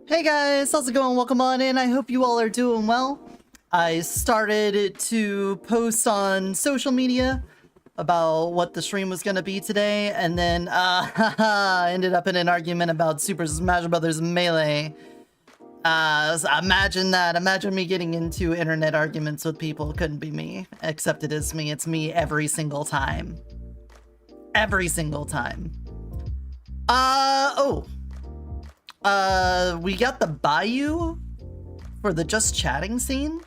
Hey guys, how's it going? Welcome on in. I hope you all are doing well. I started to post on social media about what the stream was going to be today, and then ended up in an argument about Super Smash Bros. Melee. So imagine that. Imagine me getting into internet arguments with people. It couldn't be me, except it is me. It's me every single time. Every single time. We got the Bayou for the just chatting scene.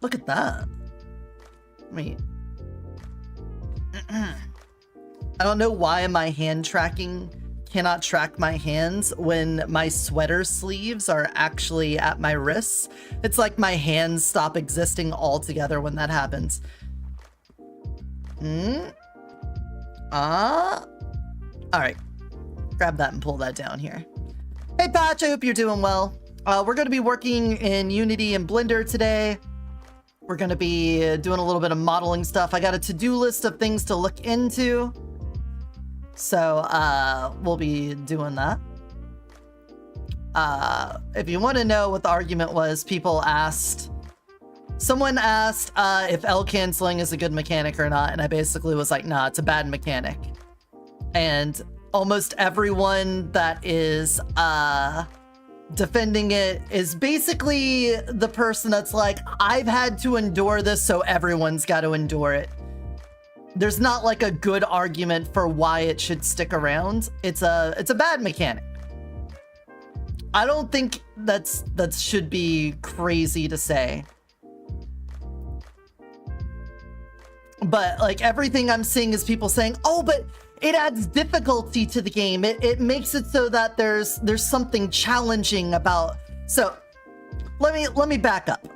Look at that. Wait. I don't know why my hand tracking cannot track my hands when my sweater sleeves are actually at my wrists. It's like my hands stop existing altogether when that happens. Alright. Grab that and pull that down here. Hey Patch, I hope you're doing well. We're going to be working in Unity and Blender today. We're going to be doing a little bit of modeling stuff. I got a to-do list of things to look into. So, we'll be doing that. If you want to know what the argument was, someone asked if L canceling is a good mechanic or not, and I basically was like, nah, it's a bad mechanic. And almost everyone that is defending it is basically the person that's like, I've had to endure this, so everyone's got to endure it. There's not like a good argument for why it should stick around. It's a bad mechanic. I don't think that should be crazy to say. But like everything I'm seeing is people saying, oh, but it adds difficulty to the game. It makes it so that there's something challenging about. So let me back up.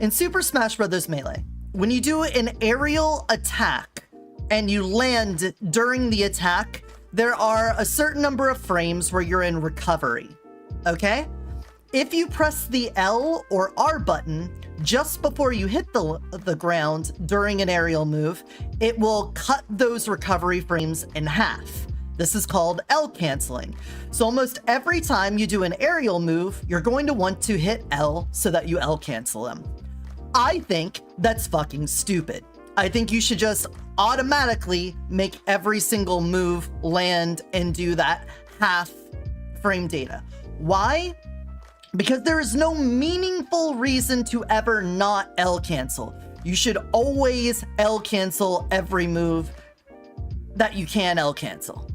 In Super Smash Bros. Melee, when you do an aerial attack and you land during the attack, there are a certain number of frames where you're in recovery. Okay? If you press the L or R button just before you hit the ground during an aerial move, it will cut those recovery frames in half. This is called L canceling. So almost every time you do an aerial move, you're going to want to hit L so that you L cancel them. I think that's fucking stupid. I think you should just automatically make every single move land and do that half frame data. Why? Because there is no meaningful reason to ever not L cancel. You should always L cancel every move that you can L cancel.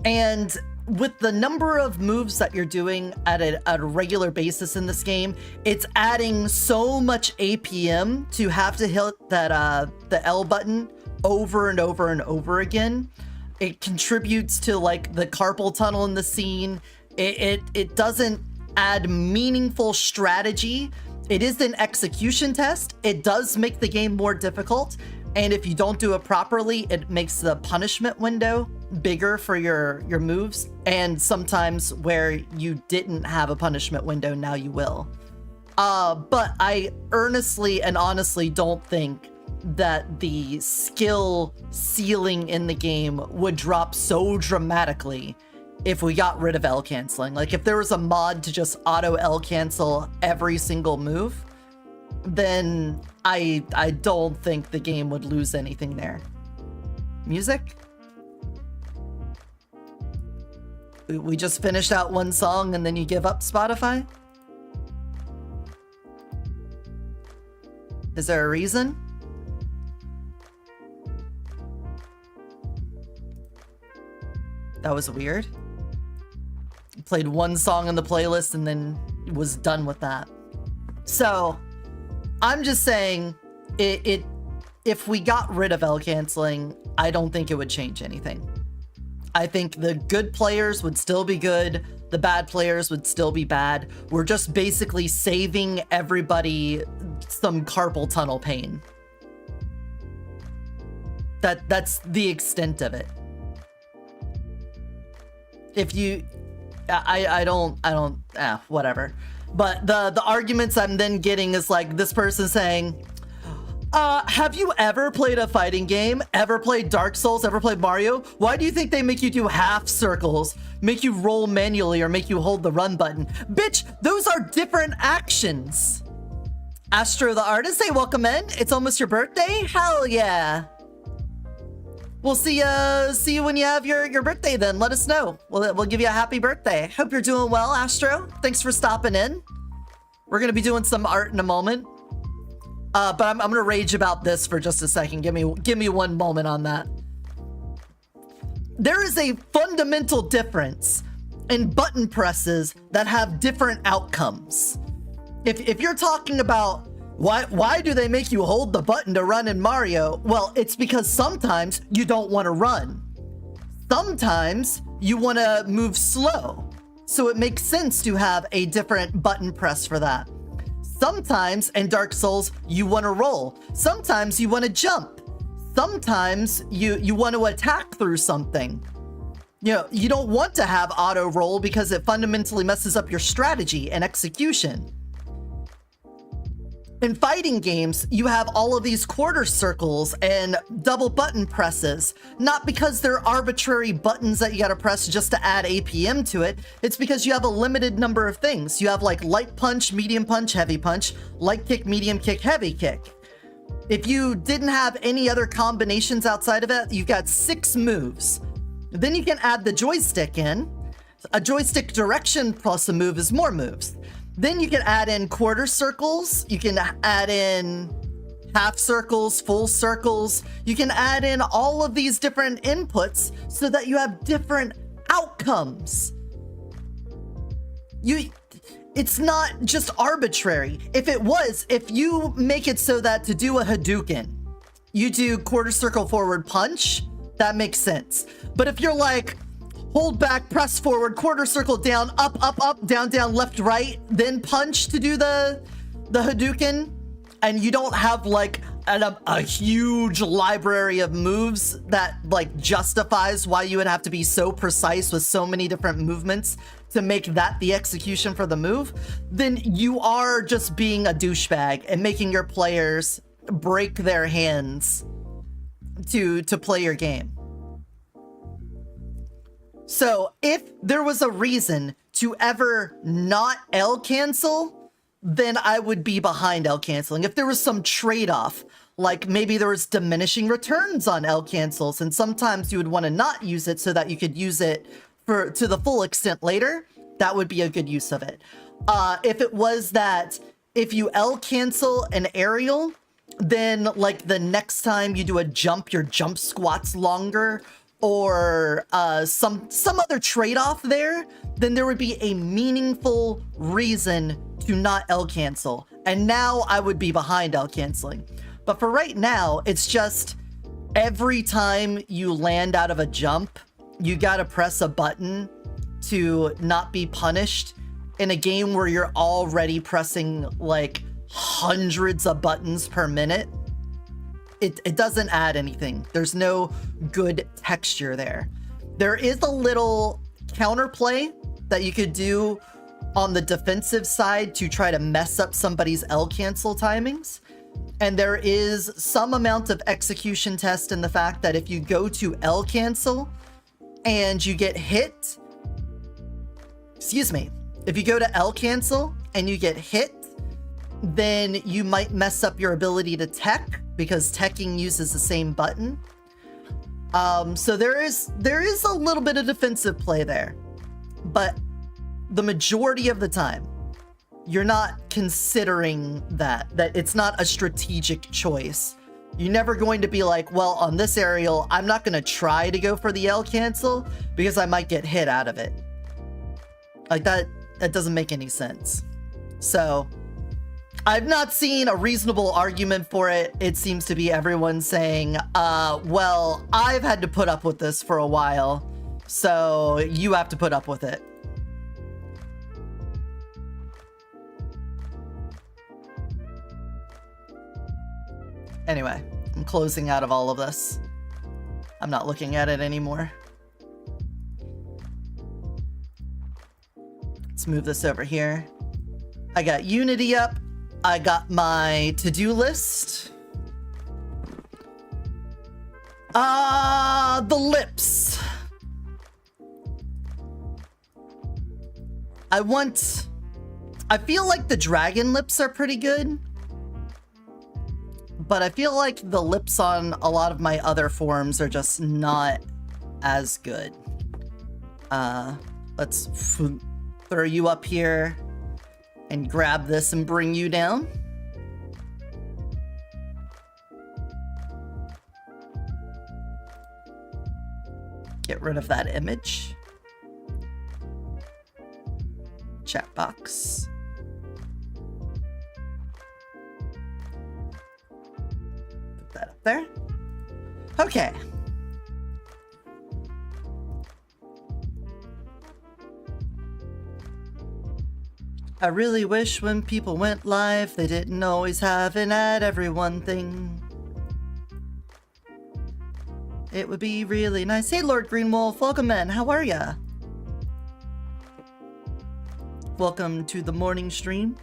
And with the number of moves that you're doing at a regular basis in this game, it's adding so much APM to have to hit that the L button over and over and over again. It contributes to like the carpal tunnel in the scene. It doesn't add meaningful strategy. It is an execution test. It does make the game more difficult, and if you don't do it properly, it makes the punishment window bigger for your moves, and sometimes where you didn't have a punishment window, now you will. But I earnestly and honestly don't think that the skill ceiling in the game would drop so dramatically if we got rid of L canceling. Like if there was a mod to just auto L cancel every single move, then I don't think the game would lose anything there. Music? We just finished out one song and then you give up Spotify? Is there a reason? That was weird. Played one song in the playlist and then was done with that. So I'm just saying, if we got rid of L canceling, I don't think it would change anything. I think the good players would still be good, the bad players would still be bad. We're just basically saving everybody some carpal tunnel pain. That's the extent of it. If you, whatever. But the arguments I'm then getting is like this person saying, Have you ever played a fighting game? Ever played Dark Souls? Ever played Mario? Why do you think they make you do half circles, make you roll manually, or make you hold the run button? Bitch, those are different actions. Astro the Artist, hey, welcome in. It's almost your birthday? Hell yeah. We'll see you when you have your birthday then. Let us know. We'll give you a happy birthday. Hope you're doing well, Astro. Thanks for stopping in. We're gonna be doing some art in a moment. But I'm gonna rage about this for just a second. Give me one moment on that. There is a fundamental difference in button presses that have different outcomes. If you're talking about why do they make you hold the button to run in Mario? Well, it's because sometimes you don't want to run. Sometimes you want to move slow. So it makes sense to have a different button press for that. Sometimes in Dark Souls, you want to roll. Sometimes you want to jump. Sometimes you want to attack through something. You know, you don't want to have auto roll because it fundamentally messes up your strategy and execution. In fighting games, you have all of these quarter circles and double button presses, not because they're arbitrary buttons that you gotta press just to add APM to it. It's because you have a limited number of things. You have like light punch, medium punch, heavy punch, light kick, medium kick, heavy kick. If you didn't have any other combinations outside of it, you've got 6 moves. Then you can add the joystick in. A joystick direction plus a move is more moves. Then you can add in quarter circles, you can add in half circles, full circles. You can add in all of these different inputs so that you have different outcomes. It's not just arbitrary. If you make it so that to do a Hadouken, you do quarter circle forward punch, that makes sense. But if you're like, hold back, press forward, quarter circle down, up, up, up, down, down, left, right, then punch to do the Hadouken, and you don't have like a huge library of moves that like justifies why you would have to be so precise with so many different movements to make that the execution for the move, then you are just being a douchebag and making your players break their hands to play your game. So if there was a reason to ever not L cancel, then I would be behind L canceling. If there was some trade-off, like maybe there was diminishing returns on L cancels, and sometimes you would want to not use it so that you could use it to the full extent later, that would be a good use of it. If it was that if you L cancel an aerial, then like the next time you do a jump, your jump squat's longer, or some other trade-off there, then there would be a meaningful reason to not L cancel. And now I would be behind L canceling. But for right now, it's just every time you land out of a jump, you gotta press a button to not be punished in a game where you're already pressing like hundreds of buttons per minute. It doesn't add anything. There's no good texture there. There is a little counterplay that you could do on the defensive side to try to mess up somebody's L cancel timings. And there is some amount of execution test in the fact that if you go to L cancel and you get hit, if you go to L cancel and you get hit, then you might mess up your ability to tech, because teching uses the same button. So there is a little bit of defensive play there, but the majority of the time, you're not considering that it's not a strategic choice. You're never going to be like, well, on this aerial, I'm not going to try to go for the L cancel because I might get hit out of it. Like that doesn't make any sense. So I've not seen a reasonable argument for it. It seems to be everyone saying, well, I've had to put up with this for a while, so you have to put up with it. Anyway, I'm closing out of all of this. I'm not looking at it anymore. Let's move this over here. I got Unity up. I got my to-do list. The lips. I feel like the dragon lips are pretty good, but I feel like the lips on a lot of my other forms are just not as good. Let's throw you up here and grab this and bring you down. Get rid of that image. Chat box. Put that up there. Okay. I really wish when people went live, they didn't always have an ad everyone thing. It would be really nice. Hey, Lord Greenwolf, welcome in. How are ya? Welcome to the morning stream.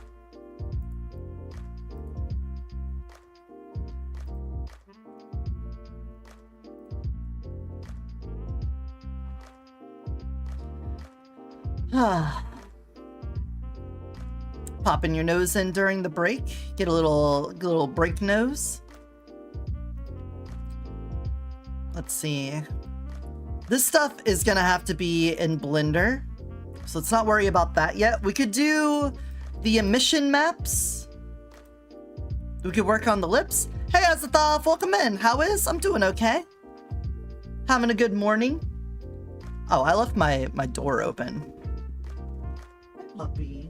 Popping your nose in during the break. Get a little break nose. Let's see. This stuff is gonna have to be in Blender, so let's not worry about that yet. We could do the emission maps. We could work on the lips. Hey, Azathoth, welcome in. How is? I'm doing okay. Having a good morning. Oh, I left my door open. Puppy.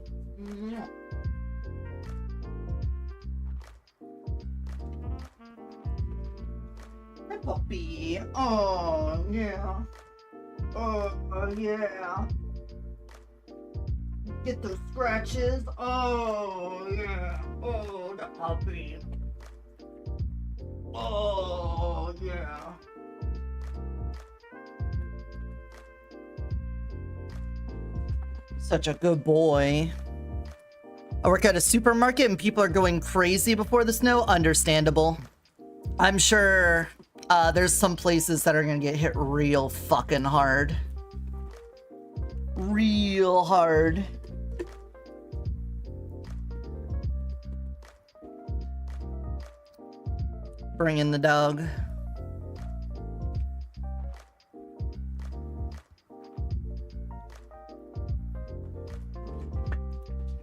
Puppy. Oh, yeah. Oh, yeah. Get those scratches. Oh, yeah. Oh, the puppy. Oh, yeah. Such a good boy. I work at a supermarket and people are going crazy before the snow. Understandable. I'm sure there's some places that are gonna get hit real fucking hard. Real hard. Bring in the dog.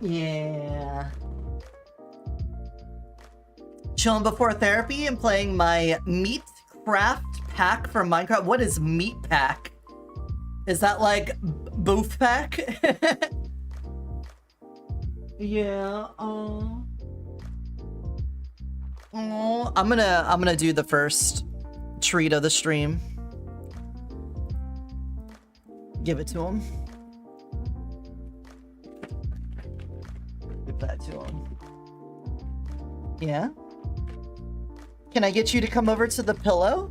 Yeah. Chilling before therapy and playing my meat craft pack from Minecraft. What is meat pack? Is that like booth pack? Yeah. Oh, I'm gonna do the first treat of the stream. Give it to him. Give that to him. Yeah. Can I get you to come over to the pillow?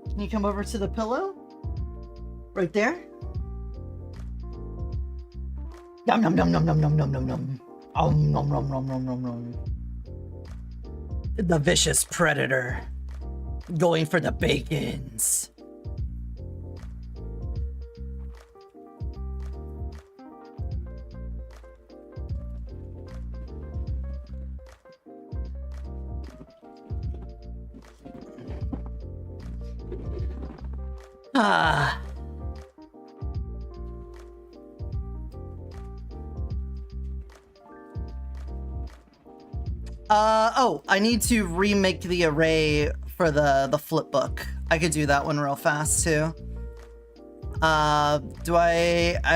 Can you come over to the pillow? Right there? Nom nom nom nom nom nom nom nom nom. Nom nom nom nom nom nom nom. The vicious predator. Going for the bacons. Ah. Oh, I need to remake the array for the flip book. I could do that one real fast too. I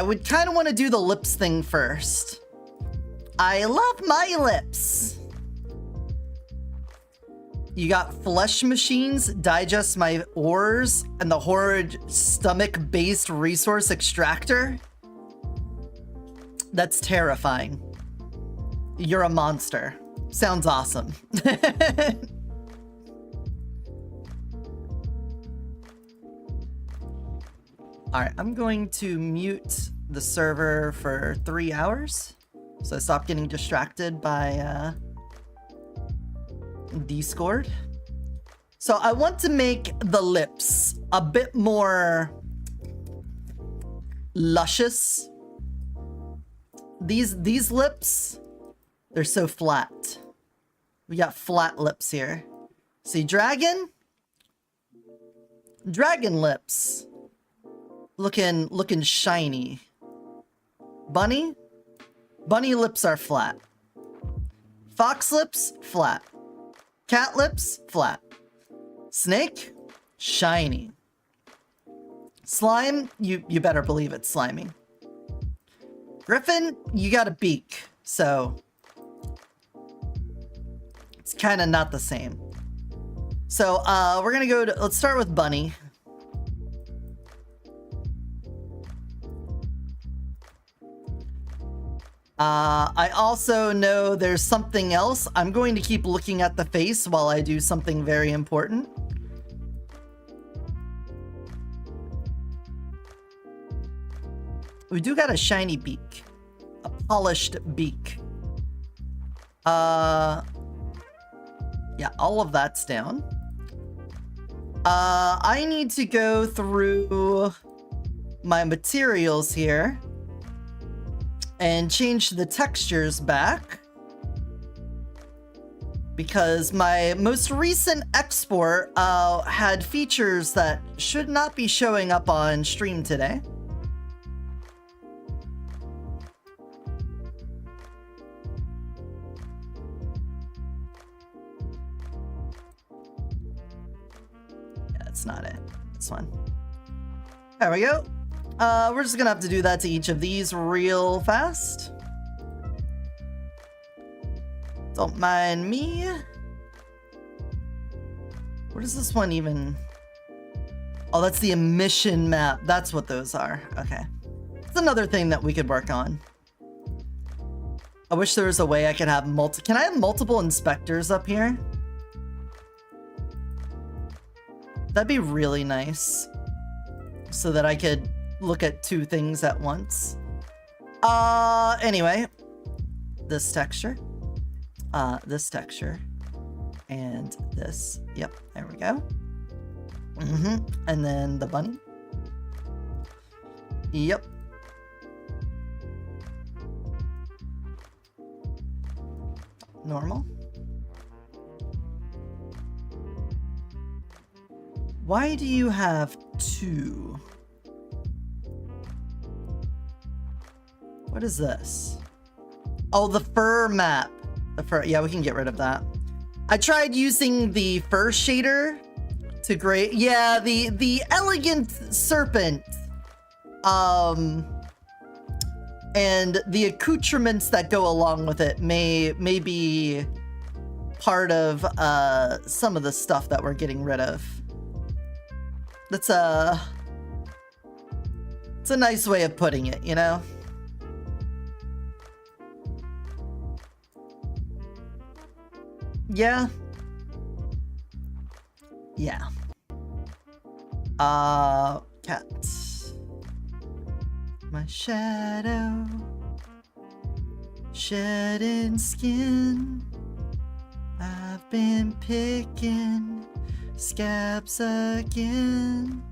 would kind of want to do the lips thing first. I love my lips. You got flesh machines digest my ores and the horrid stomach-based resource extractor? That's terrifying. You're a monster. Sounds awesome. Alright, I'm going to mute the server for 3 hours. So I stop getting distracted by Discord. So I want to make the lips a bit more luscious. These lips, they're so flat. We got flat lips here. See, dragon lips, looking shiny. Bunny lips are flat. Fox lips, flat. Cat lips, flat. Snake, shiny. Slime, you better believe it's slimy. Griffin, you got a beak, so it's kind of not the same. So we're gonna go to, let's start with Bunny. I also know there's something else. I'm going to keep looking at the face while I do something very important. We do got a shiny beak. A polished beak. Yeah, all of that's down. I need to go through my materials here and change the textures back, because my most recent export had features that should not be showing up on stream today. Yeah, that's not it. This one. There we go. We're just gonna have to do that to each of these real fast. Don't mind me. What is this one even? Oh, that's the emission map. That's what those are. Okay. It's another thing that we could work on. I wish there was a way I could have can I have multiple inspectors up here? That'd be really nice. So that I could look at two things at once. Anyway, this texture, and this. Yep, there we go. And then the bunny. Yep. Normal. Why do you have two? What is this? Oh, the fur map. The fur, yeah, we can get rid of that. I tried using the fur shader to grade. Yeah, the elegant serpent. And the accoutrements that go along with it may be part of some of the stuff that we're getting rid of. It's a nice way of putting it, you know? Yeah. Yeah. Cat. My shadow. Shedding skin. I've been picking scabs again.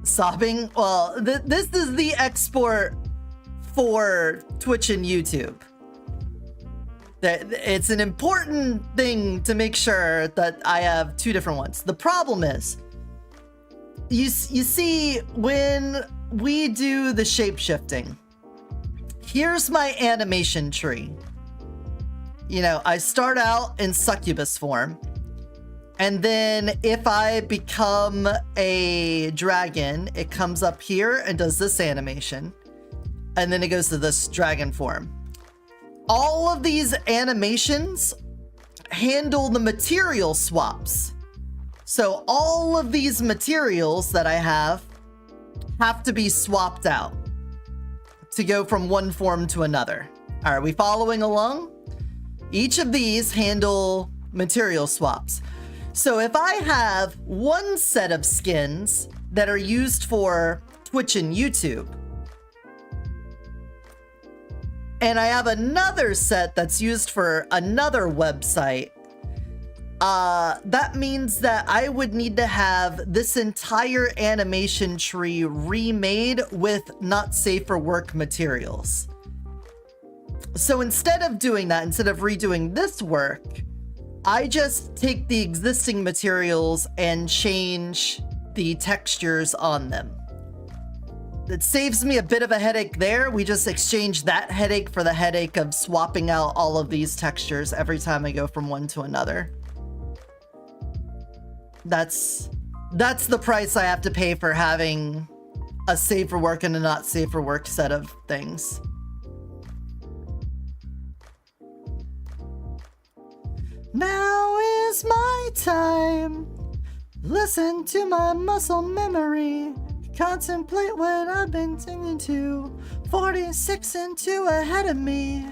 Sobbing? Well, this is the export for Twitch and YouTube. It's an important thing to make sure that I have two different ones. The problem is, you see, when we do the shape-shifting, here's my animation tree. You know, I start out in succubus form, and then if I become a dragon, it comes up here and does this animation, and then it goes to this dragon form. All of these animations handle the material swaps. So all of these materials that I have to be swapped out to go from one form to another. Are we following along? Each of these handle material swaps. So if I have one set of skins that are used for Twitch and YouTube, And I have another set that's used for another website. That means that I would need to have this entire animation tree remade with not safe for work materials. So instead of doing that, instead of redoing this work, I just take the existing materials and change the textures on them. It saves me a bit of a headache there. We just exchange that headache for the headache of swapping out all of these textures every time I go from one to another. That's the price I have to pay for having a safe for work and a not safe for work set of things. Now is my time. Listen to my muscle memory. Contemplate what I've been singing to. 46 and 2 ahead of me.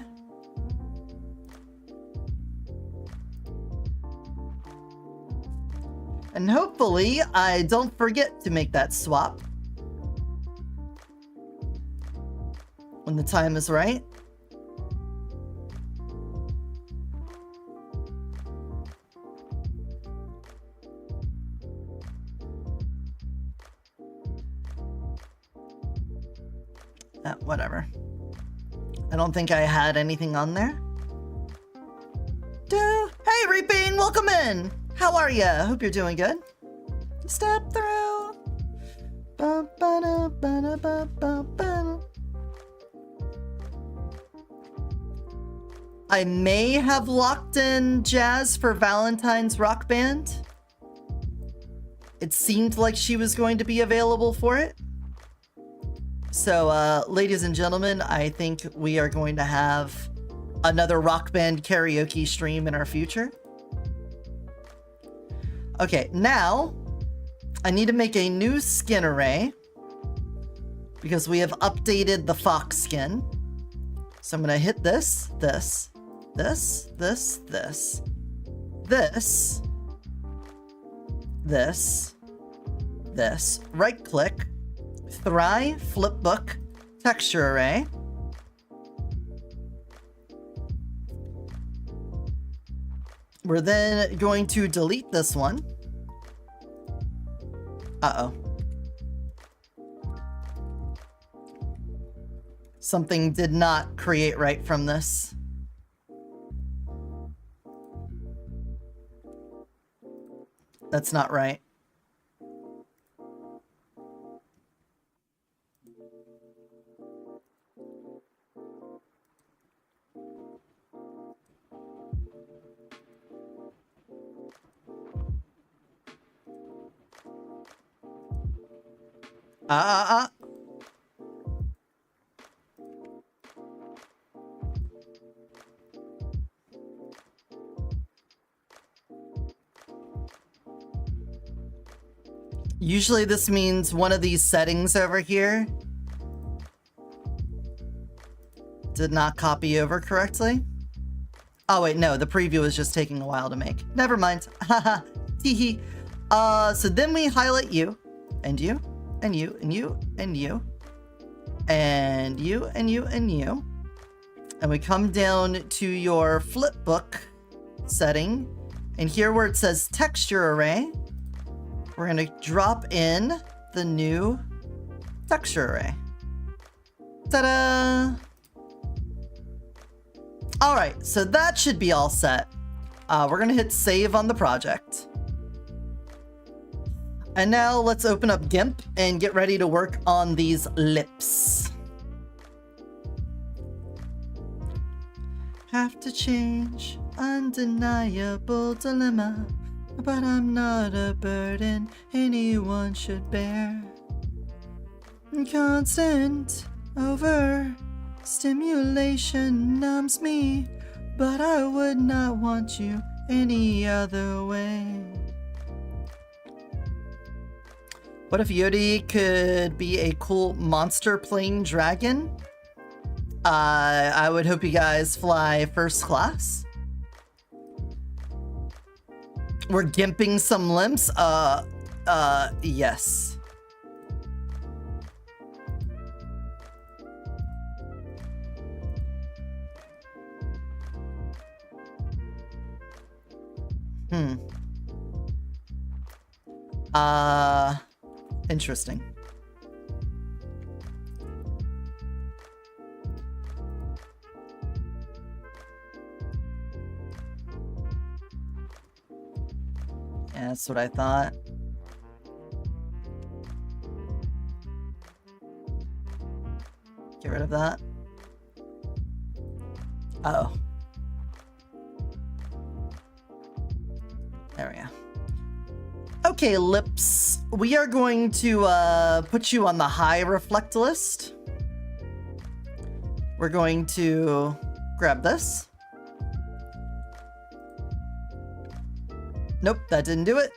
And hopefully I don't forget to make that swap when the time is right. Whatever. I don't think I had anything on there. Hey, Reaping, welcome in. How are ya? Hope you're doing good. Step through. I may have locked in Jazz for Valentine's Rock Band. It seemed like she was going to be available for it. So, ladies and gentlemen, I think we are going to have another Rock Band karaoke stream in our future. Okay, now I need to make a new skin array because we have updated the fox skin. So I'm gonna hit this, this, right click, Thry Flipbook texture array. We're then going to delete this one. Uh-oh. Something did not create right from this. That's not right. Usually this means one of these settings over here did not copy over correctly. Oh wait, no, the preview is just taking a while to make. Never mind. Haha. Teehee. So then we highlight you, and you, and you, and you, and you, and you, and you, and you. And we come down to your flipbook setting, and here where it says texture array, we're gonna drop in the new texture array. Ta-da! All right, so that should be all set. We're gonna hit save on the project. And now let's open up GIMP and get ready to work on these lips. Have to change, undeniable dilemma. But I'm not a burden anyone should bear. Constant overstimulation numbs me, but I would not want you any other way. What if Yodi could be a cool monster playing dragon? I would hope you guys fly first class. We're gimping some limbs? Yes. Interesting. Yeah, that's what I thought. Get rid of that. Uh-oh. There we go. Okay, lips. We are going to put you on the high reflect list. We're going to grab this. Nope, that didn't do it.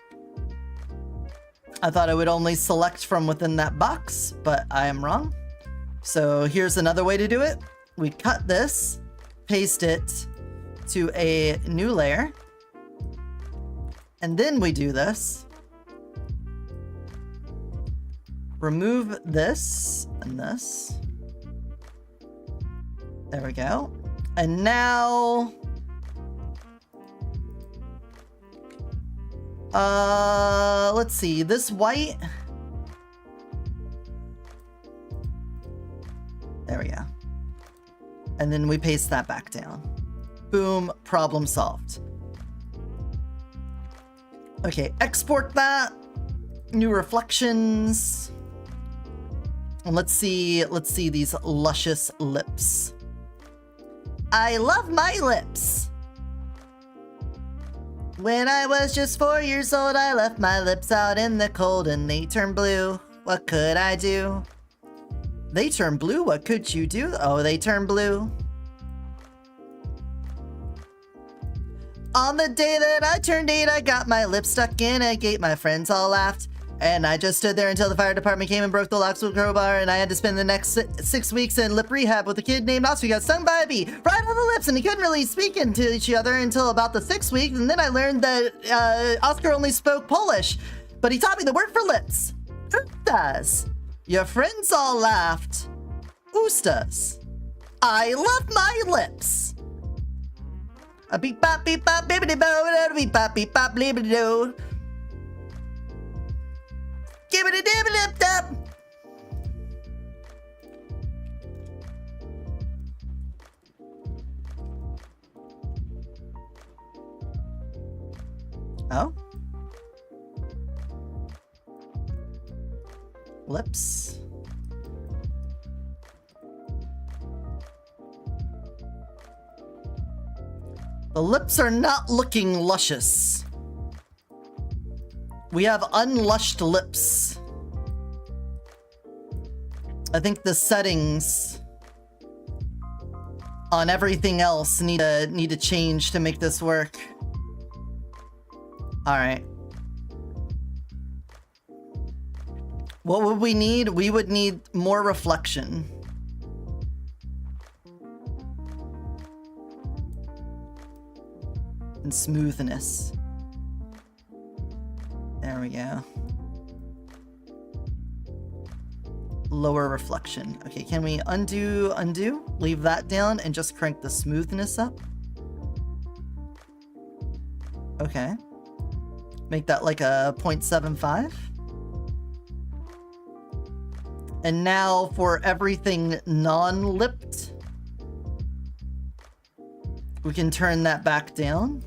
I thought I would only select from within that box, but I am wrong. So here's another way to do it. We cut this, paste it to a new layer, and then we do this. Remove this and this. There we go. And now... let's see, this white. There we go. And then we paste that back down. Boom, problem solved. Okay, export that. New reflections. And let's see these luscious lips. I love my lips. When I was just 4 years old, I left my lips out in the cold and they turned blue. What could I do? They turned blue, what could you do? Oh, they turned blue. On the day that I turned 8, I got my lips stuck in a gate. My friends all laughed. And I just stood there until the fire department came and broke the locks with a crowbar, and I had to spend the next 6 weeks in lip rehab with a kid named Oscar. He got stung by a bee right on the lips, and he couldn't really speak into each other until about the 6th week, and then I learned that Oscar only spoke Polish, but he taught me the word for lips. Ustas. Your friends all laughed. Ustas. I love my lips. A beep bop bibbidi bo, beep bop blibbidi do. Give it a dibby lip tap. Oh. Lips. The lips are not looking luscious. We have unlushed lips. I think the settings on everything else need to change to make this work. All right. What would we need? We would need more reflection. And smoothness. There we go. Lower reflection. Okay, can we undo? Leave that down and just crank the smoothness up. Okay. Make that like a 0.75. And now for everything non-lipped, we can turn that back down.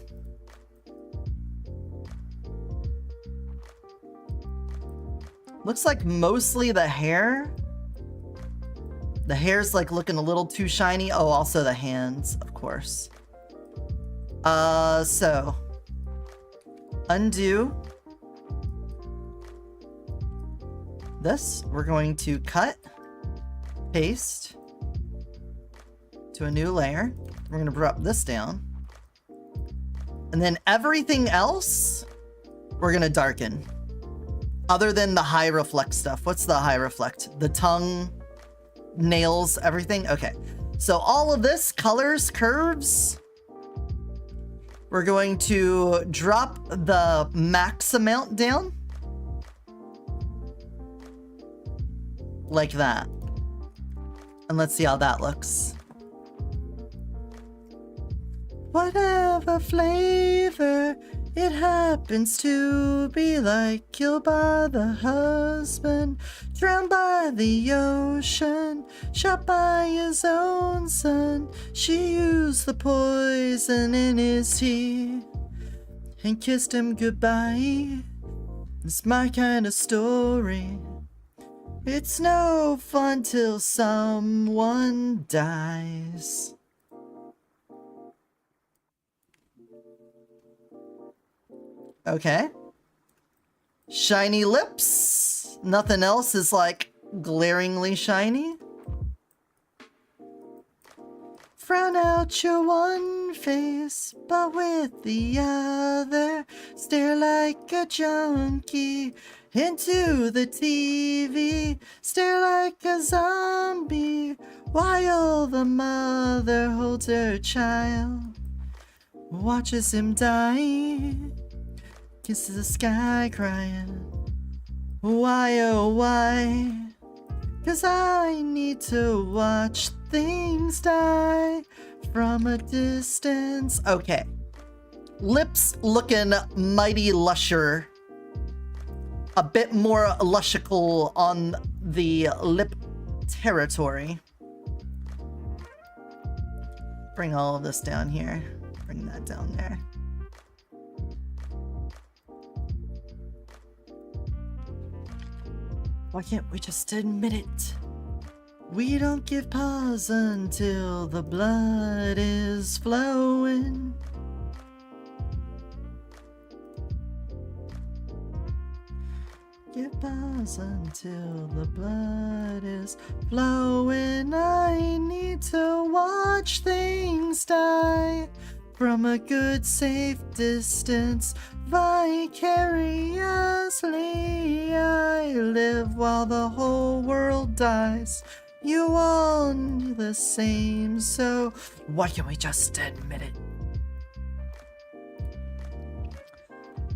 Looks like mostly the hair. The hair's like looking a little too shiny. Oh, also the hands, of course. So undo this. We're going to cut, paste to a new layer. We're going to drop this down. And then everything else, we're going to darken. Other than the high reflect stuff. What's the high reflect? The tongue, nails, everything? Okay. So all of this, colors, curves, we're going to drop the max amount down. Like that. And let's see how that looks. Whatever flavor It happens to be like killed by the husband, drowned by the ocean, shot by his own son. She used the poison in his tea and kissed him goodbye. It's my kind of story. It's no fun till someone dies. Okay. Shiny lips. Nothing else is like glaringly shiny. Frown out your one face, but with the other, stare like a junkie into the TV. Stare like a zombie while the mother holds her child, watches him die, kisses the sky crying, why oh why? 'Cause I need to watch things die from a distance. Okay. Lips looking mighty lusher. A bit more lushical on the lip territory. Bring all of this down here. Bring that down there. Why can't we just admit it? We don't give pause until the blood is flowing. Give pause until the blood is flowing. I need to watch things die from a good safe distance. Vicariously I live while the whole world dies. You all knew the same, so why can't we just admit it?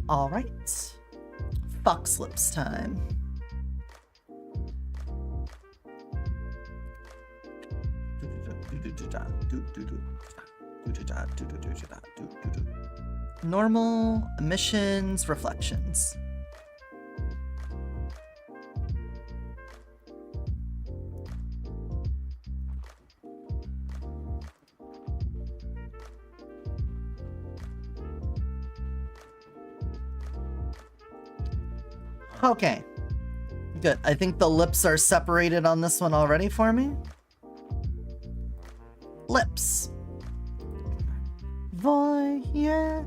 Alright. Fox lips time. Normal, emissions, reflections. Okay. Good. I think the lips are separated on this one already for me. Lips. Voyeur,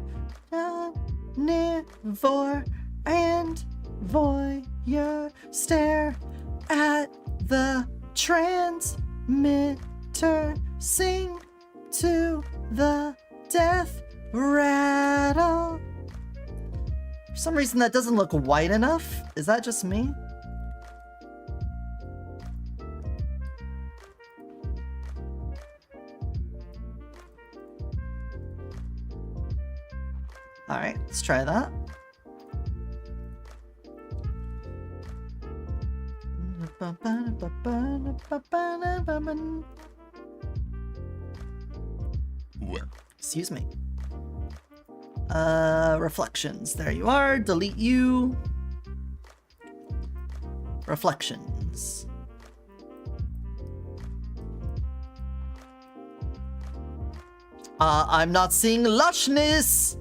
nivore, and voyeur stare at the transmitter, sing to the death rattle. For some reason that doesn't look white enough. Is that just me? Alright, let's try that. Excuse me. Reflections. There you are. Delete you. Reflections. I'm not seeing lushness.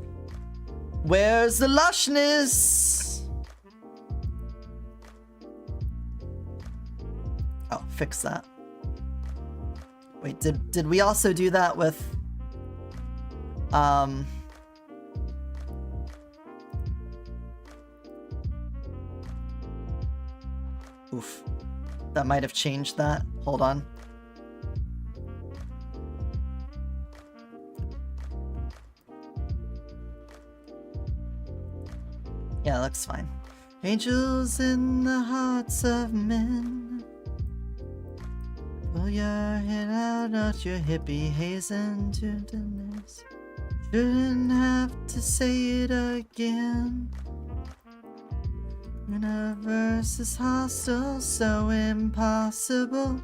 Where's the lushness? Oh, fix that. Wait, did we also do that with oof. That might have changed that. Hold on. Yeah, that looks fine. Angels in the hearts of men. Pull your head out of your hippie haze into darkness. Shouldn't have to say it again. Universe is hostile, so impossible.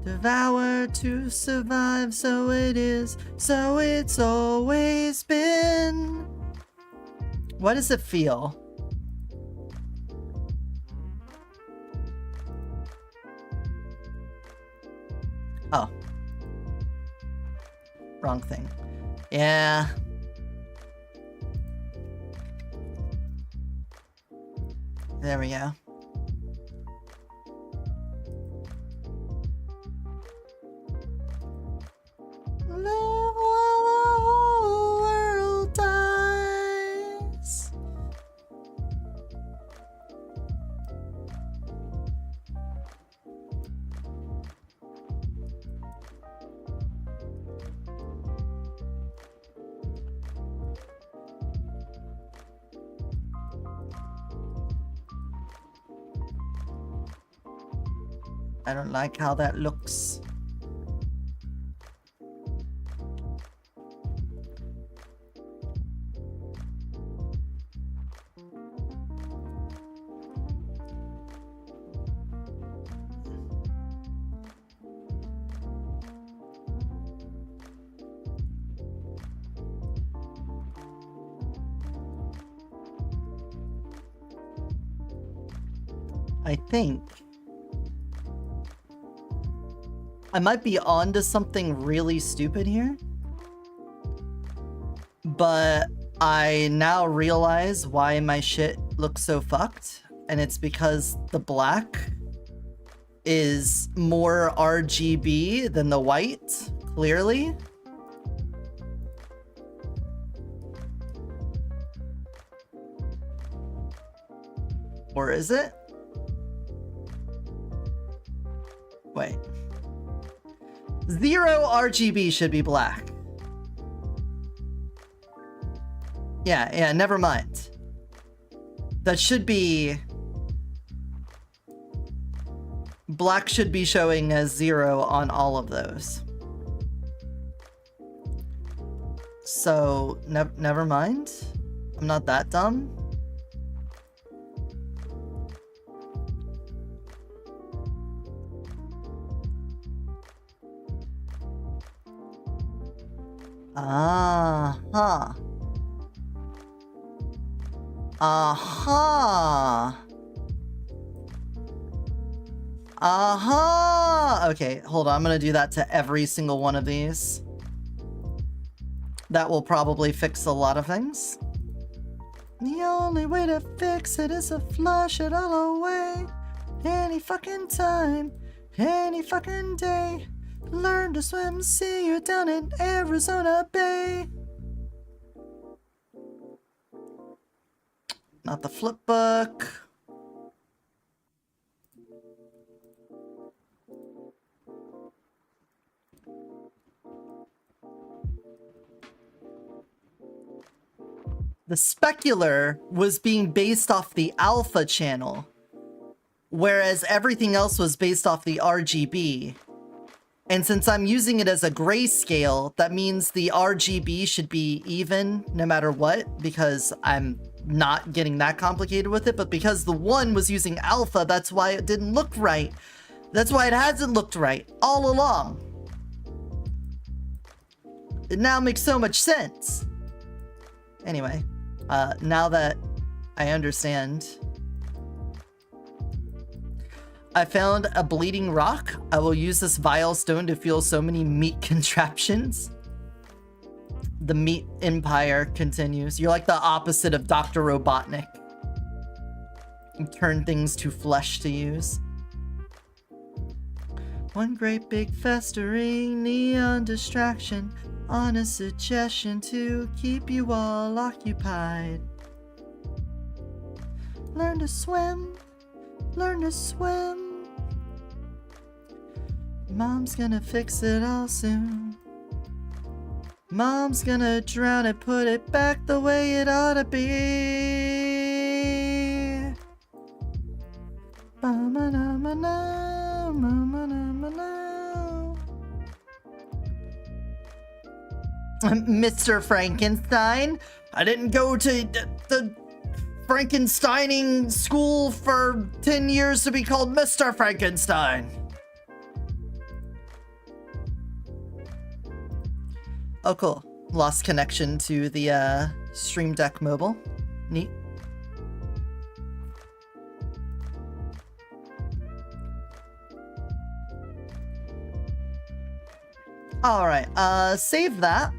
Devour to survive, so it is, so it's always been. What does it feel? Oh. Wrong thing. Yeah. There we go. Live while the whole world dies. I don't like how that looks. I think I might be onto something really stupid here, but I now realize why my shit looks so fucked, and it's because the black is more RGB than the white, clearly. Or is it? Wait. 0 RGB should be black. Yeah, never mind. That should be... Black should be showing as 0 on all of those. So, never mind. I'm not that dumb. Uh-huh. Uh-huh. Uh-huh. Okay, hold on. I'm gonna do that to every single one of these. That will probably fix a lot of things. The only way to fix it is to flush it all away. Any fucking time, any fucking day. Learn to swim, see you down in Arizona Bay. Not the flip book. The specular was being based off the alpha channel, whereas everything else was based off the RGB. And since I'm using it as a grayscale, that means the RGB should be even no matter what, because I'm not getting that complicated with it. But because the one was using alpha, that's why it didn't look right. That's why it hasn't looked right all along. It now makes so much sense. Anyway, now that I understand, I found a bleeding rock. I will use this vile stone to fuel so many meat contraptions. The meat empire continues. You're like the opposite of Dr. Robotnik. You turn things to flesh to use. One great big festering neon distraction on a suggestion to keep you all occupied. Learn to swim. Learn to swim. Mom's gonna fix it all soon. Mom's gonna drown it, put it back the way it ought to be. Mr. Frankenstein, I didn't go to the Frankensteining school for 10 years to be called Mr. Frankenstein. Oh, cool. Lost connection to the Stream Deck mobile. Neat. Alright, save that.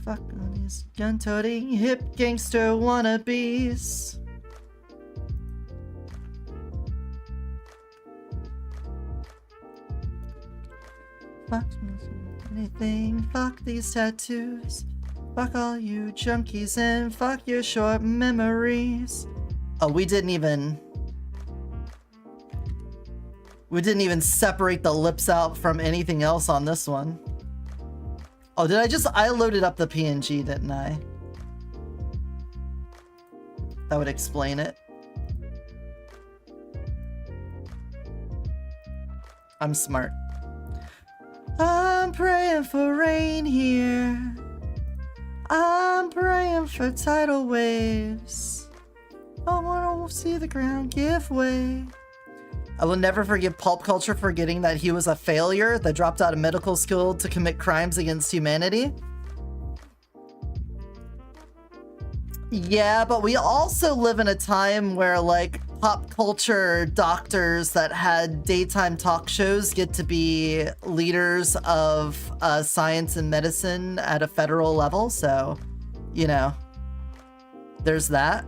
Fuck on these gun-toting hip gangster wannabes. Fuck anything, fuck these tattoos. Fuck all you junkies and fuck your short memories. Oh, we didn't even separate the lips out from anything else on this one. Oh, I loaded up the PNG, didn't I? That would explain it. I'm smart. I'm praying for rain here. I'm praying for tidal waves. I wanna see the ground give way. I will never forgive pulp culture for forgetting that he was a failure that dropped out of medical school to commit crimes against humanity. Yeah, but we also live in a time where, like, pop culture doctors that had daytime talk shows get to be leaders of science and medicine at a federal level, so, you know, there's that.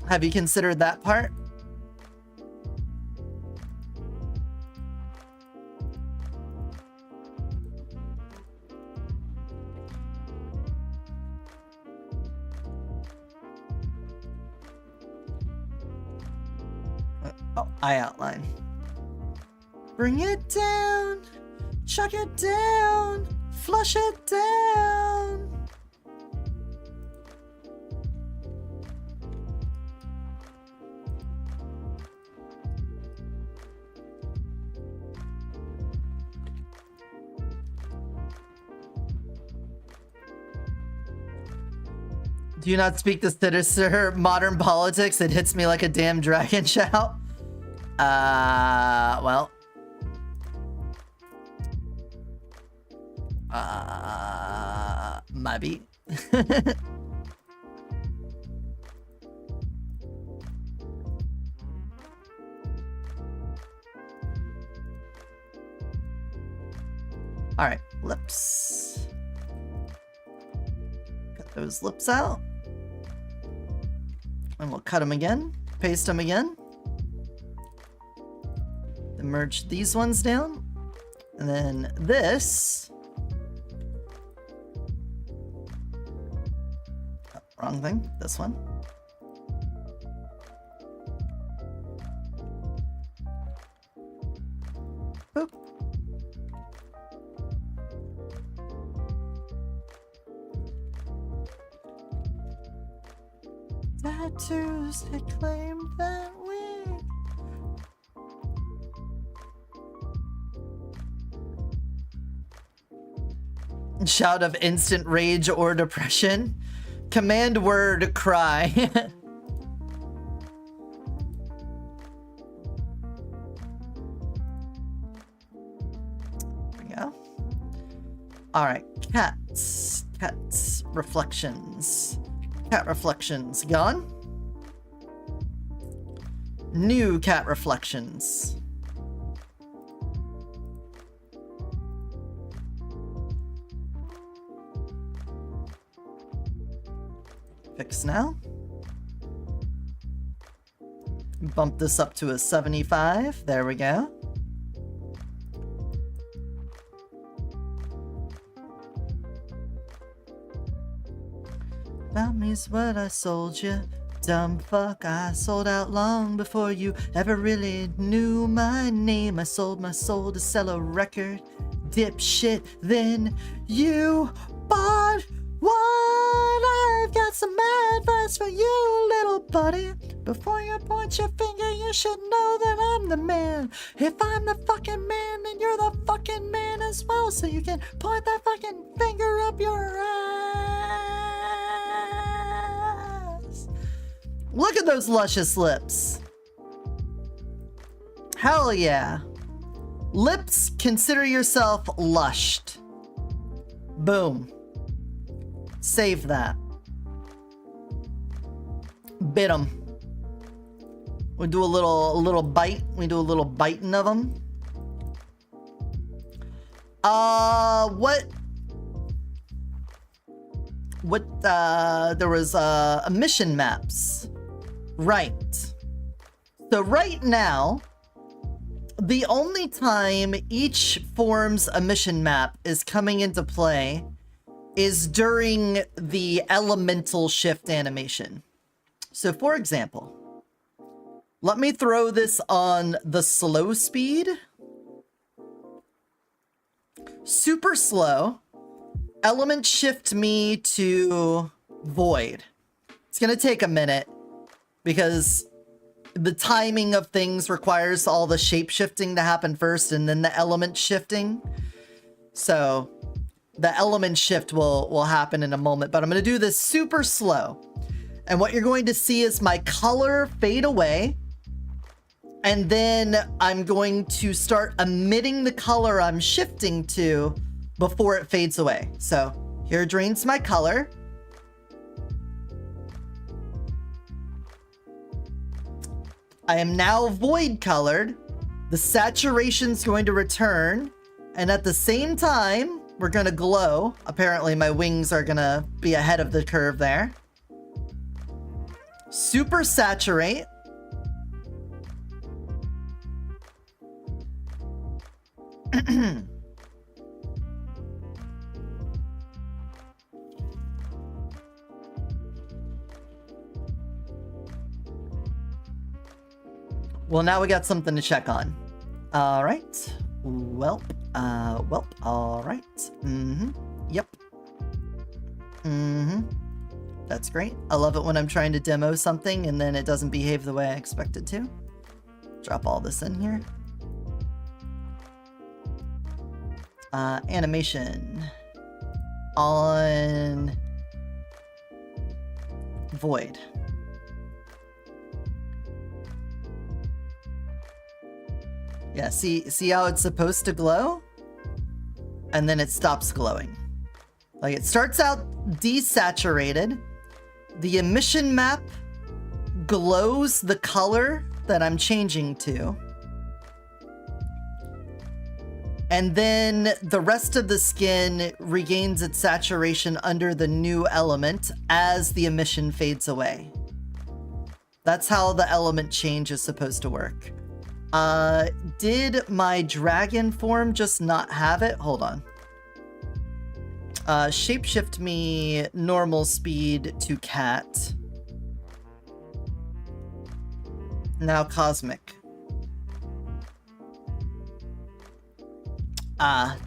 Have you considered that part? Oh, I outline. Bring it down, chuck it down, flush it down. Do you not speak the sinister modern politics? It hits me like a damn dragon shout. Well. Maybe. Alright, lips. Cut those lips out. And we'll cut them again, paste them again. Then merge these ones down. And then this. Oh, wrong thing, this one. Boop. Tattoos that claim that we shout of instant rage or depression. Command word cry. There we go. Alright, cats. Cats reflections. Cat reflections gone. New cat reflections. Fix now. Bump this up to a 75. There we go. About me's what I sold you. Dumb fuck, I sold out long before you ever really knew my name. I sold my soul to sell a record. Dipshit, then you bought one. I've got some advice for you, little buddy. Before you point your finger, you should know that I'm the man. If I'm the fucking man, then you're the fucking man as well. So you can point that fucking finger up your ass. Look at those luscious lips. Hell yeah. Lips, consider yourself lushed. Boom. Save that. Bit 'em. We do a little bite. We do a little biting of them. There was emission maps. Right. So right now, the only time each form's emission map is coming into play is during the elemental shift animation. So for example, let me throw this on the slow speed. Super slow. Element shift me to void. It's gonna take a minute because the timing of things requires all the shape shifting to happen first and then the element shifting. So the element shift will happen in a moment, but I'm gonna do this super slow. And what you're going to see is my color fade away. And then I'm going to start emitting the color I'm shifting to before it fades away. So here drains my color. I am now void colored. The saturation's going to return. And at the same time, we're gonna glow. Apparently my wings are gonna be ahead of the curve there. Super saturate. Well, now we got something to check on. All right. Welp. All right. Yep. That's great. I love it when I'm trying to demo something and then it doesn't behave the way I expect it to. Drop all this in here. Animation on void. Yeah, see how it's supposed to glow? And then it stops glowing. Like it starts out desaturated. The emission map glows the color that I'm changing to. And then the rest of the skin regains its saturation under the new element as the emission fades away. That's how the element change is supposed to work. Did my dragon form just not have it? Hold on. Shapeshift me normal speed to cat. Now cosmic.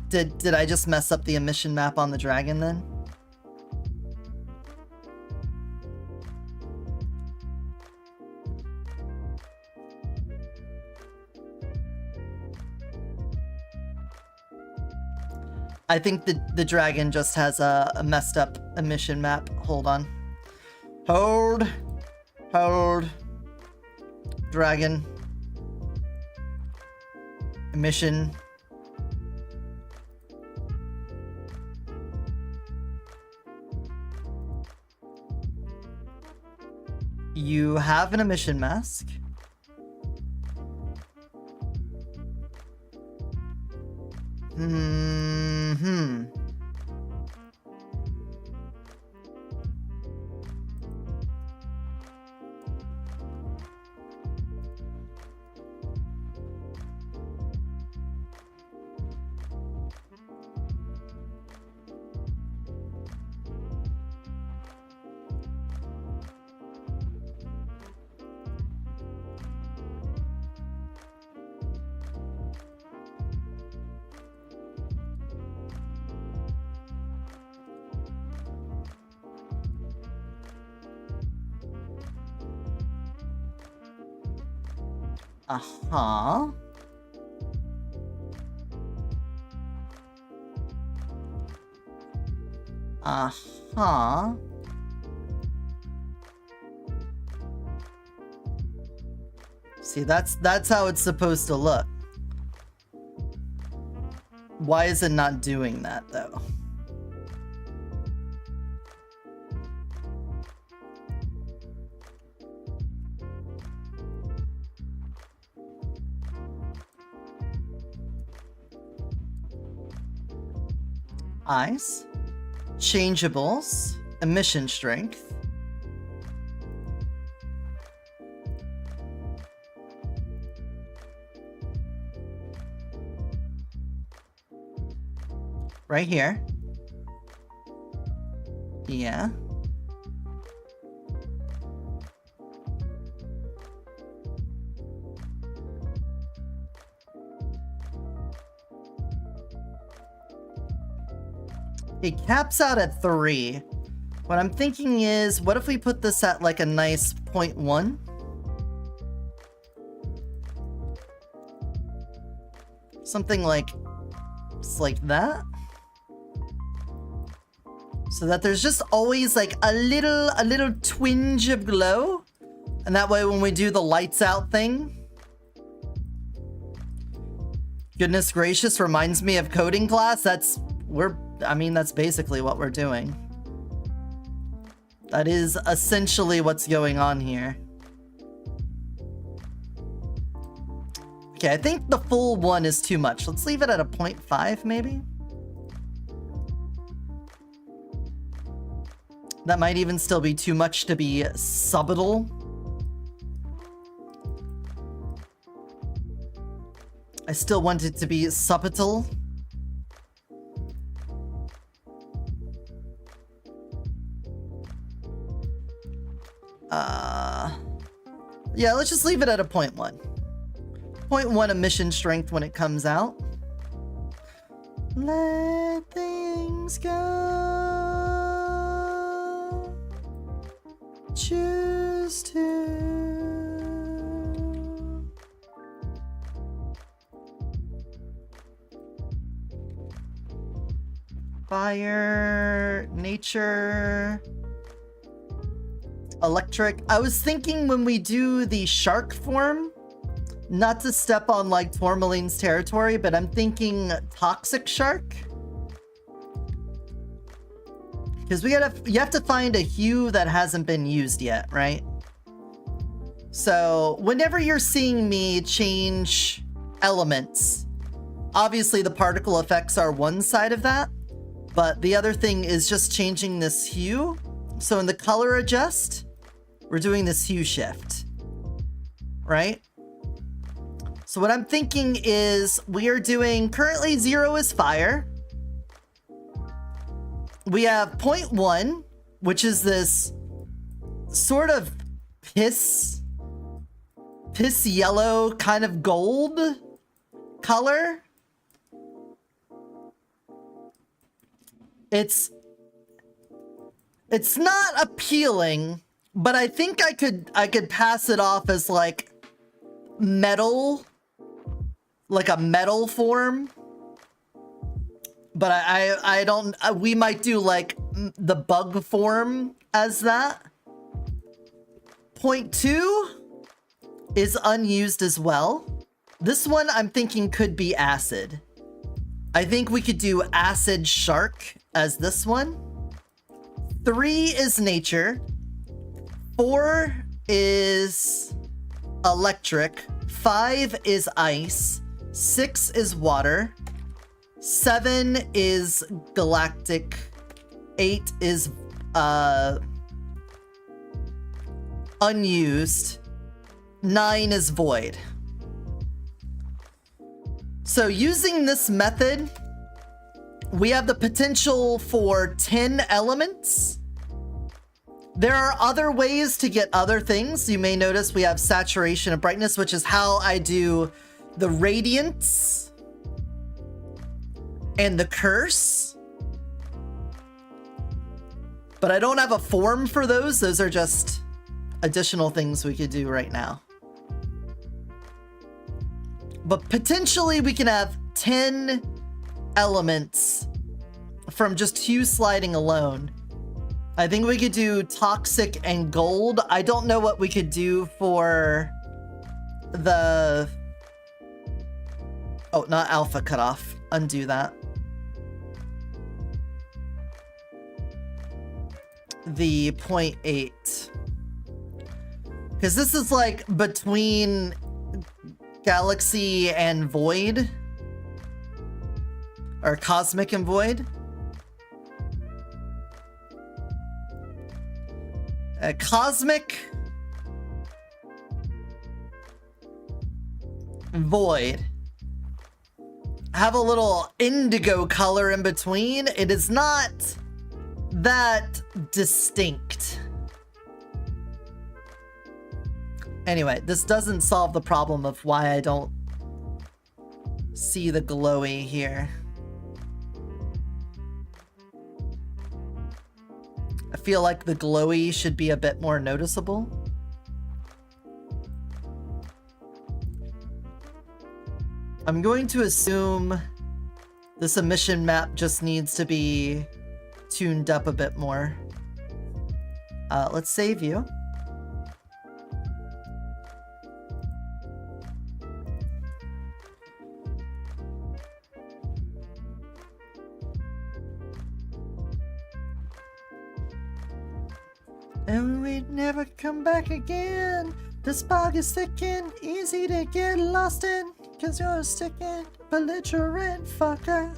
Did I just mess up the emission map on the dragon then? I think the dragon just has a messed up emission map. Hold on. Hold. Dragon. Emission. You have an emission mask. Uh-huh. Uh-huh. See, that's how it's supposed to look. Why is it not doing that, though? Eyes, changeables, emission strength. Right here. Yeah. It caps out at 3. What I'm thinking is, what if we put this at like a nice 0.1? Something like, just like that. So that there's just always like a little twinge of glow. And that way when we do the lights out thing. Goodness gracious, reminds me of coding class. That's basically what we're doing. That is essentially what's going on here. Okay, I think the full 1 is too much. Let's leave it at a 0.5 maybe. That might even still be too much to be subtle. I still want it to be subtle. Yeah, let's just leave it at a 0.1. 0.1 emission strength when it comes out. Let things go. Choose to. Fire, nature. Electric. I was thinking when we do the shark form, not to step on like Tourmaline's territory, but I'm thinking toxic shark. Because you have to find a hue that hasn't been used yet, right? So whenever you're seeing me change elements, obviously the particle effects are one side of that, but the other thing is just changing this hue. So in the color adjust, we're doing this hue shift, right? So what I'm thinking is we are doing, currently 0 is fire. We have 0.1, which is this sort of piss yellow kind of gold color. It's not appealing, but I think I could pass it off as like metal, like a metal form. But I don't, we might do like the bug form as that. 0.2 is unused as well. This one I'm thinking could be acid. I think we could do acid shark as this one. 3 is nature. 4 is electric. 5 is ice. 6 is water. 7 is galactic. 8 is unused. 9 is void. So using this method, we have the potential for 10 elements. There are other ways to get other things. You may notice we have saturation and brightness, which is how I do the radiance and the curse. But I don't have a form for those. Those are just additional things we could do right now. But potentially we can have 10 elements from just hue sliding alone. I think we could do toxic and gold. I don't know what we could do for the... Oh, not alpha cutoff. undo that. The 0.8. Because this is like between Galaxy and Void. Or Cosmic and Void. Cosmic, Void have a little indigo color in between. It is not that distinct. Anyway, this doesn't solve the problem of why I don't see the glowy here. I feel like the glowy should be a bit more noticeable. I'm going to assume this emission map just needs to be tuned up a bit more. Let's save you. And we'd never come back again. The spark is sticking, easy to get lost in, 'cause you're a sticking, belligerent fucker.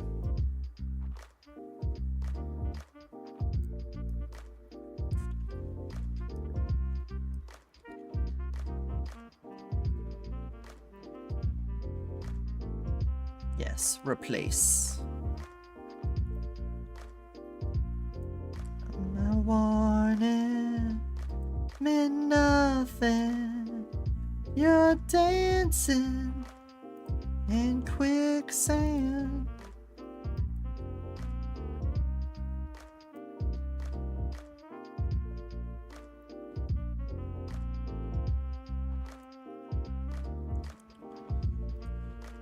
Yes, replace. My warning meant nothing. You're dancing in quicksand.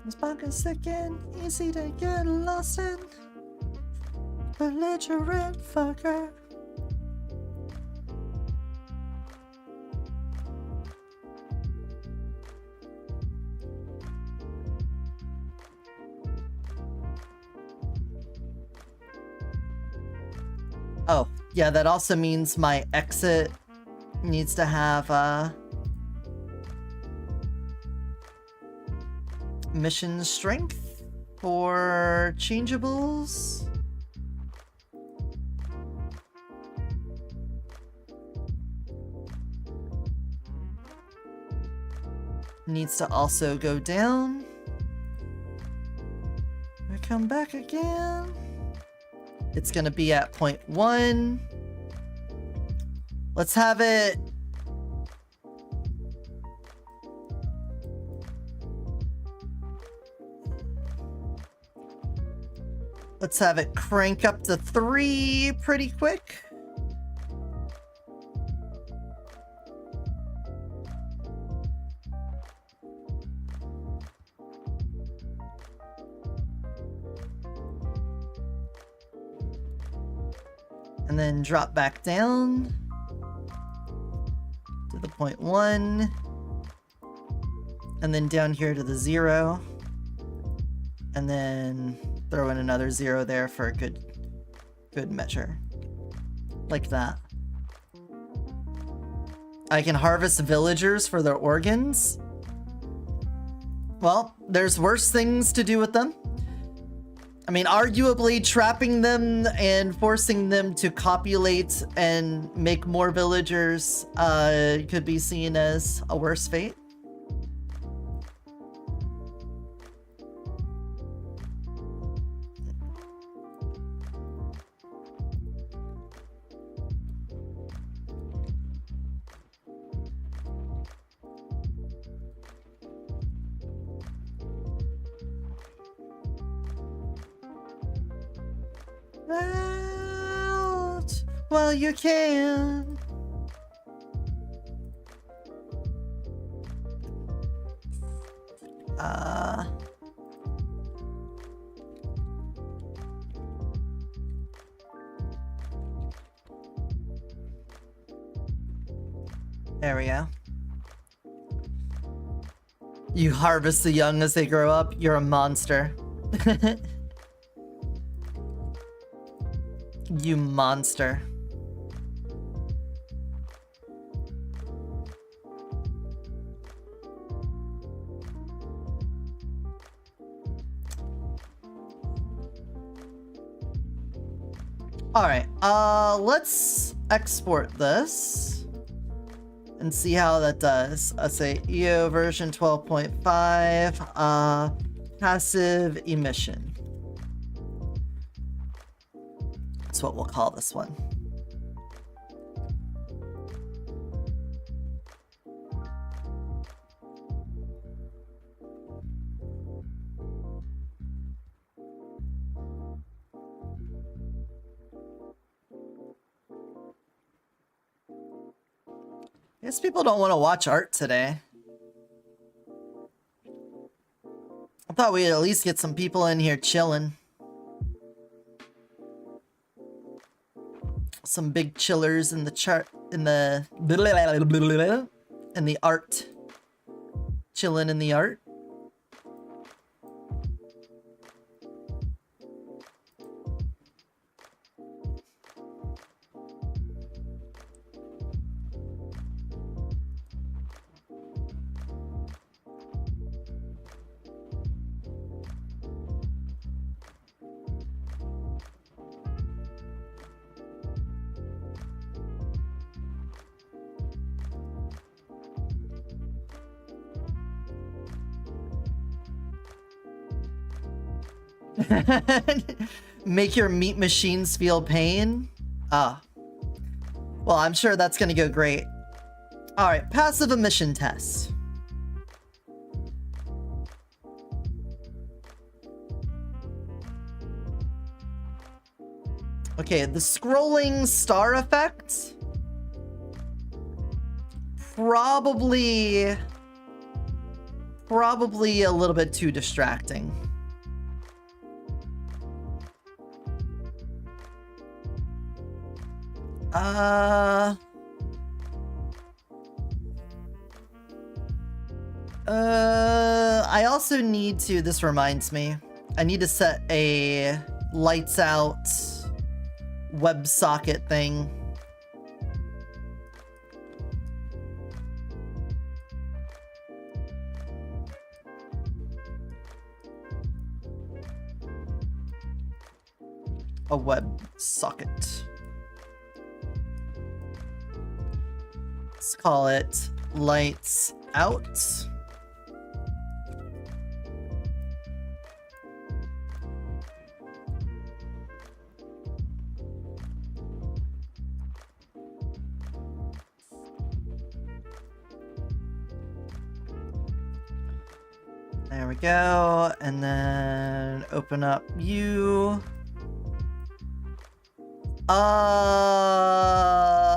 This bug is sticking, easy to get lost in. Belligerent fucker. Oh, yeah, that also means my exit needs to have mission strength for changeables. Needs to also go down. I come back again. It's gonna be at 0.1. Let's have it. Let's have it crank up to 3 pretty quick. And then drop back down to the 0.1. And then down here to the 0. And then throw in another 0 there for a good measure. Like that. I can harvest villagers for their organs. Well, there's worse things to do with them. I mean, arguably trapping them and forcing them to copulate and make more villagers could be seen as a worse fate. Out while you can. There we go. You harvest the young as they grow up. You're a monster. You monster. Alright, let's export this and see how that does. Let's say EO version 12.5, passive emission. That's what we'll call this one. I guess people don't want to watch art today. I thought we'd at least get some people in here chilling. Some big chillers in the chart, in the art. Chilling in the art. Make your meat machines feel pain? Ah. Well, I'm sure that's gonna go great. Alright, passive emission test. Okay, the scrolling star effect. Probably a little bit too distracting. I also need to, this reminds me, I need to set a lights out WebSocket thing. A WebSocket. Let's call it lights out. There we go, and then open up you.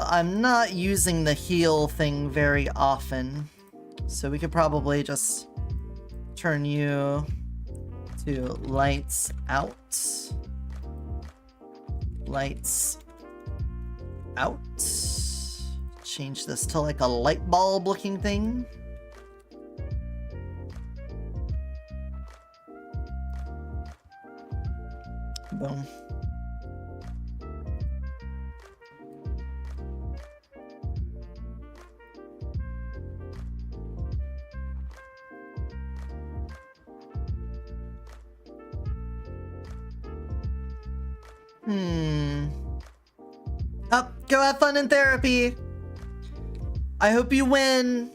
I'm not using the heal thing very often, so we could probably just turn you to lights out. Lights out. Change this to like a light bulb looking thing. Boom. Oh, go have fun in therapy. I hope you win.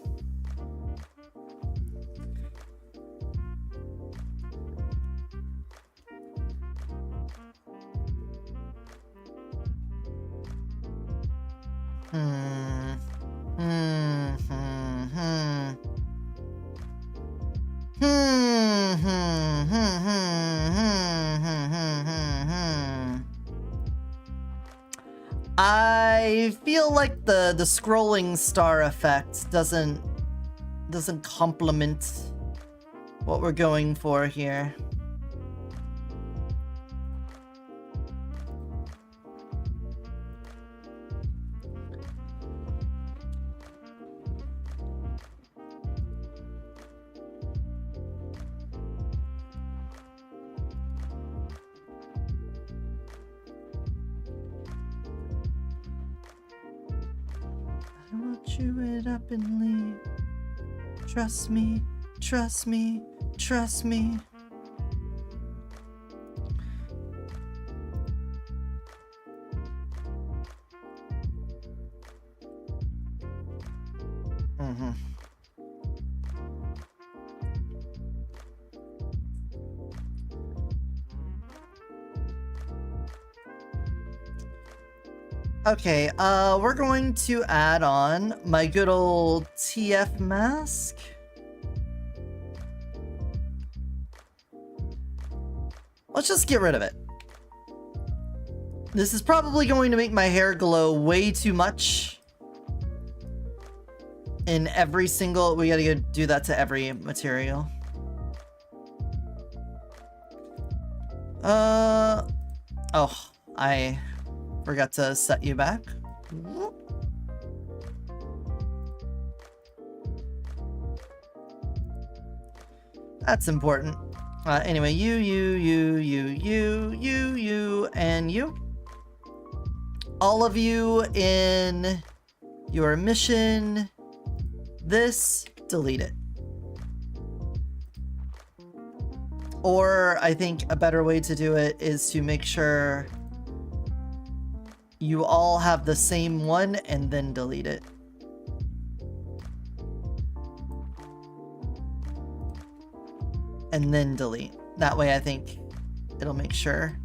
I feel like the scrolling star effect doesn't complement what we're going for here. I will chew it up and leave. Trust me, trust me, trust me. Okay, we're going to add on my good old TF mask. Let's just get rid of it. This is probably going to make my hair glow way too much. In every single, we gotta go do that to every material. Oh, I forgot to set you back. That's important. Anyway, you, and you. All of you in your mission. This, delete it. Or I think a better way to do it is to make sure you all have the same one and then delete it. And then delete. That way I think it'll make sure.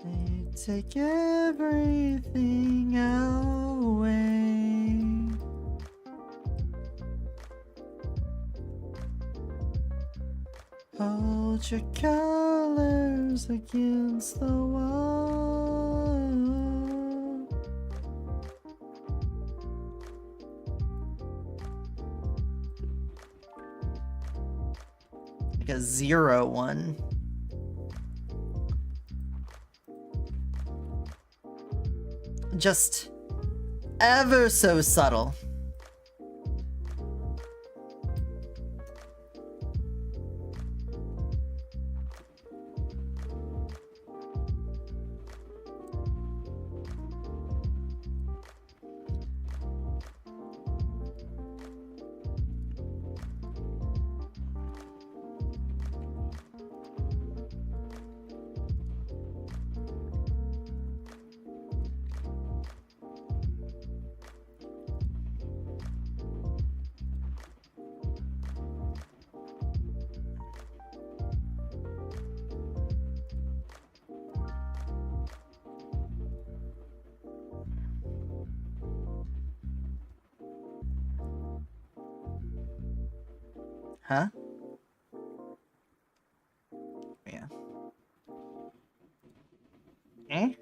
They take everything away. Hold your colors against the wall. Like a 0-1. Just ever so subtle. Huh? Yeah. Okay.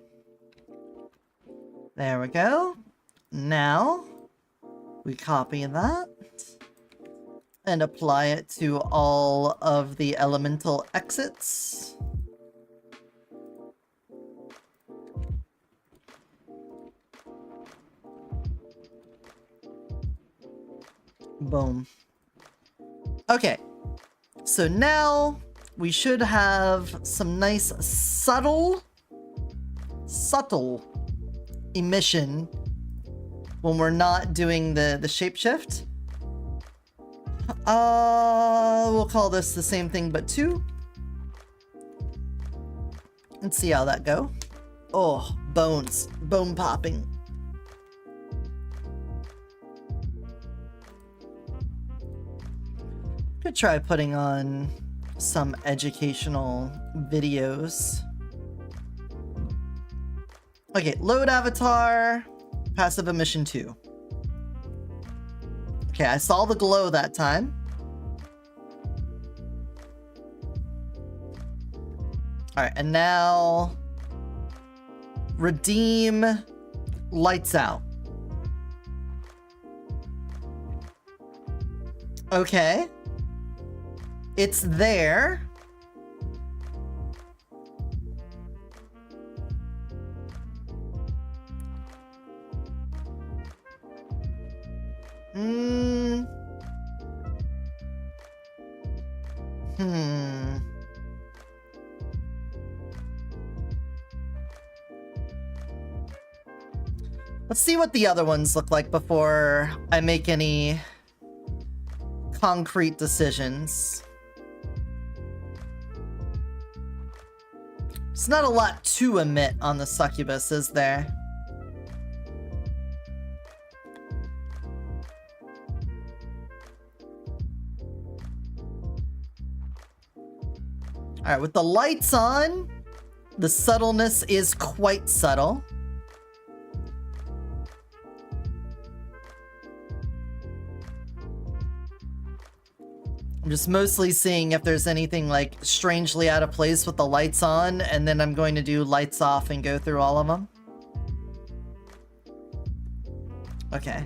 There we go. Now, we copy that and apply it to all of the elemental exits. Boom. Okay, so now we should have some nice subtle emission when we're not doing the shapeshift. We'll call this the same thing but 2. Let's see how that go. Oh, bones, bone popping. Could try putting on some educational videos. Okay, load avatar, passive emission 2. Okay, I saw the glow that time. Alright, and now redeem lights out. Okay. It's there. Hmm. Let's see what the other ones look like before I make any concrete decisions. There's not a lot to emit on the succubus, is there? Alright, with the lights on, the subtleness is quite subtle. I'm just mostly seeing if there's anything like strangely out of place with the lights on, and then I'm going to do lights off and go through all of them. Okay.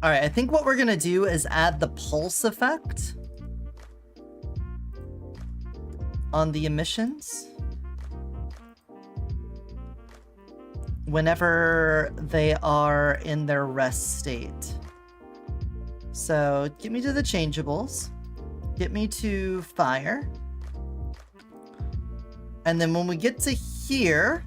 Alright, I think what we're gonna do is add the pulse effect on the emissions whenever they are in their rest state. So get me to the changeables, get me to fire, and then when we get to here,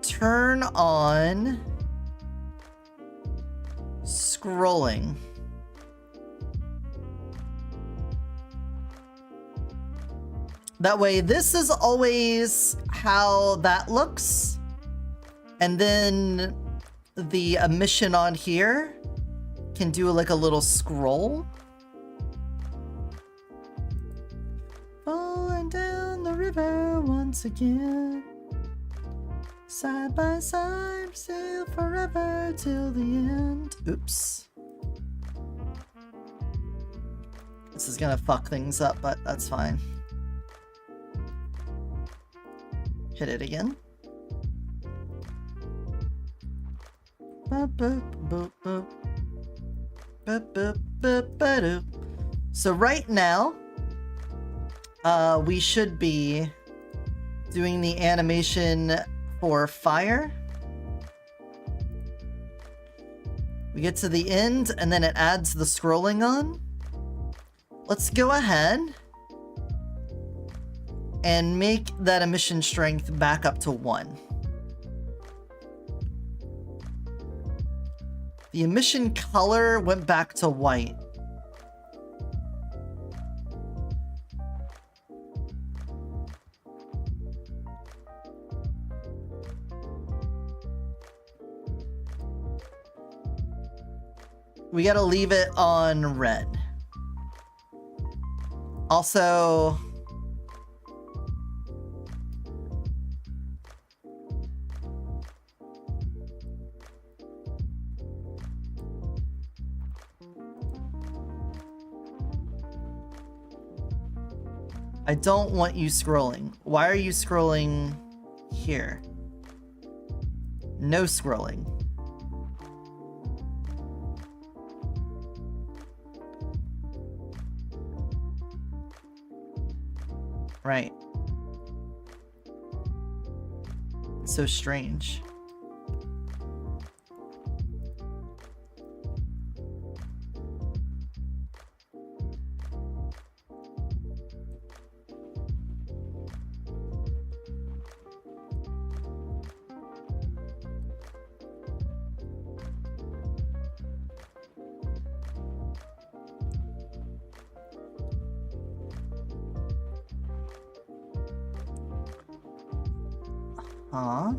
turn on scrolling. That way, this is always how that looks. And then the emission on here can do like a little scroll. Falling down the river once again. Side by side, sail forever till the end. Oops. This is gonna fuck things up, but that's fine. Hit it again. So right now, we should be doing the animation for fire. We get to the end and then it adds the scrolling on. Let's go ahead and make that emission strength back up to 1. The emission color went back to white. We gotta leave it on red. Also, I don't want you scrolling. Why are you scrolling here? No scrolling. Right. It's so strange. Huh?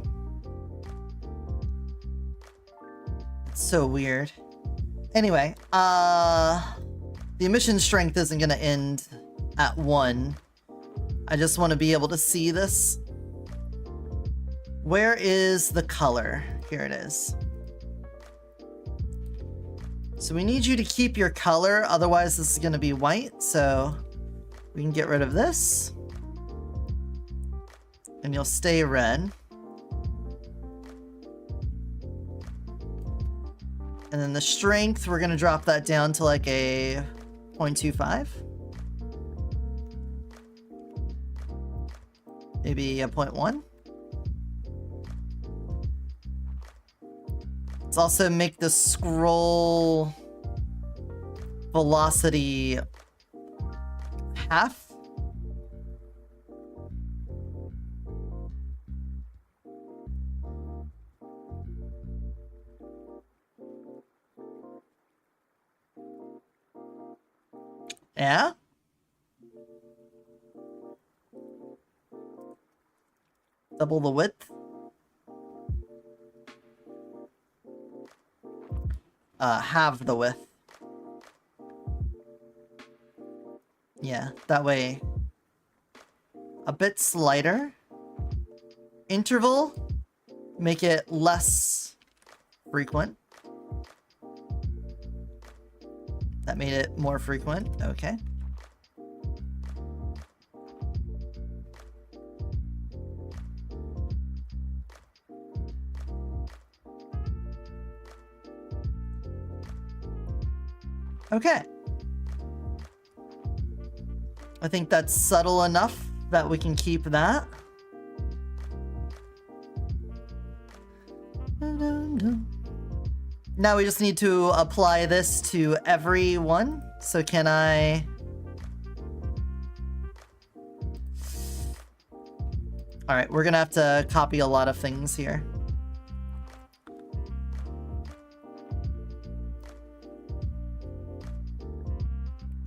It's so weird. Anyway, the emission strength isn't going to end at 1. I just want to be able to see this. Where is the color? Here it is. So we need you to keep your color, otherwise this is going to be white. So we can get rid of this. And you'll stay red. And then the strength, we're going to drop that down to like a 0.25. Maybe a 0.1. Let's also make the scroll velocity half. Yeah? Double the width. Halve the width. Yeah, that way. A bit slighter. Interval. Make it less frequent. That made it more frequent. Okay. Okay. I think that's subtle enough that we can keep that. Now we just need to apply this to every one. So can I... Alright, we're gonna have to copy a lot of things here.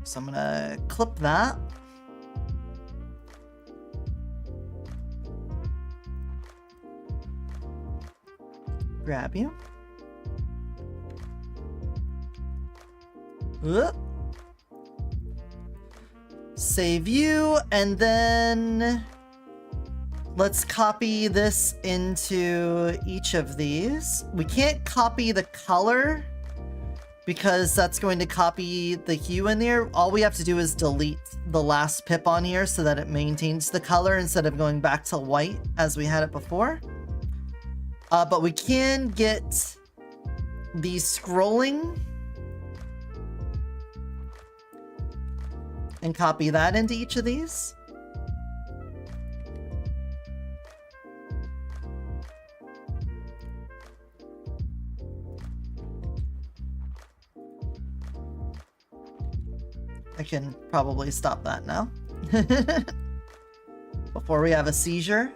So I'm gonna clip that. Grab you. Save you, and then let's copy this into each of these. We can't copy the color because that's going to copy the hue in there. All we have to do is delete the last pip on here so that it maintains the color instead of going back to white as we had it before. But we can get the scrolling and copy that into each of these. I can probably stop that now. Before we have a seizure.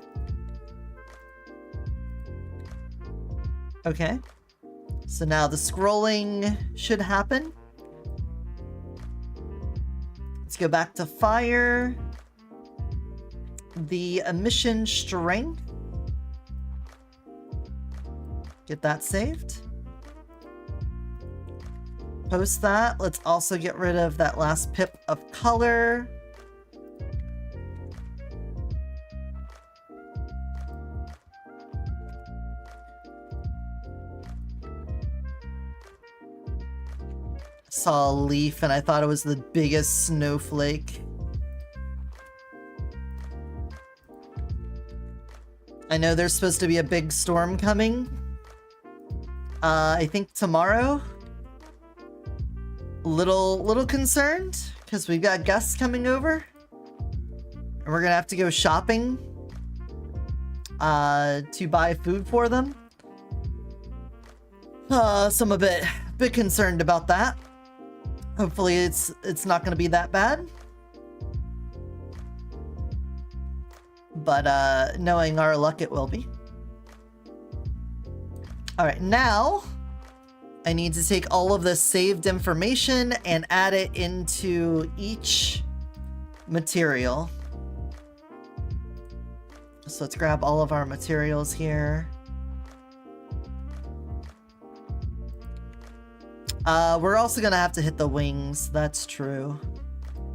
Okay. So now the scrolling should happen. Let's go back to fire. The emission strength. Get that saved. Post that. Let's also get rid of that last pip of color. Saw a leaf and I thought it was the biggest snowflake. I know there's supposed to be a big storm coming. I think tomorrow. Little concerned because we've got guests coming over and we're gonna have to go shopping to buy food for them. So I'm a bit concerned about that. Hopefully it's not gonna be that bad. But knowing our luck, it will be. All right, now I need to take all of the saved information and add it into each material. So let's grab all of our materials here. We're also gonna have to hit the wings. That's true.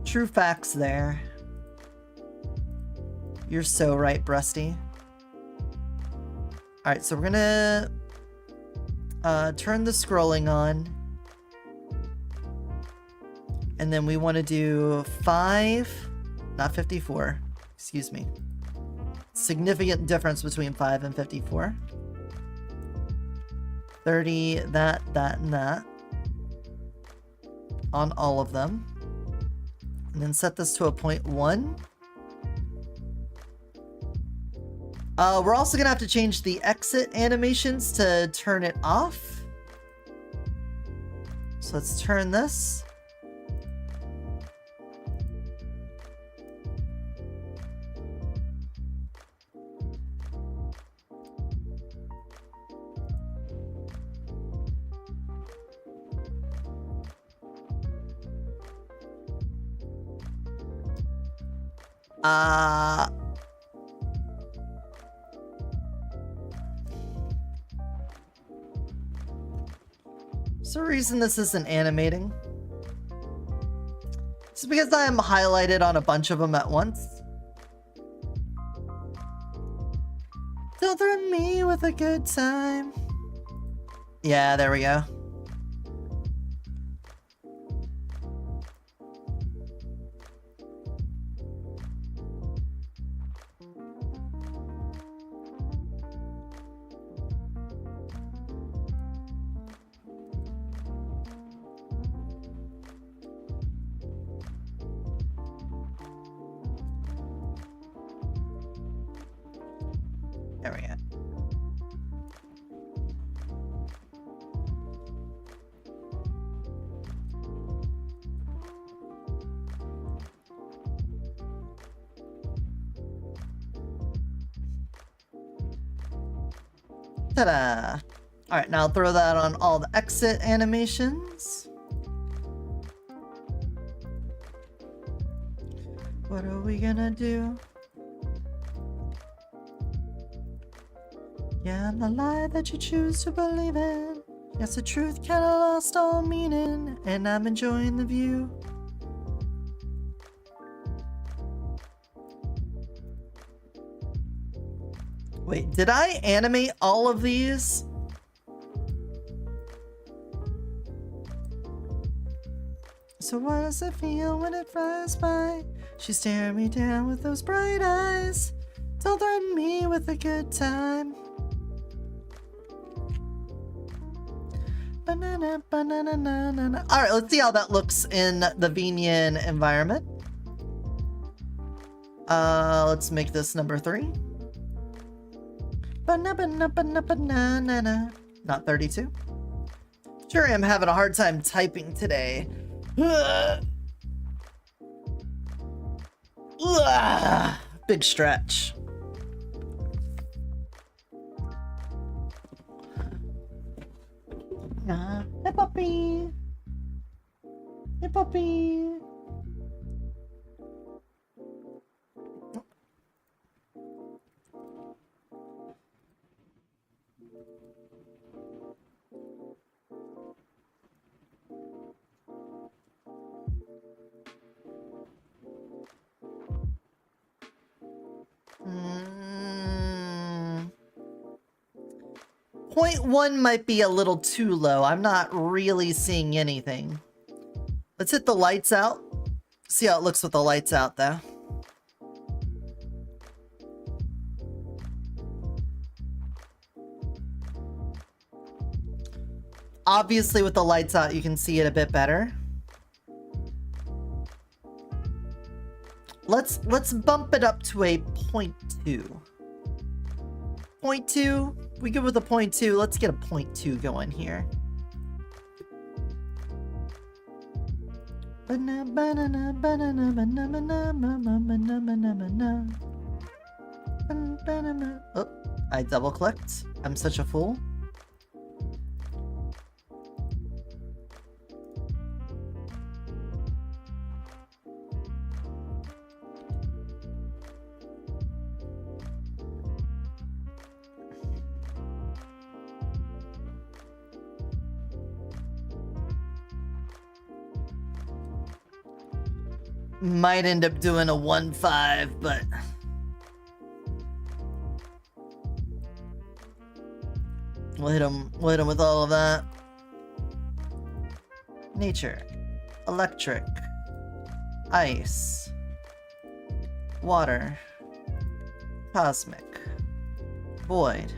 True facts there. You're so right, Brusty. Alright, so we're gonna turn the scrolling on. And then we want to do 5, not 54. Excuse me. Significant difference between 5 and 54. 30, that, and that. On all of them. And then set this to a 0.1. We're also gonna have to change the exit animations to turn it off. So let's turn this. Is there a reason this isn't animating? It's because I am highlighted on a bunch of them at once. Don't threaten me with a good time. Yeah, there we go. There we go. Ta-da! Alright, now throw that on all the exit animations. What are we gonna do? Yeah, and the lie that you choose to believe in. Yes, the truth kinda lost all meaning, and I'm enjoying the view. Wait, did I animate all of these? So what does it feel when it flies by? She's staring me down with those bright eyes. Don't threaten me with a good time. Banana, banana, na, na, na. All right, let's see how that looks in the Venian environment. Let's make this number 3. Banana, banana, banana, banana. Not 32. Sure am having a hard time typing today. Ugh. Ugh. Big stretch. Hey puppy. Hey puppy. Point 1 might be a little too low. I'm not really seeing anything. Let's hit the lights out. See how it looks with the lights out, though. Obviously, with the lights out, you can see it a bit better. Let's bump it up to a 0.2. 0.2. We good with a 0.2. Let's get a 0.2 going here. Oh, I double clicked. I'm such a fool. Might end up doing a 1-5, but... We'll hit him with all of that. Nature. Electric. Ice. Water. Cosmic. Void.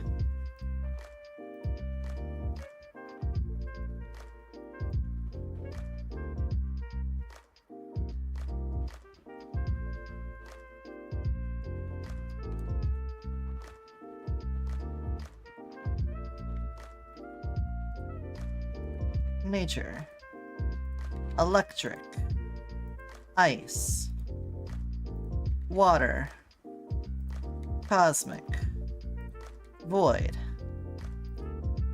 Nature. Electric. Ice. Water. Cosmic. Void.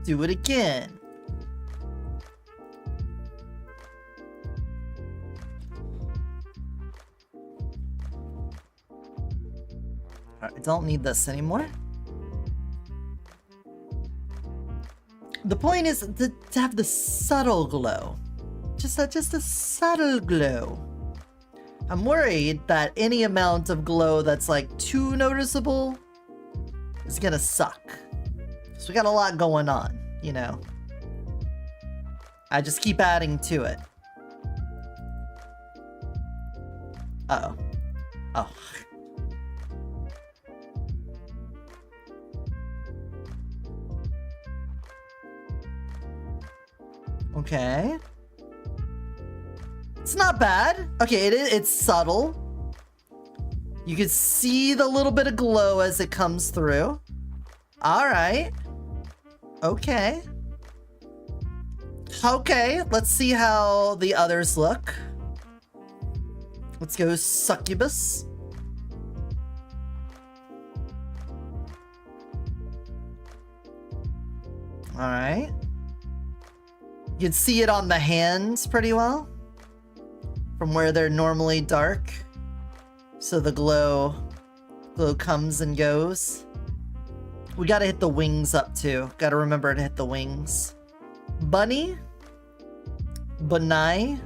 Do it again. Alright, I don't need this anymore. The point is to have the subtle glow. Just a subtle glow. I'm worried that any amount of glow that's like too noticeable is gonna suck. So we got a lot going on, you know. I just keep adding to it. Uh-oh. Oh. Okay. It's not bad. Okay, it's subtle. You can see the little bit of glow as it comes through. Alright. Okay. Okay, let's see how the others look. Let's go Succubus. Alright. You can see it on the hands pretty well. From where they're normally dark. So the glow comes and goes. We gotta hit the wings up too. Gotta remember to hit the wings. Bunny. Bunai.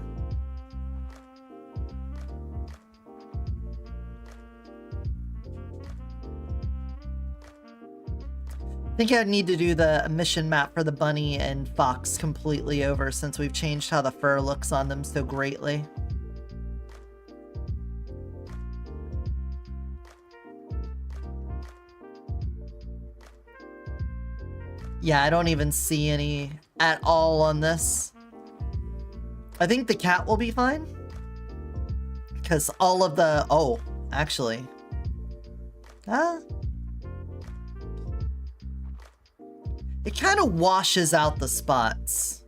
I think I'd need to do the mission map for the bunny and fox completely over since we've changed how the fur looks on them so greatly. Yeah, I don't even see any at all on this. I think the cat will be fine. Because all of the... Oh, actually. It kind of washes out the spots.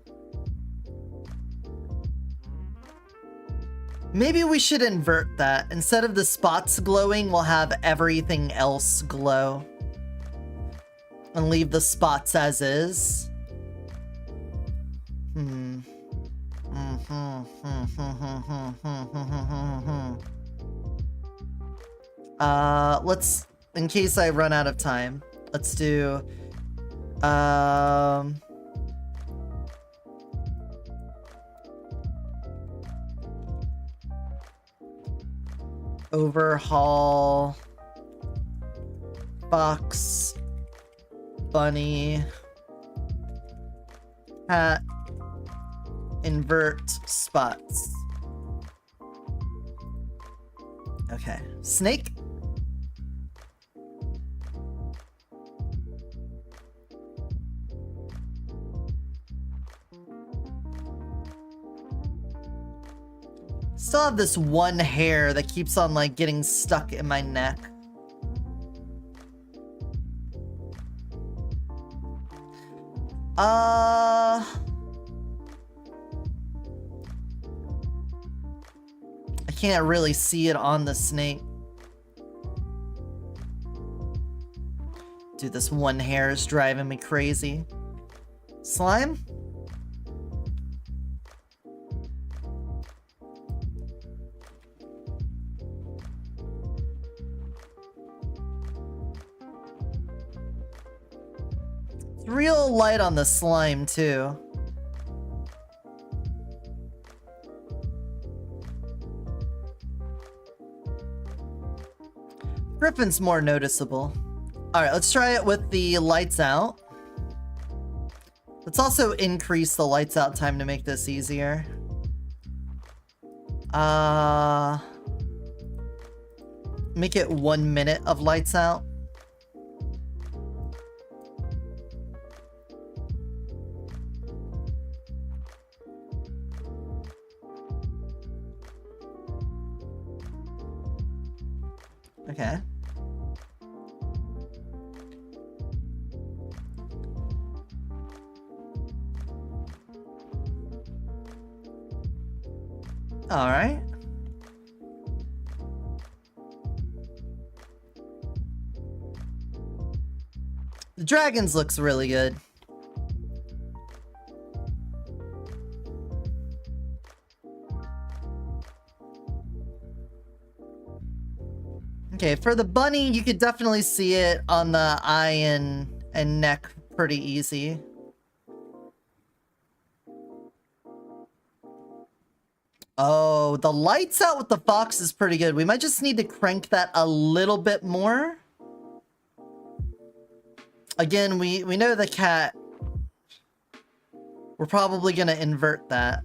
Maybe we should invert that. Instead of the spots glowing, we'll have everything else glow. And leave the spots as is. Let's, in case I run out of time, let's do, overhaul, fox, bunny, cat, invert spots. Okay, snake. Still have this one hair that keeps on like getting stuck in my neck. I can't really see it on the snake. Dude, this one hair is driving me crazy. Slime? It's real light on the slime, too. Griffin's more noticeable. All right, let's try it with the lights out. Let's also increase the lights out time to make this easier. Make it 1 minute of lights out. Okay. All right. The dragons looks really good. Okay, for the bunny, you could definitely see it on the eye and neck pretty easy. Oh, the lights out with the fox is pretty good. We might just need to crank that a little bit more. Again, we know the cat. We're probably going to invert that.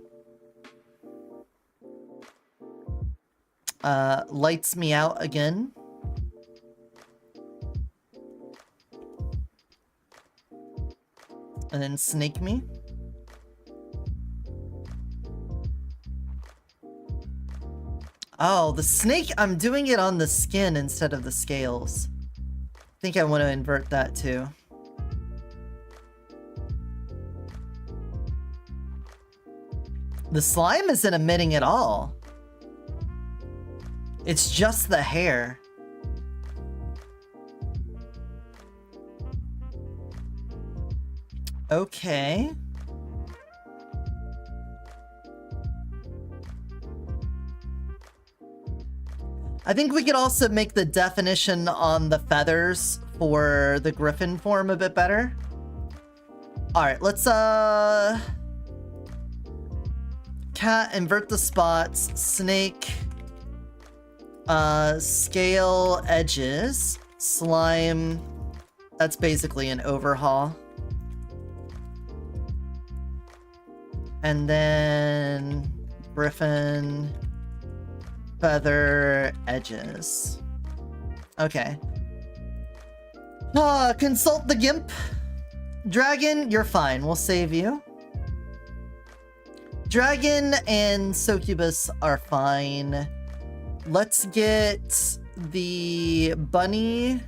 Lights me out again. And then snake me. Oh, the snake, I'm doing it on the skin instead of the scales. I think I want to invert that too. The slime isn't emitting at all. It's just the hair. Okay. I think we could also make the definition on the feathers for the griffin form a bit better. All right, let's cat, invert the spots, snake, scale edges, slime. That's basically an overhaul. And then griffin, feather, edges. Okay. Consult the gimp. Dragon, you're fine. We'll save you. Dragon and succubus are fine. Let's get the bunny.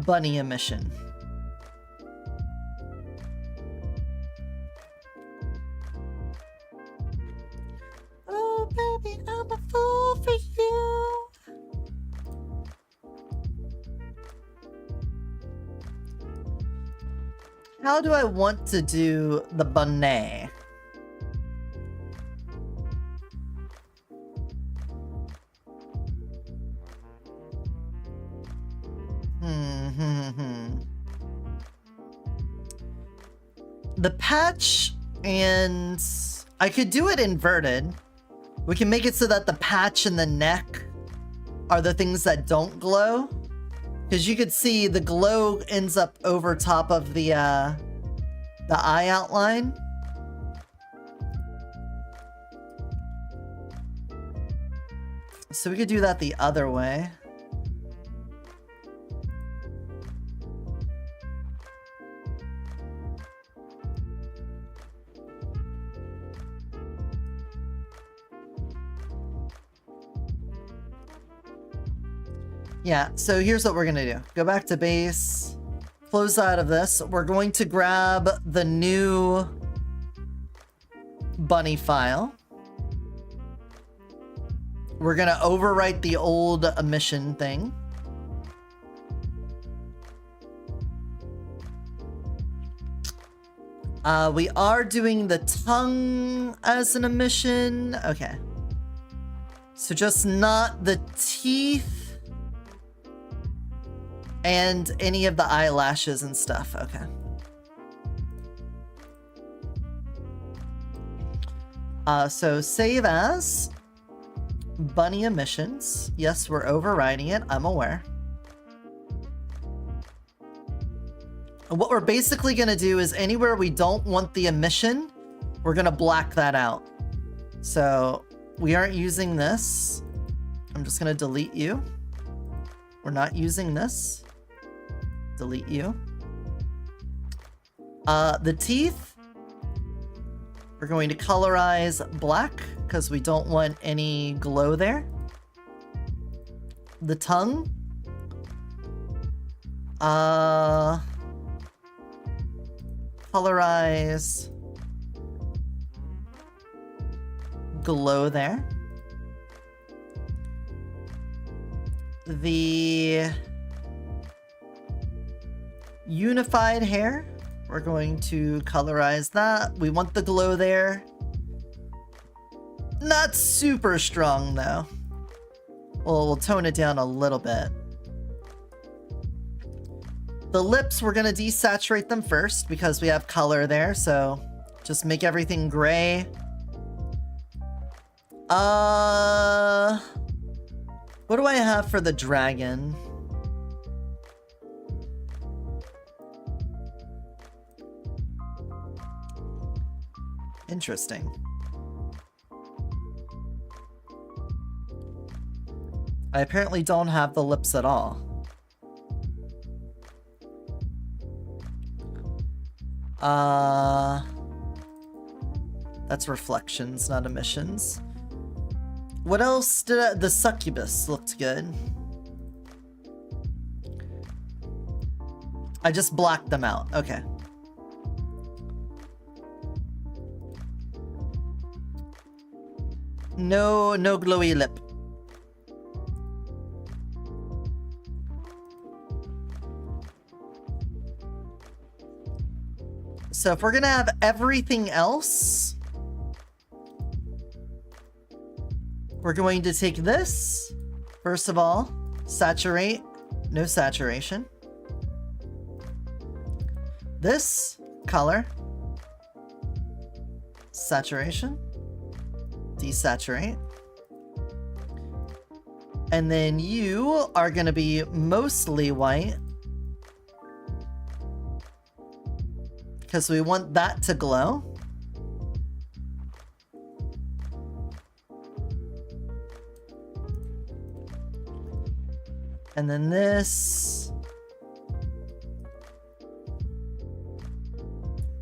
Bunny emission. Oh, baby, I'm a fool for you. How do I want to do the bunny? The patch, and I could do it inverted. We can make it so that the patch and the neck are the things that don't glow. Because you could see the glow ends up over top of the eye outline. So we could do that the other way. Yeah, so here's what we're gonna do. Go back to base, close out of this. We're going to grab the new bunny file. We're gonna overwrite the old emission thing. We are doing the tongue as an emission. Okay. So just not the teeth. And any of the eyelashes and stuff. Okay. So save as bunny emissions. Yes, we're overriding it. I'm aware. And what we're basically going to do is anywhere we don't want the emission, we're going to black that out. So we aren't using this. I'm just going to delete you. We're not using this. Delete you. The teeth, we're going to colorize black because we don't want any glow there. The tongue, colorize glow there. The unified hair, we're going to colorize that. We want the glow there. Not super strong though. We'll tone it down a little bit. The lips, we're gonna desaturate them first because we have color there, so just make everything gray. What do I have for the dragon? Interesting. I apparently don't have the lips at all. That's reflections, not emissions. What else did the succubus looked good. I just blacked them out. Okay. No glowy lip. So if we're gonna have everything else, we're going to take this. First of all, saturate, no saturation. This color, saturation, desaturate. And then you are gonna be mostly white, because we want that to glow. And then this.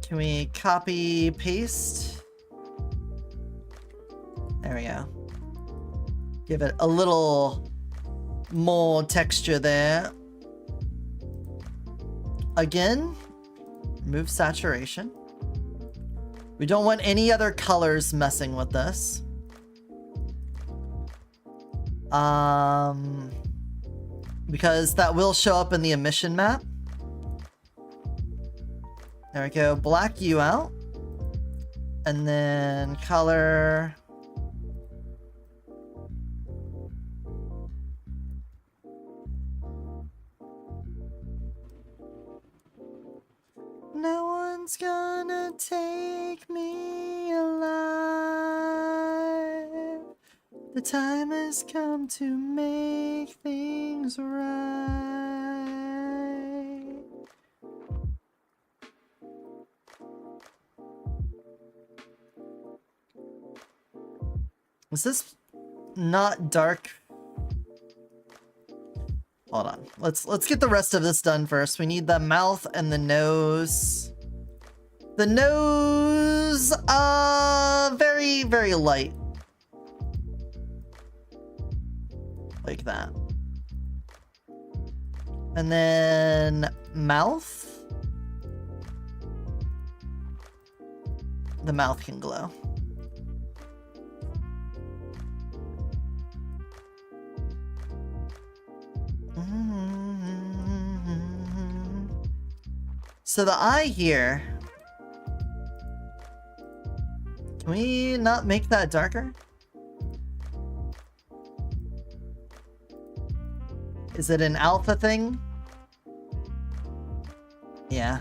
Can we copy, paste? There we go. Give it a little more texture there. Again, remove saturation. We don't want any other colors messing with this. Because that will show up in the emission map. There we go, black you out. And then color. No one's gonna take me alive. The time has come to make things right. Is this not dark? Hold on. Let's get the rest of this done first. We need the mouth and the nose. The nose, very, very light. Like that. And then mouth. The mouth can glow. So the eye here. Can we not make that darker? Is it an alpha thing? Yeah.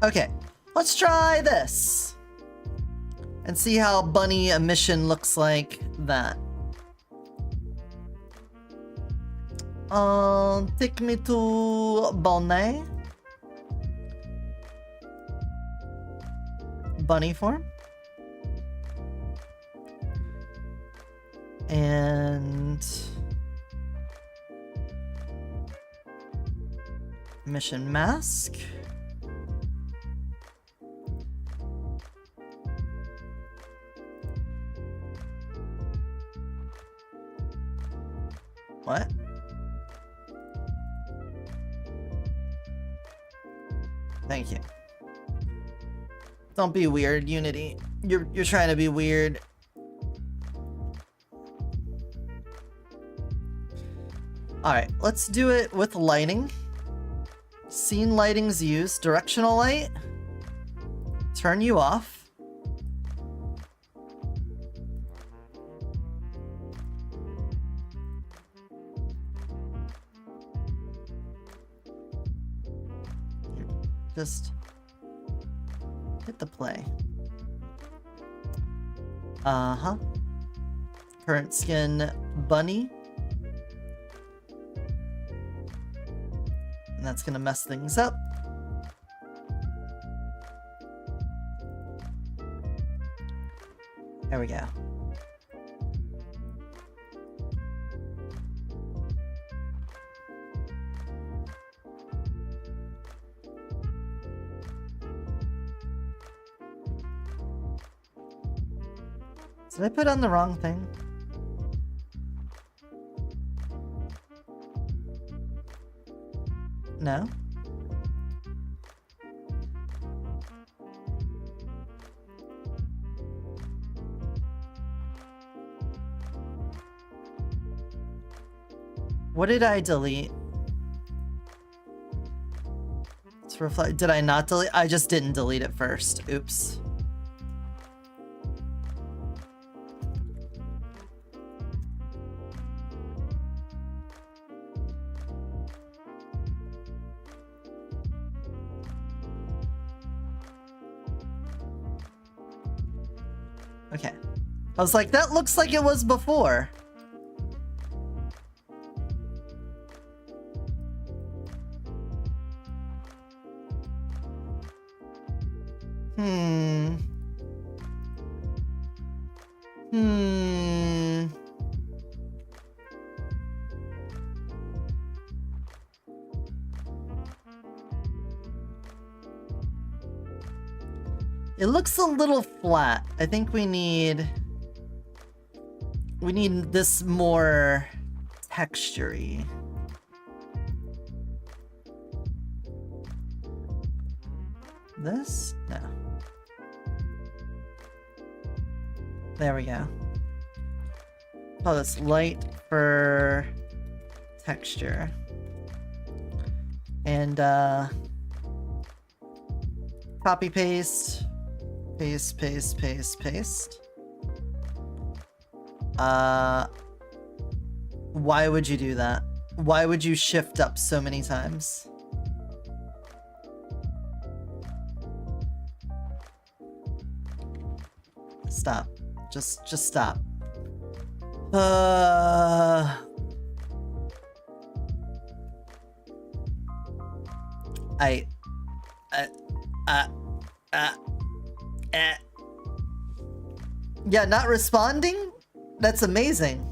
Okay, let's try this. And see how bunny a mission looks like that. Take me to Bonnet. Bunny form. And mission mask. What? Thank you. Don't be weird, Unity. You're trying to be weird. Alright, let's do it with lighting. Scene lighting's used. Directional light. Turn you off. Just hit the play. Uh-huh. Current skin bunny. And that's gonna mess things up. There we go. Did I put on the wrong thing? No? What did I delete? It's reflect. Did I not delete? I just didn't delete it first. Oops. Okay. I was like, that looks like it was before. It looks a little flat. I think we need this more texture-y. This? No. There we go. Oh, that's light for texture. And copy paste. Paste, paste, paste, paste. Why would you do that? Why would you shift up so many times? Stop. Just stop. Yeah, not responding? That's amazing.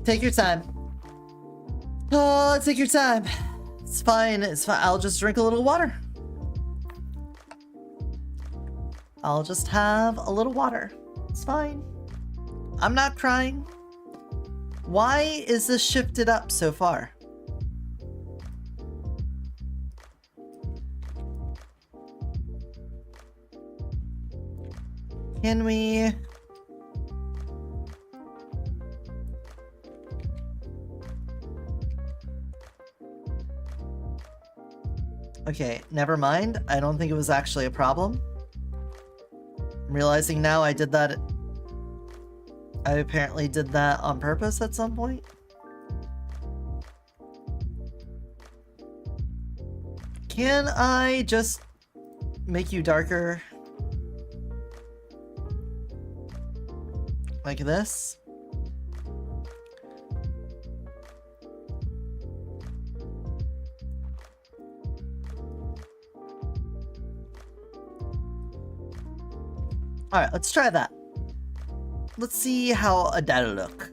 Take your time. Oh, take your time. It's fine. It's fine. I'll just drink a little water. I'll just have a little water. It's fine. I'm not crying. Why is this shifted up so far? Can we... Okay, never mind. I don't think it was actually a problem. I'm realizing now I did that. I apparently did that on purpose at some point. Can I just make you darker? Like this? Alright, let's try that. Let's see how that'll look.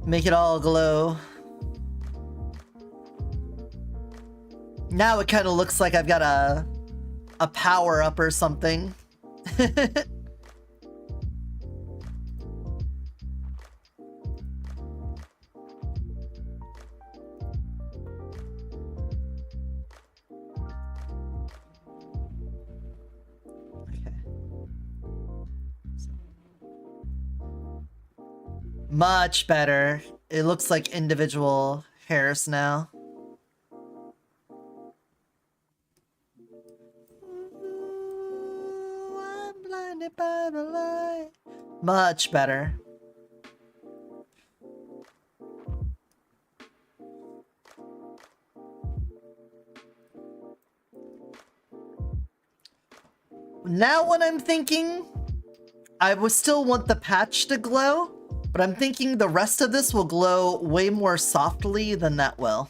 Make it all glow. Now it kind of looks like I've got a power up or something. Much better. It looks like individual hairs now. Ooh, I'm blinded by the light. Much better. Now what I'm thinking, I would still want the patch to glow. But I'm thinking the rest of this will glow way more softly than that will.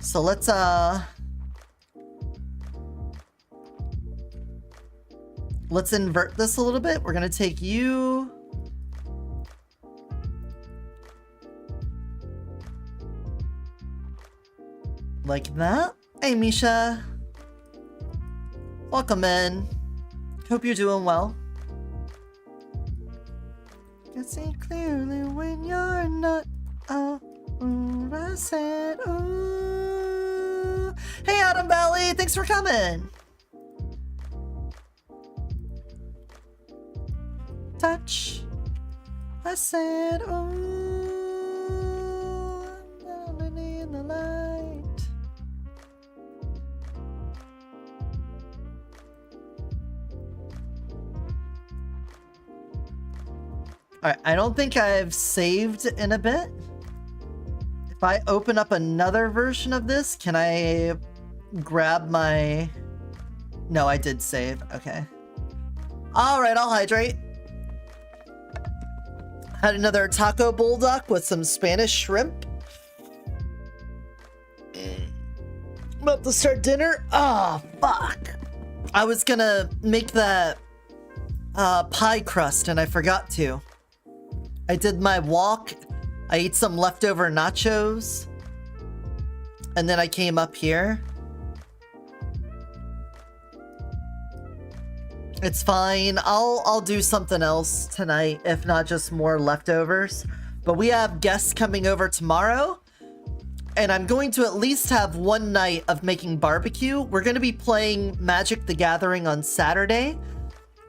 So let's invert this a little bit. We're gonna take you. Like that. Hey, Misha. Welcome in. Hope you're doing well. Can see clearly when you're not. I said, ooh. Hey, Autumn Valley, thanks for coming. Touch. I said, ooh, I'm down in the light. Alright, I don't think I've saved in a bit. If I open up another version of this, can I grab my... No, I did save. Okay. Alright, I'll hydrate. Had another taco bulldog with some Spanish shrimp. I'm about to start dinner. Oh, fuck. I was gonna make that pie crust and I forgot to. I did my walk, I ate some leftover nachos, and then I came up here. It's fine, I'll do something else tonight, if not just more leftovers. But we have guests coming over tomorrow, and I'm going to at least have one night of making barbecue. We're going to be playing Magic the Gathering on Saturday.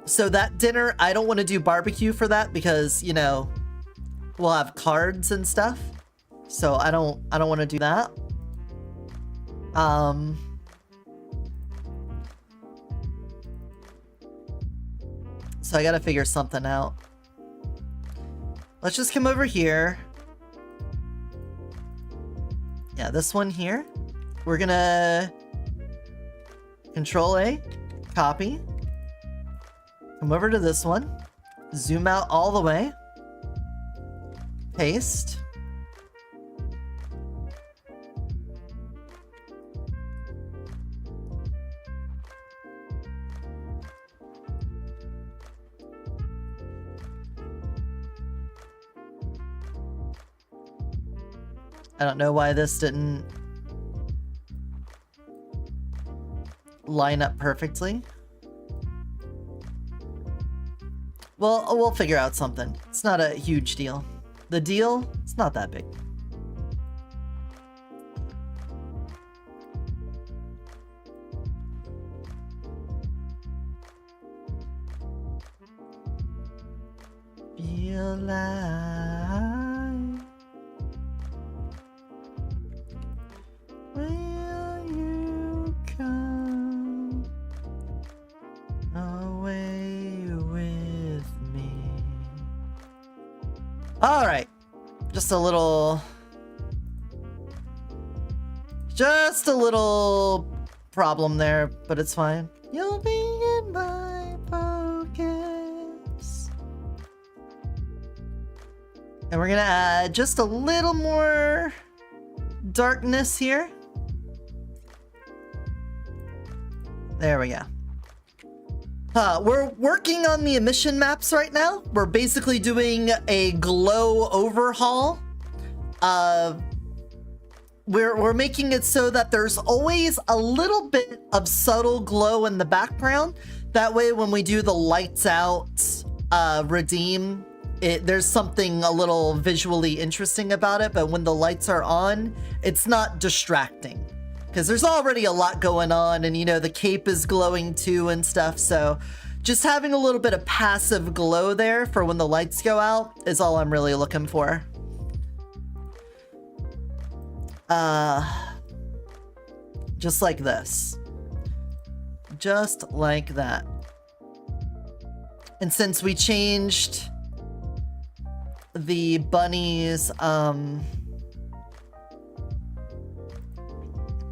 So that dinner, I don't want to do barbecue for that because, you know, we'll have cards and stuff, so I don't want to do that. So I gotta figure something out. Let's just come over here. Yeah, this one here. We're gonna Control A, copy. Come over to this one. Zoom out all the way. Paste. I don't know why this didn't line up perfectly. Well, we'll figure out something. It's not a huge deal. The deal, it's not that big. Be alive. Will All right, just a little problem there, but it's fine. You'll be in my focus. And we're gonna add just a little more darkness here. There we go. We're working on the emission maps right now. We're basically doing a glow overhaul. We're making it so that there's always a little bit of subtle glow in the background. That way, when we do the lights out redeem, there's something a little visually interesting about it. But when the lights are on, it's not distracting. Because there's already a lot going on, and you know, the cape is glowing too and stuff, so just having a little bit of passive glow there for when the lights go out is all I'm really looking for. Just like this. Just like that. And since we changed the bunny's,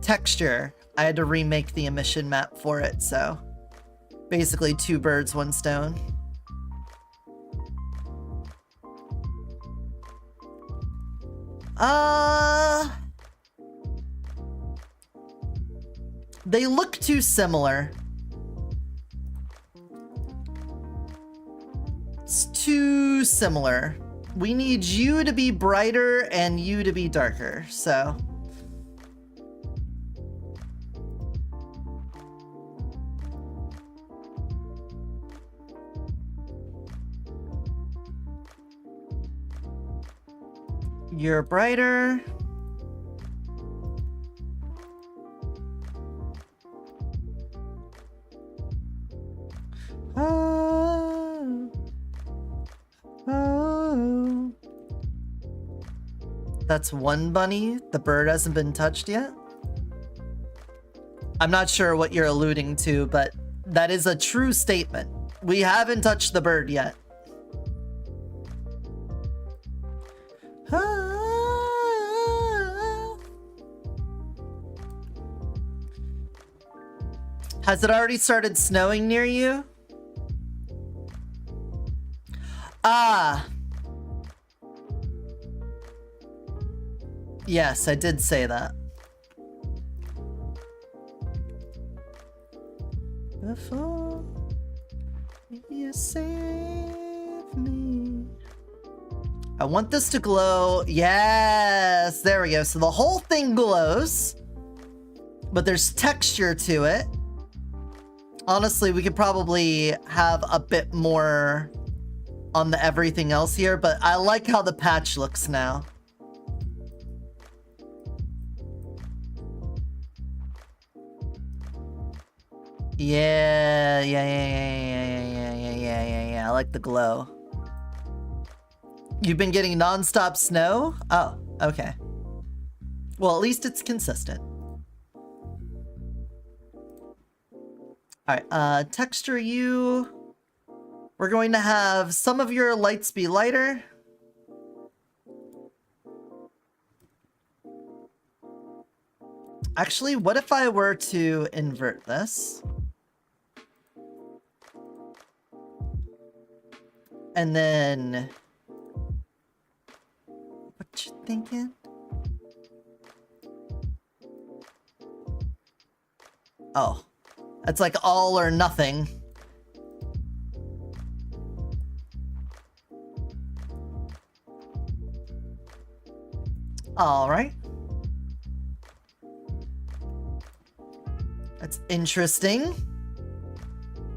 texture, I had to remake the emission map for it, so basically 2 birds, 1 stone. They look too similar. It's too similar. We need you to be brighter and you to be darker, so you're brighter. Oh. Oh. That's 1 bunny. The bird hasn't been touched yet. I'm not sure what you're alluding to, but that is a true statement. We haven't touched the bird yet. Has it already started snowing near you? Yes, I did say that. Before you save me. I want this to glow. Yes, there we go. So the whole thing glows, but there's texture to it. Honestly, we could probably have a bit more on the everything else here, but I like how the patch looks now. Yeah. I like the glow. You've been getting non-stop snow? Oh, okay. Well, at least it's consistent. Alright, texture you. We're going to have some of your lights be lighter. Actually, what if I were to invert this? And then... what you thinking? Oh. That's like all or nothing. All right. That's interesting.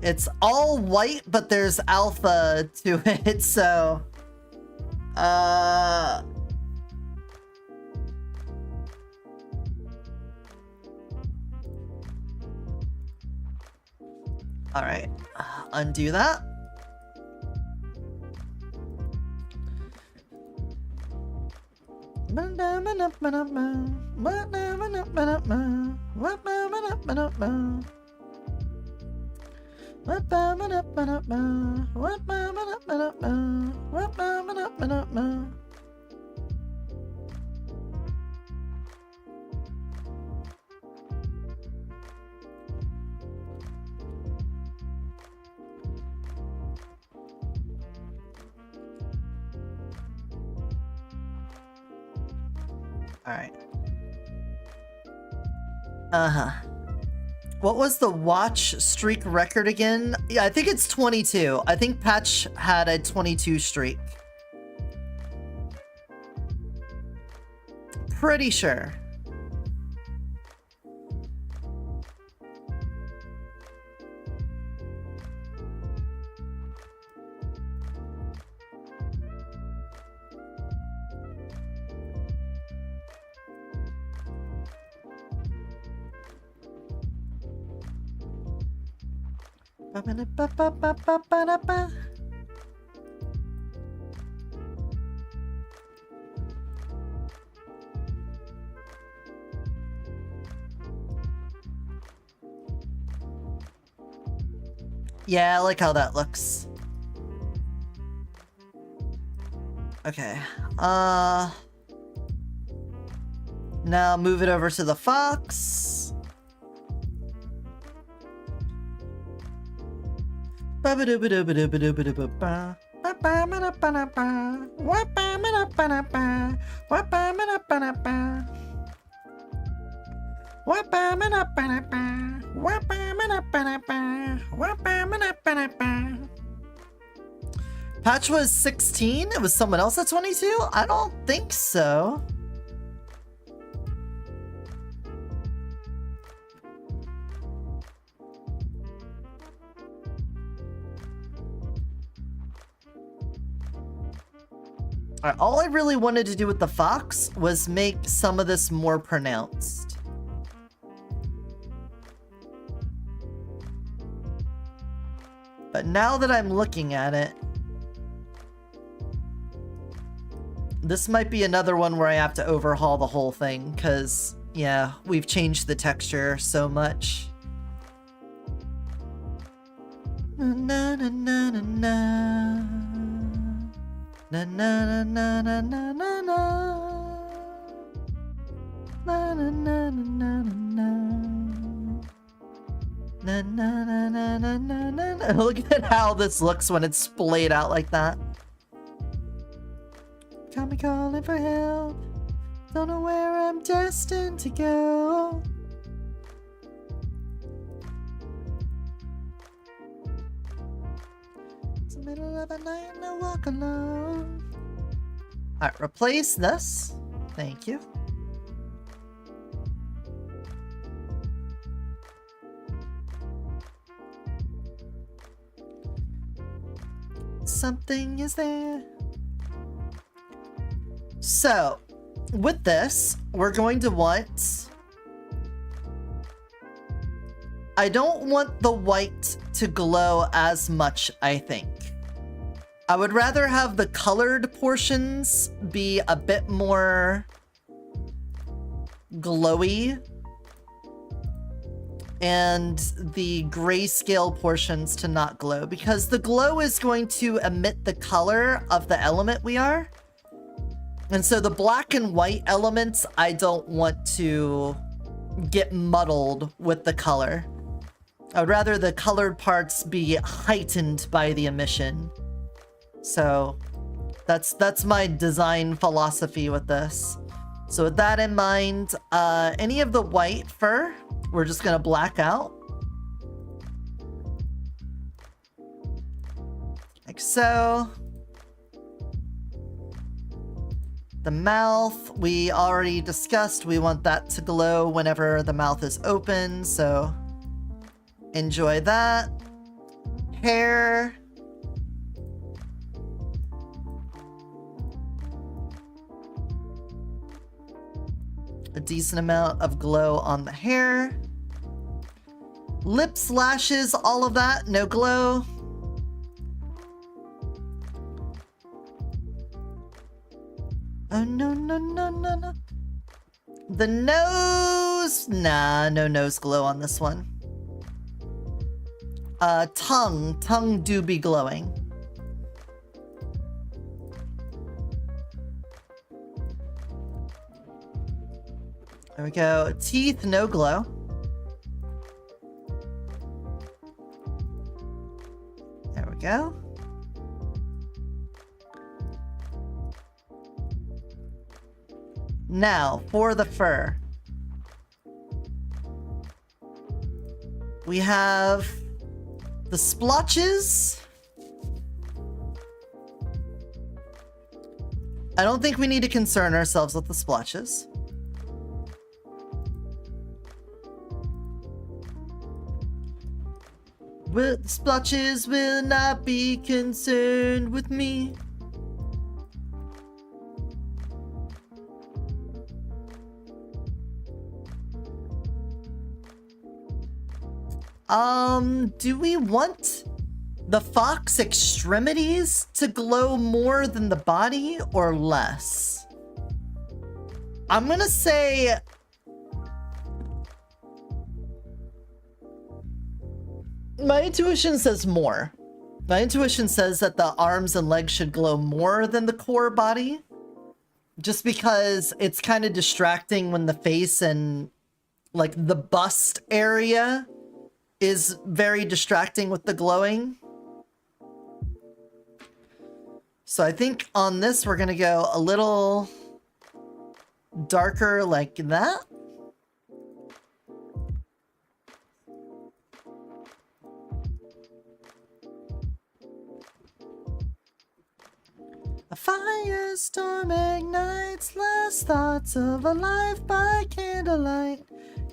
It's all white, but there's alpha to it, so... Alright, undo that. Alright. Uh-huh. What was the watch streak record again? Yeah, I think it's 22. I think Patch had a 22 streak. Pretty sure. Yeah, I like how that looks. Okay. Now move it over to the fox. Patch was 16? It was someone else at 22? I don't think so. Alright, all I really wanted to do with the fox was make some of this more pronounced. But now that I'm looking at it, this might be another one where I have to overhaul the whole thing, because, yeah, we've changed the texture so much. Na na na na na. Na na na na na na na na. Na na na na na na. Na na na na na na na. Look at how this looks when it's splayed out like that. Got me calling for help. Don't know where I'm destined to go. It's the middle of the night and I walk alone. Alright, replace this. Thank you. Something is there. So, with this, we're going to want... I don't want the white to glow as much, I think. I would rather have the colored portions be a bit more glowy and the grayscale portions to not glow, because the glow is going to emit the color of the element we are. And so the black and white elements, I don't want to get muddled with the color. I would rather the colored parts be heightened by the emission. So that's my design philosophy with this. So with that in mind, any of the white fur, we're just gonna black out. Like so. The mouth, we already discussed, we want that to glow whenever the mouth is open, so enjoy that. Hair. A decent amount of glow on the hair. Lips, lashes, all of that, no glow. Oh, no, no, no, no, no. The nose! Nah, no nose glow on this one. Tongue do be glowing. There we go. Teeth, no glow. There we go. Now, for the fur. We have the splotches. I don't think we need to concern ourselves with the splotches. The splotches will not be concerned with me. Do we want the fox extremities to glow more than the body or less? I'm gonna say... my intuition says more. My intuition says that the arms and legs should glow more than the core body. Just because it's kind of distracting when the face and like the bust area is very distracting with the glowing. So I think on this we're gonna go a little darker like that. A firestorm ignites last thoughts of a life by candlelight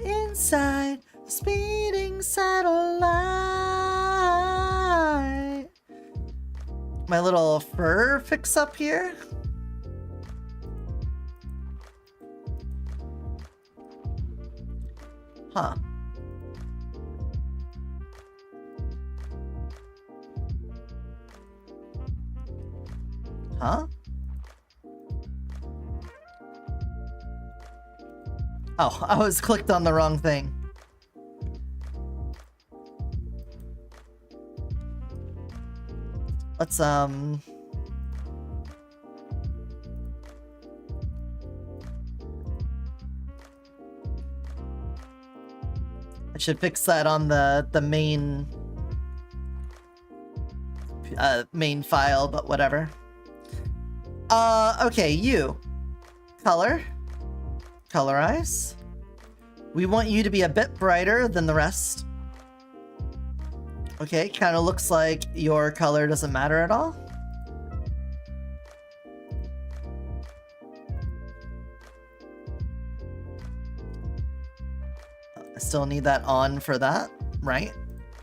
inside a speeding satellite. My little fur fix up here. Huh. Huh? Oh, I was clicked on the wrong thing. Let's, I should fix that on the main main file, but whatever. Okay, you. Color. Colorize. We want you to be a bit brighter than the rest. Okay, kind of looks like your color doesn't matter at all. I still need that on for that, right?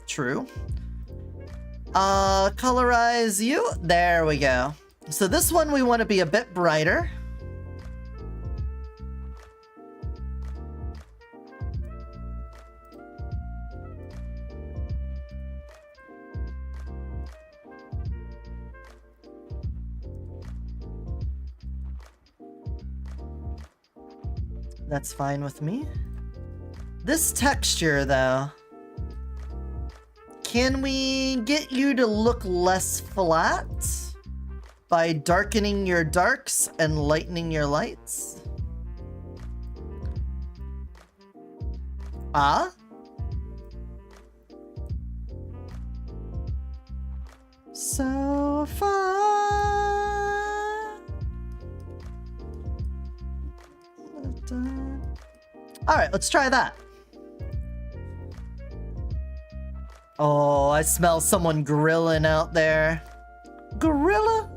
True. Colorize you. There we go. So this one we want to be a bit brighter. That's fine with me. This texture, though, can we get you to look less flat by darkening your darks and lightening your lights? Ah? So far. All right, let's try that. Oh, I smell someone grilling out there. Gorilla?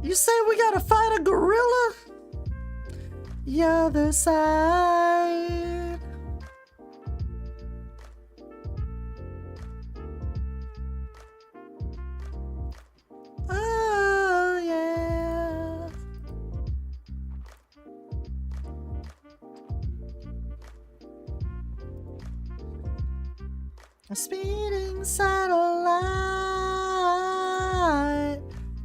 You say we gotta fight a gorilla? The other side. Oh, yeah. A speeding satellite.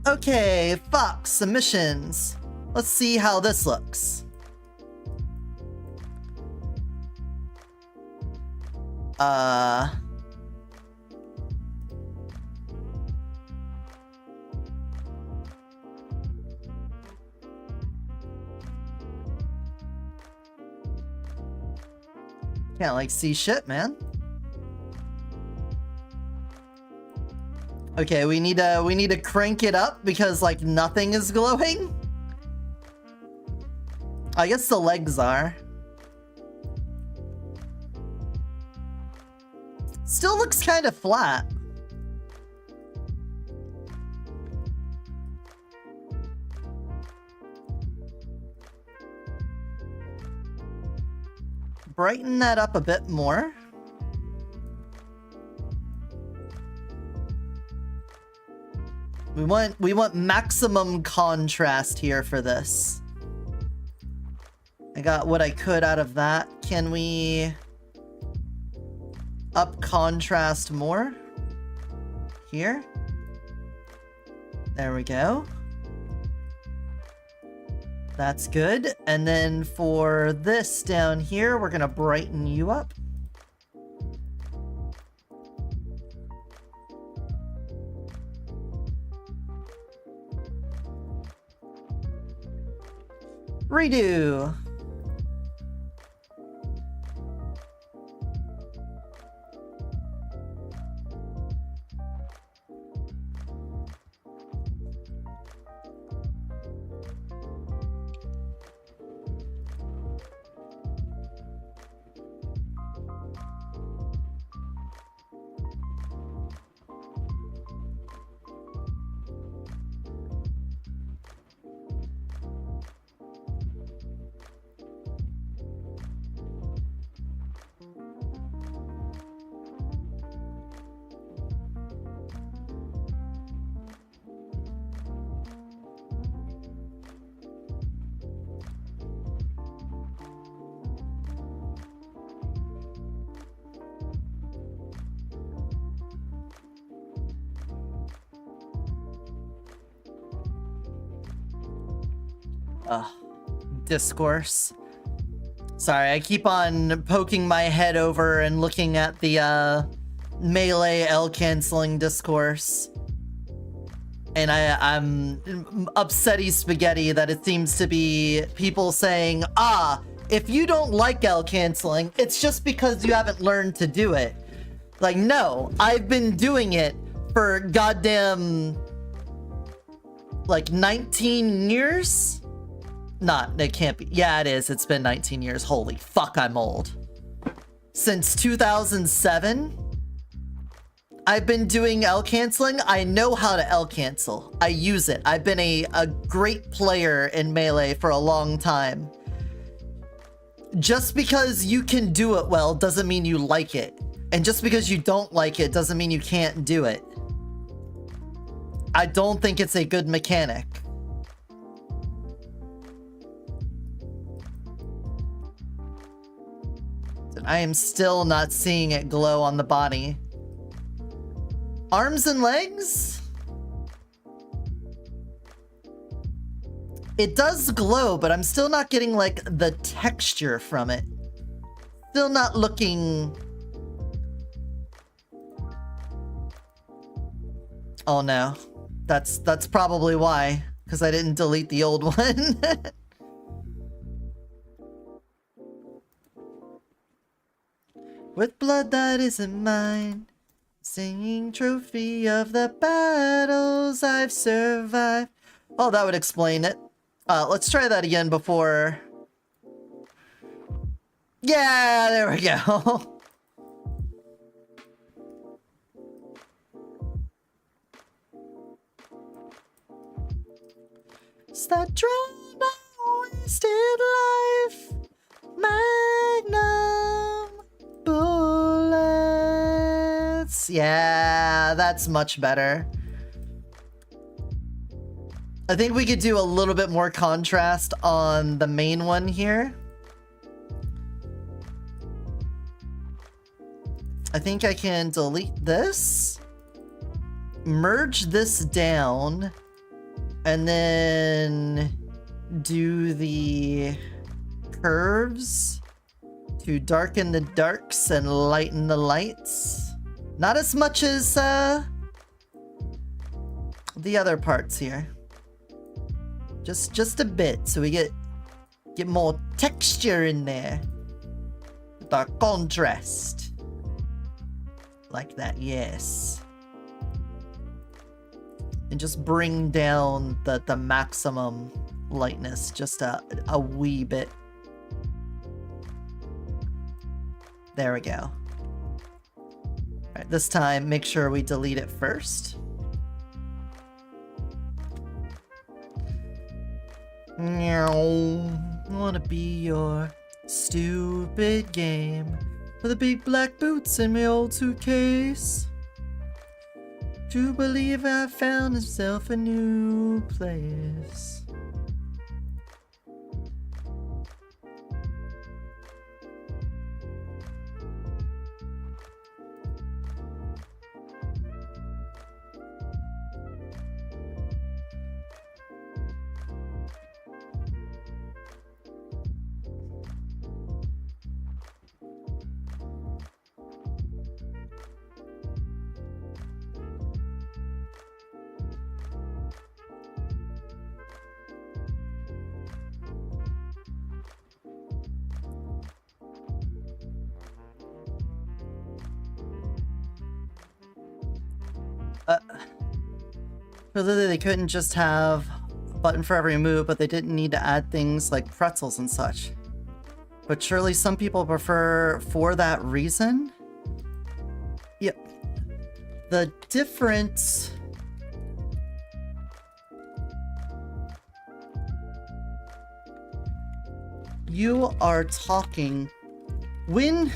Okay, Fox submissions. Let's see how this looks. Can't like see shit, man. Okay, we need to crank it up because like nothing is glowing. I guess the legs are. Still looks kind of flat. Brighten that up a bit more. We want maximum contrast here for this. I got what I could out of that. Can we up contrast more? Here. There we go. That's good. And then for this down here, we're gonna brighten you up. Redo. Discourse. Sorry, I keep on poking my head over and looking at the melee L canceling discourse. And I'm upsetty spaghetti that it seems to be people saying, if you don't like L canceling, it's just because you haven't learned to do it. Like, no, I've been doing it for goddamn like 19 years? Not, it can't be. Yeah, it is. It's been 19 years. Holy fuck, I'm old. Since 2007, I've been doing L canceling. I know how to L cancel. I use it. I've been a great player in Melee for a long time. Just because you can do it well doesn't mean you like it. And just because you don't like it doesn't mean you can't do it. I don't think it's a good mechanic. I am still not seeing it glow on the body. Arms and legs? It does glow, but I'm still not getting, like, the texture from it. Still not looking... Oh no. That's probably why, because I didn't delete the old one. With blood that isn't mine, singing trophy of the battles I've survived. Oh, that would explain it. Let's try that again before... Yeah, there we go. It's that dread wasted life, magnum bullets. Yeah, that's much better. I think we could do a little bit more contrast on the main one here. I think I can delete this, merge this down, and then do the curves to darken the darks and lighten the lights. Not as much as the other parts here. Just a bit, so we get more texture in there with our contrast. Like that, yes. And just bring down the maximum lightness just a wee bit. There we go. Alright, this time, make sure we delete it first. Meow. I wanna be your stupid game with the big black boots in my old suitcase. To believe I found myself a new place. Clearly they couldn't just have a button for every move, but they didn't need to add things like pretzels and such. But surely some people prefer for that reason? Yep. The difference... You are talking... When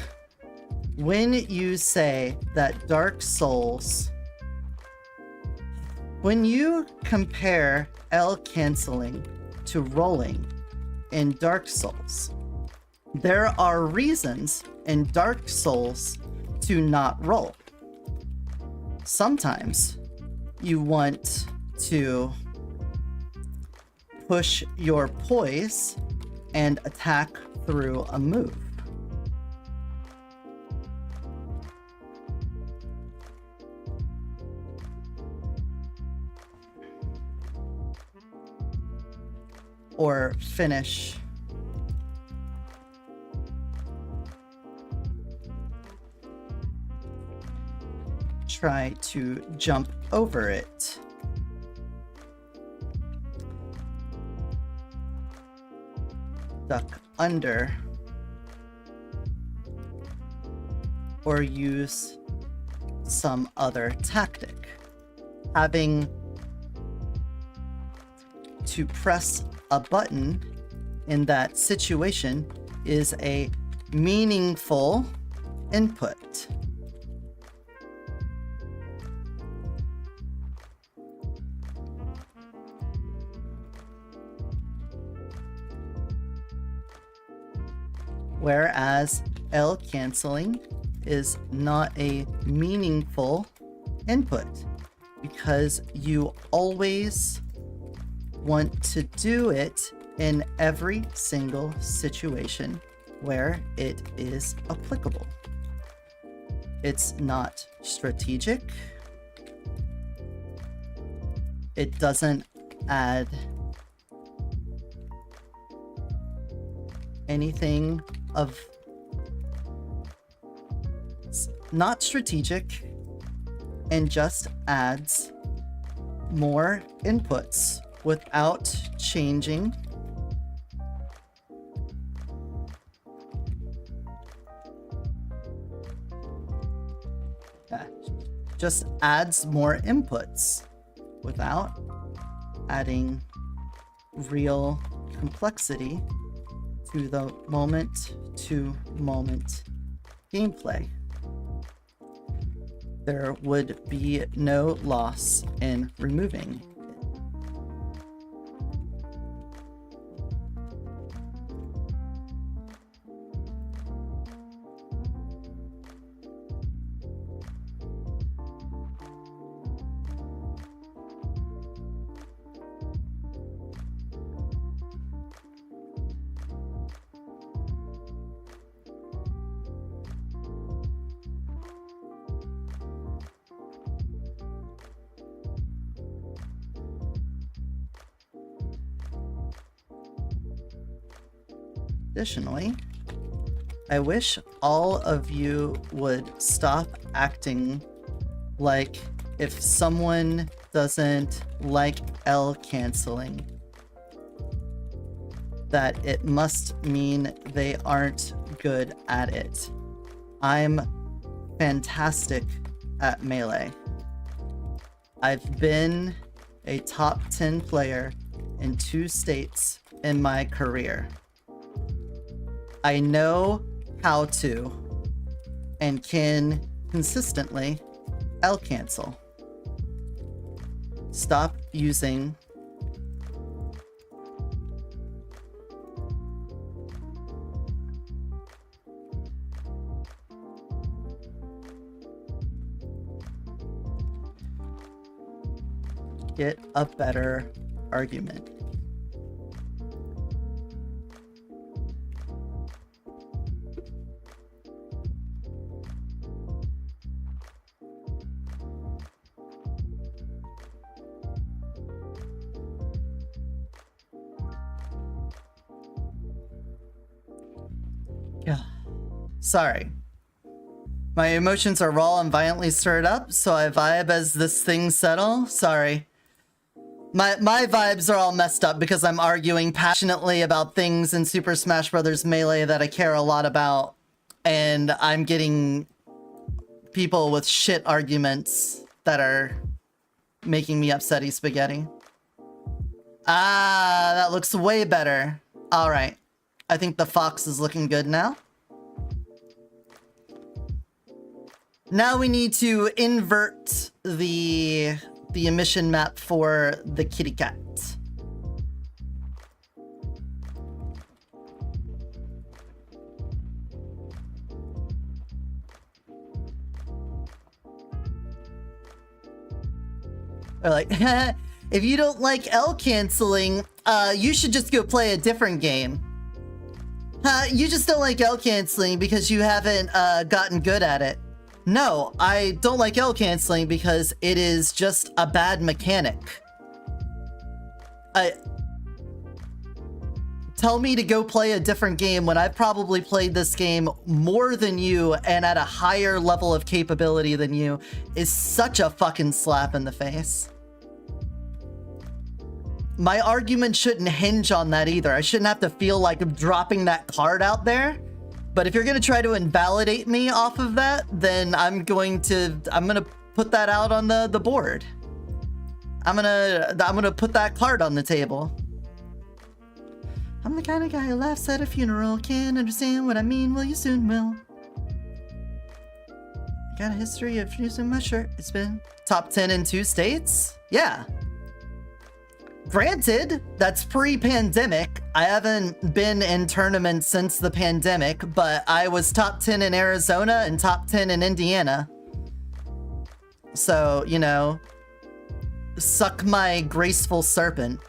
you say that Dark Souls... When you compare L canceling to rolling in Dark Souls, there are reasons in Dark Souls to not roll. Sometimes you want to push your poise and attack through a move. Or finish. Try to jump over it. Duck under. Or use some other tactic. Having to press a button in that situation is a meaningful input. Whereas L canceling is not a meaningful input because you always want to do it in every single situation where it is applicable. It's not strategic. It doesn't add anything of... It's not strategic and just adds more inputs without changing just adds more inputs without adding real complexity to the moment-to-moment gameplay. There would be no loss in removing it. Additionally, I wish all of you would stop acting like if someone doesn't like L canceling, that it must mean they aren't good at it. I'm fantastic at Melee. I've been a top 10 player in 2 states in my career. I know how to and can consistently L cancel. Stop using get a better argument. Yeah. Sorry. My emotions are raw and violently stirred up, so I vibe as this thing settle. Sorry. My vibes are all messed up because I'm arguing passionately about things in Super Smash Bros. Melee that I care a lot about, and I'm getting people with shit arguments that are making me upsetty spaghetti. Ah, that looks way better. All right. I think the fox is looking good now. Now we need to invert the emission map for the kitty cat. Or like, if you don't like L canceling, you should just go play a different game. You just don't like L canceling because you haven't gotten good at it. No, I don't like L canceling because it is just a bad mechanic. Tell me to go play a different game when I've probably played this game more than you and at a higher level of capability than you is such a fucking slap in the face. My argument shouldn't hinge on that either. I shouldn't have to feel like I'm dropping that card out there. But if you're gonna try to invalidate me off of that, then I'm gonna put that out on the board. I'm gonna put that card on the table. I'm the kind of guy who laughs at a funeral. Can't understand what I mean. Well, you soon will. Got a history of using my shirt. It's been top 10 in 2 states. Yeah. Granted, that's pre-pandemic. I haven't been in tournaments since the pandemic, but I was top 10 in Arizona and top 10 in Indiana. So, you know, suck my graceful serpent.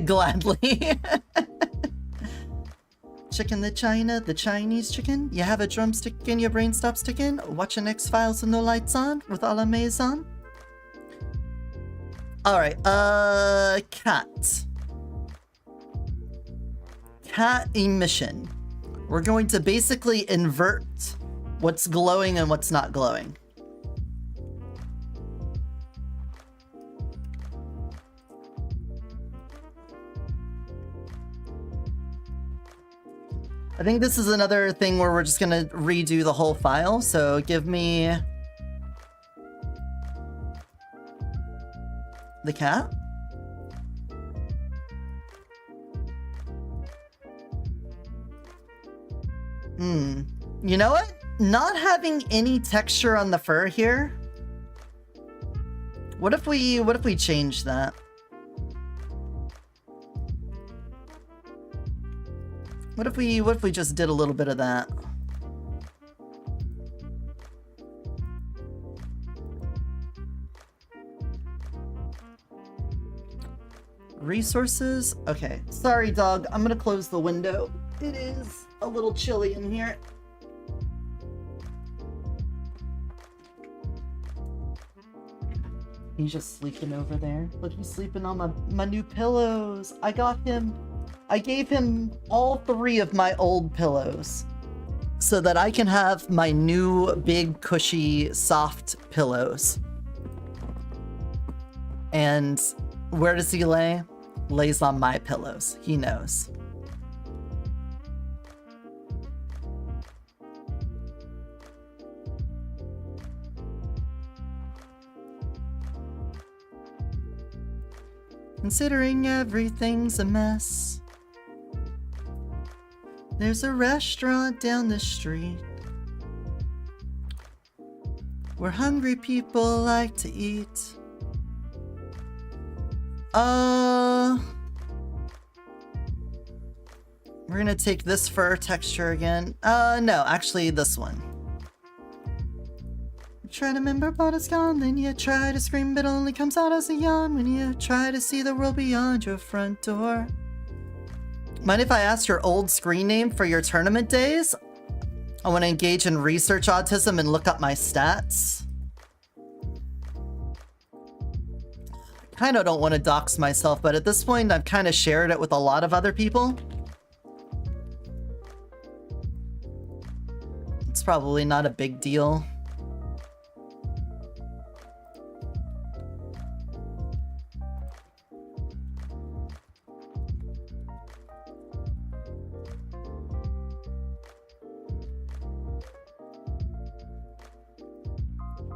Gladly. Chicken the China, the Chinese chicken. You have a drumstick and your brain stops ticking. Watching X-Files with no lights on, with all our maze on. Alright, cat. Cat emission. We're going to basically invert what's glowing and what's not glowing. I think this is another thing where we're just gonna redo the whole file, so give me the cat. You know what? Not having any texture on the fur here. What if we change that? What if we just did a little bit of that? Resources? Okay. Sorry, dog. I'm gonna close the window. It is a little chilly in here. He's just sleeping over there. Look, he's sleeping on my new pillows. I gave him all 3 of my old pillows so that I can have my new big, cushy, soft pillows. And where does he lay? Lays on my pillows. He knows. Considering everything's a mess, there's a restaurant down the street where hungry people like to eat. We're gonna take this fur texture again. No, actually this one. You try to remember but it's gone, then you try to scream but only comes out as a yawn when you try to see the world beyond your front door. Mind if I ask your old screen name for your tournament days? I want to engage in research autism and look up my stats. Kind of don't want to dox myself, but at this point I've kind of shared it with a lot of other people. It's probably not a big deal.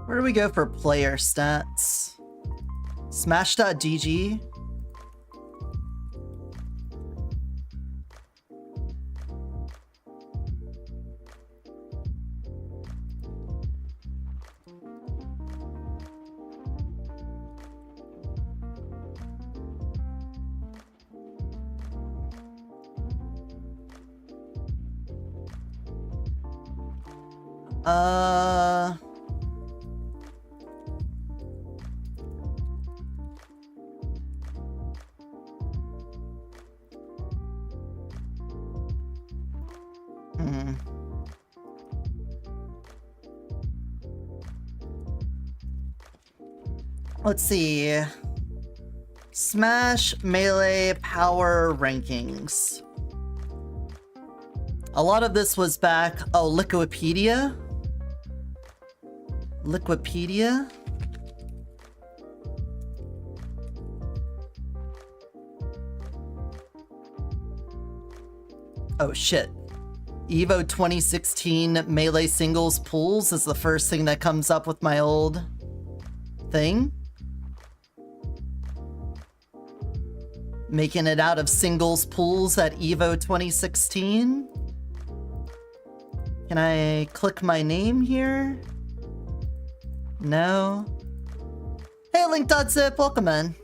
Where do we go for player stats? Smash.gg? Let's see. Smash Melee Power Rankings. A lot of this was back... Oh, Liquipedia? Liquipedia? Oh, shit. Evo 2016 Melee Singles Pools is the first thing that comes up with my old thing. Making it out of singles pools at Evo 2016. Can I click my name here? No. Hey, Link.zip, welcome in.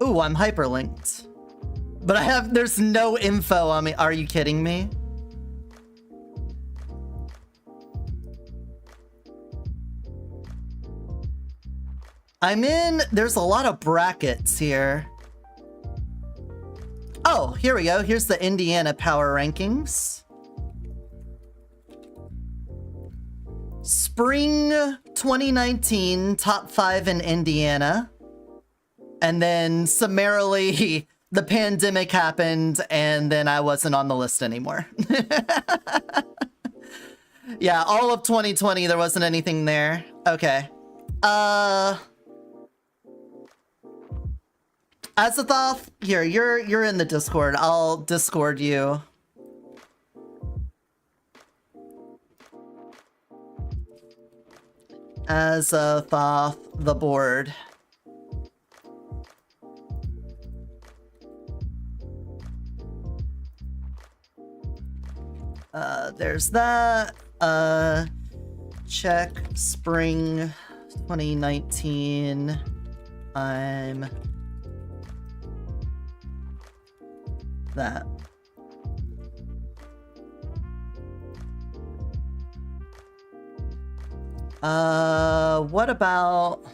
Ooh, I'm hyperlinked. But there's no info on me. Are you kidding me? There's a lot of brackets here. Oh, here we go. Here's the Indiana Power Rankings. Spring 2019, top 5 in Indiana. And then summarily, the pandemic happened, and then I wasn't on the list anymore. Yeah, all of 2020, there wasn't anything there. Okay. Azathoth, here, you're in the Discord. I'll Discord you. Azathoth, the board. There's that. Check spring 2019. I'm that. What about...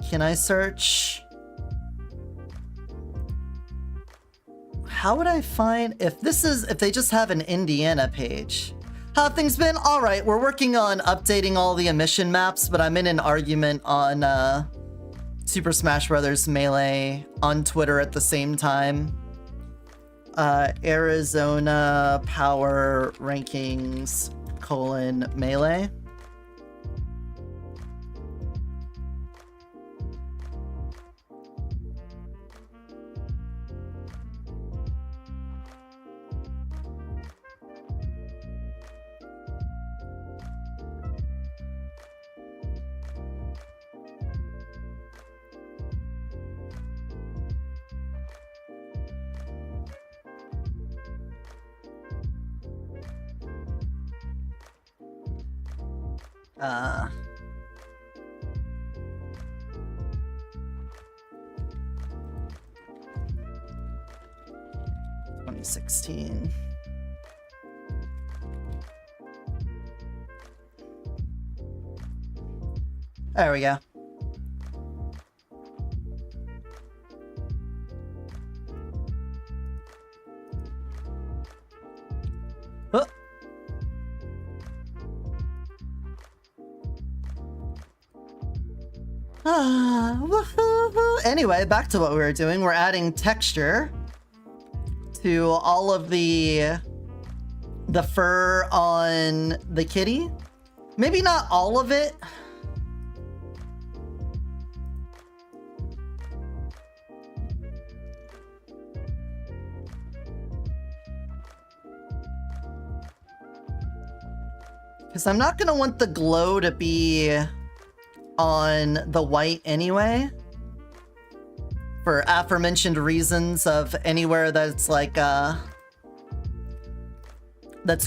Can I search? How would I find... If they just have an Indiana page. How have things been? Alright, we're working on updating all the emission maps, but I'm in an argument on, Super Smash Brothers Melee on Twitter at the same time. Arizona Power Rankings :Melee. Uh, 2016. There we go. Oh. Woohoo! Anyway, back to what we were doing. We're adding texture to all of the fur on the kitty. Maybe not all of it. Because I'm not going to want the glow to be on the white anyway. For aforementioned reasons of anywhere that's like, that's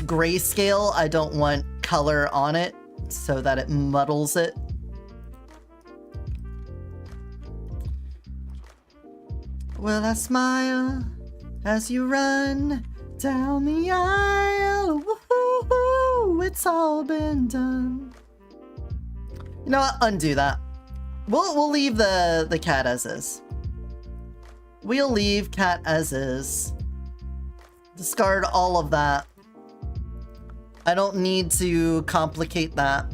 grayscale, I don't want color on it so that it muddles it. Will I smile as you run down the aisle? Woohoo! It's all been done. You know what? Undo that. We'll leave the cat as is. We'll leave cat as is. Discard all of that. I don't need to complicate that.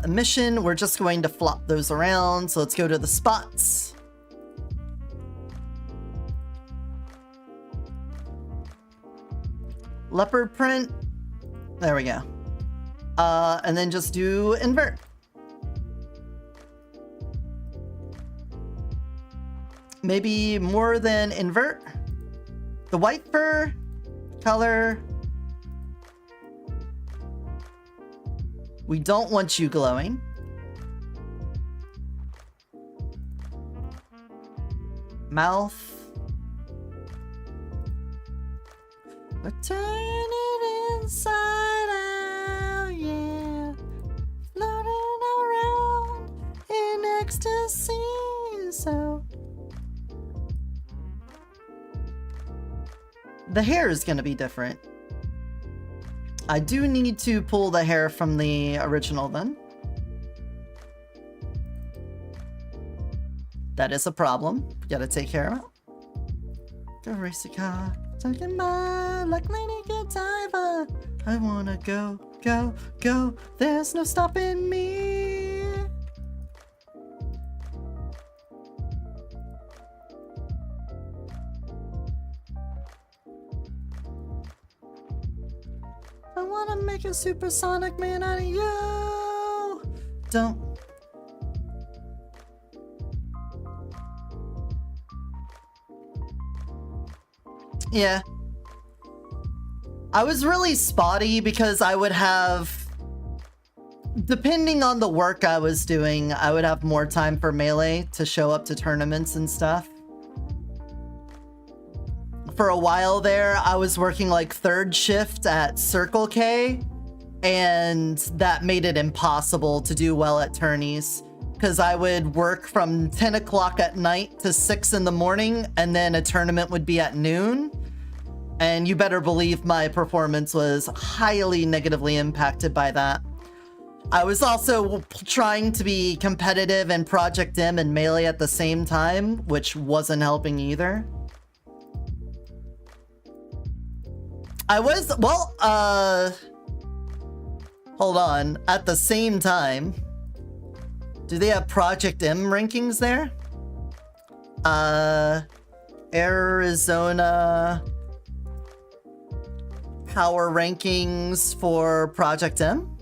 Emission, we're just going to flop those around. So let's go to the spots. Leopard print. There we go. And then just do invert. Maybe more than invert. The white fur color. We don't want you glowing. Mouth. We're turning inside out, yeah. Floating around in ecstasy, so. The hair is gonna be different. I do need to pull the hair from the original then. That is a problem. Gotta take care of it. Go race a car. Talking by like Lady Godiva. I wanna go, go, go. There's no stopping me. I wanna make a supersonic man out of you. Don't. Yeah. I was really spotty because I would have, depending on the work I was doing, I would have more time for Melee to show up to tournaments and stuff. For a while there, I was working like third shift at Circle K, and that made it impossible to do well at tourneys. Because I would work from 10 o'clock at night to 6 in the morning, and then a tournament would be at noon. And you better believe my performance was highly negatively impacted by that. I was also trying to be competitive in Project M and Melee at the same time, which wasn't helping either. I was, well, Hold on. At the same time, do they have Project M rankings there? Arizona power rankings for Project M?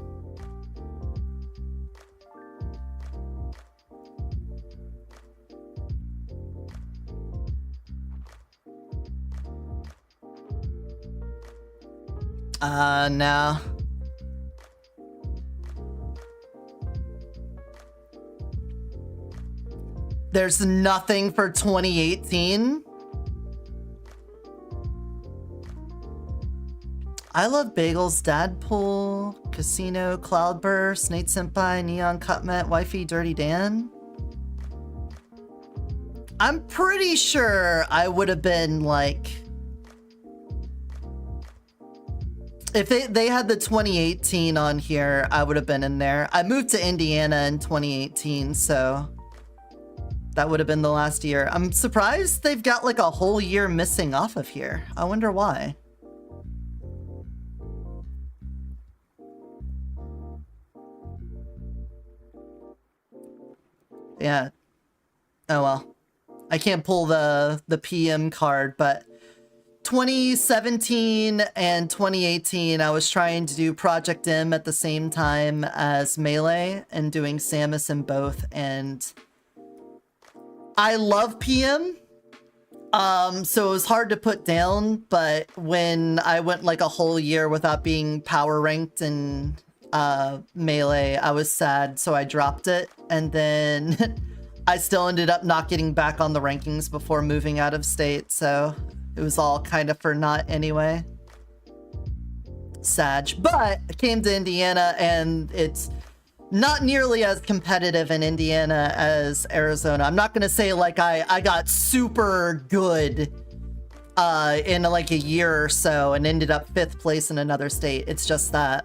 No. There's nothing for 2018. I Love Bagels, Dadpool, Casino, Cloudburst, Nate Senpai, Neon Cutmet, Wifey, Dirty Dan. I'm pretty sure I would have been like... If they had the 2018 on here, I would have been in there. I moved to Indiana in 2018, so that would have been the last year. I'm surprised they've got like a whole year missing off of here. I wonder why. Yeah. Oh well. I can't pull the PM card, but 2017 and 2018, I was trying to do Project M at the same time as Melee and doing Samus in both, and I love PM, so it was hard to put down, but when I went like a whole year without being power ranked in Melee, I was sad, so I dropped it, and then I still ended up not getting back on the rankings before moving out of state, so it was all kind of for naught anyway. Sad. But I came to Indiana, and it's not nearly as competitive in Indiana as Arizona. I'm not going to say like I got super good in like a year or so and ended up 5th place in another state. It's just that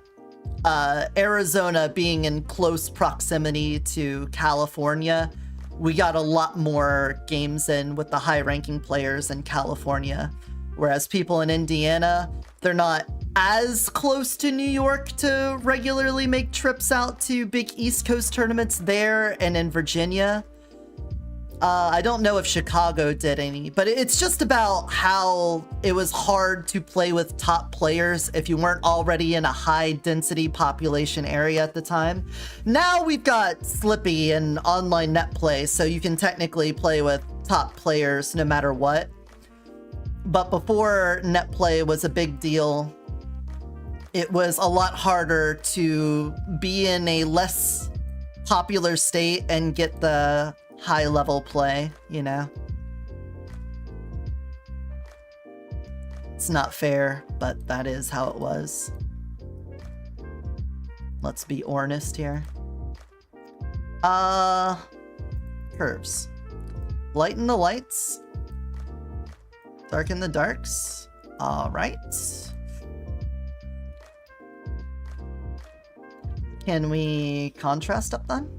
Arizona being in close proximity to California, we got a lot more games in with the high-ranking players in California, whereas people in Indiana, they're not as close to New York to regularly make trips out to big East Coast tournaments there and in Virginia. I don't know if Chicago did any, but it's just about how it was hard to play with top players if you weren't already in a high-density population area at the time. Now we've got Slippy and online net play, so you can technically play with top players no matter what. But before net play was a big deal, it was a lot harder to be in a less popular state and get the high-level play, you know? It's not fair, but that is how it was. Let's be honest here. Curves. Lighten the lights. Darken the darks. All right. Can we contrast up then?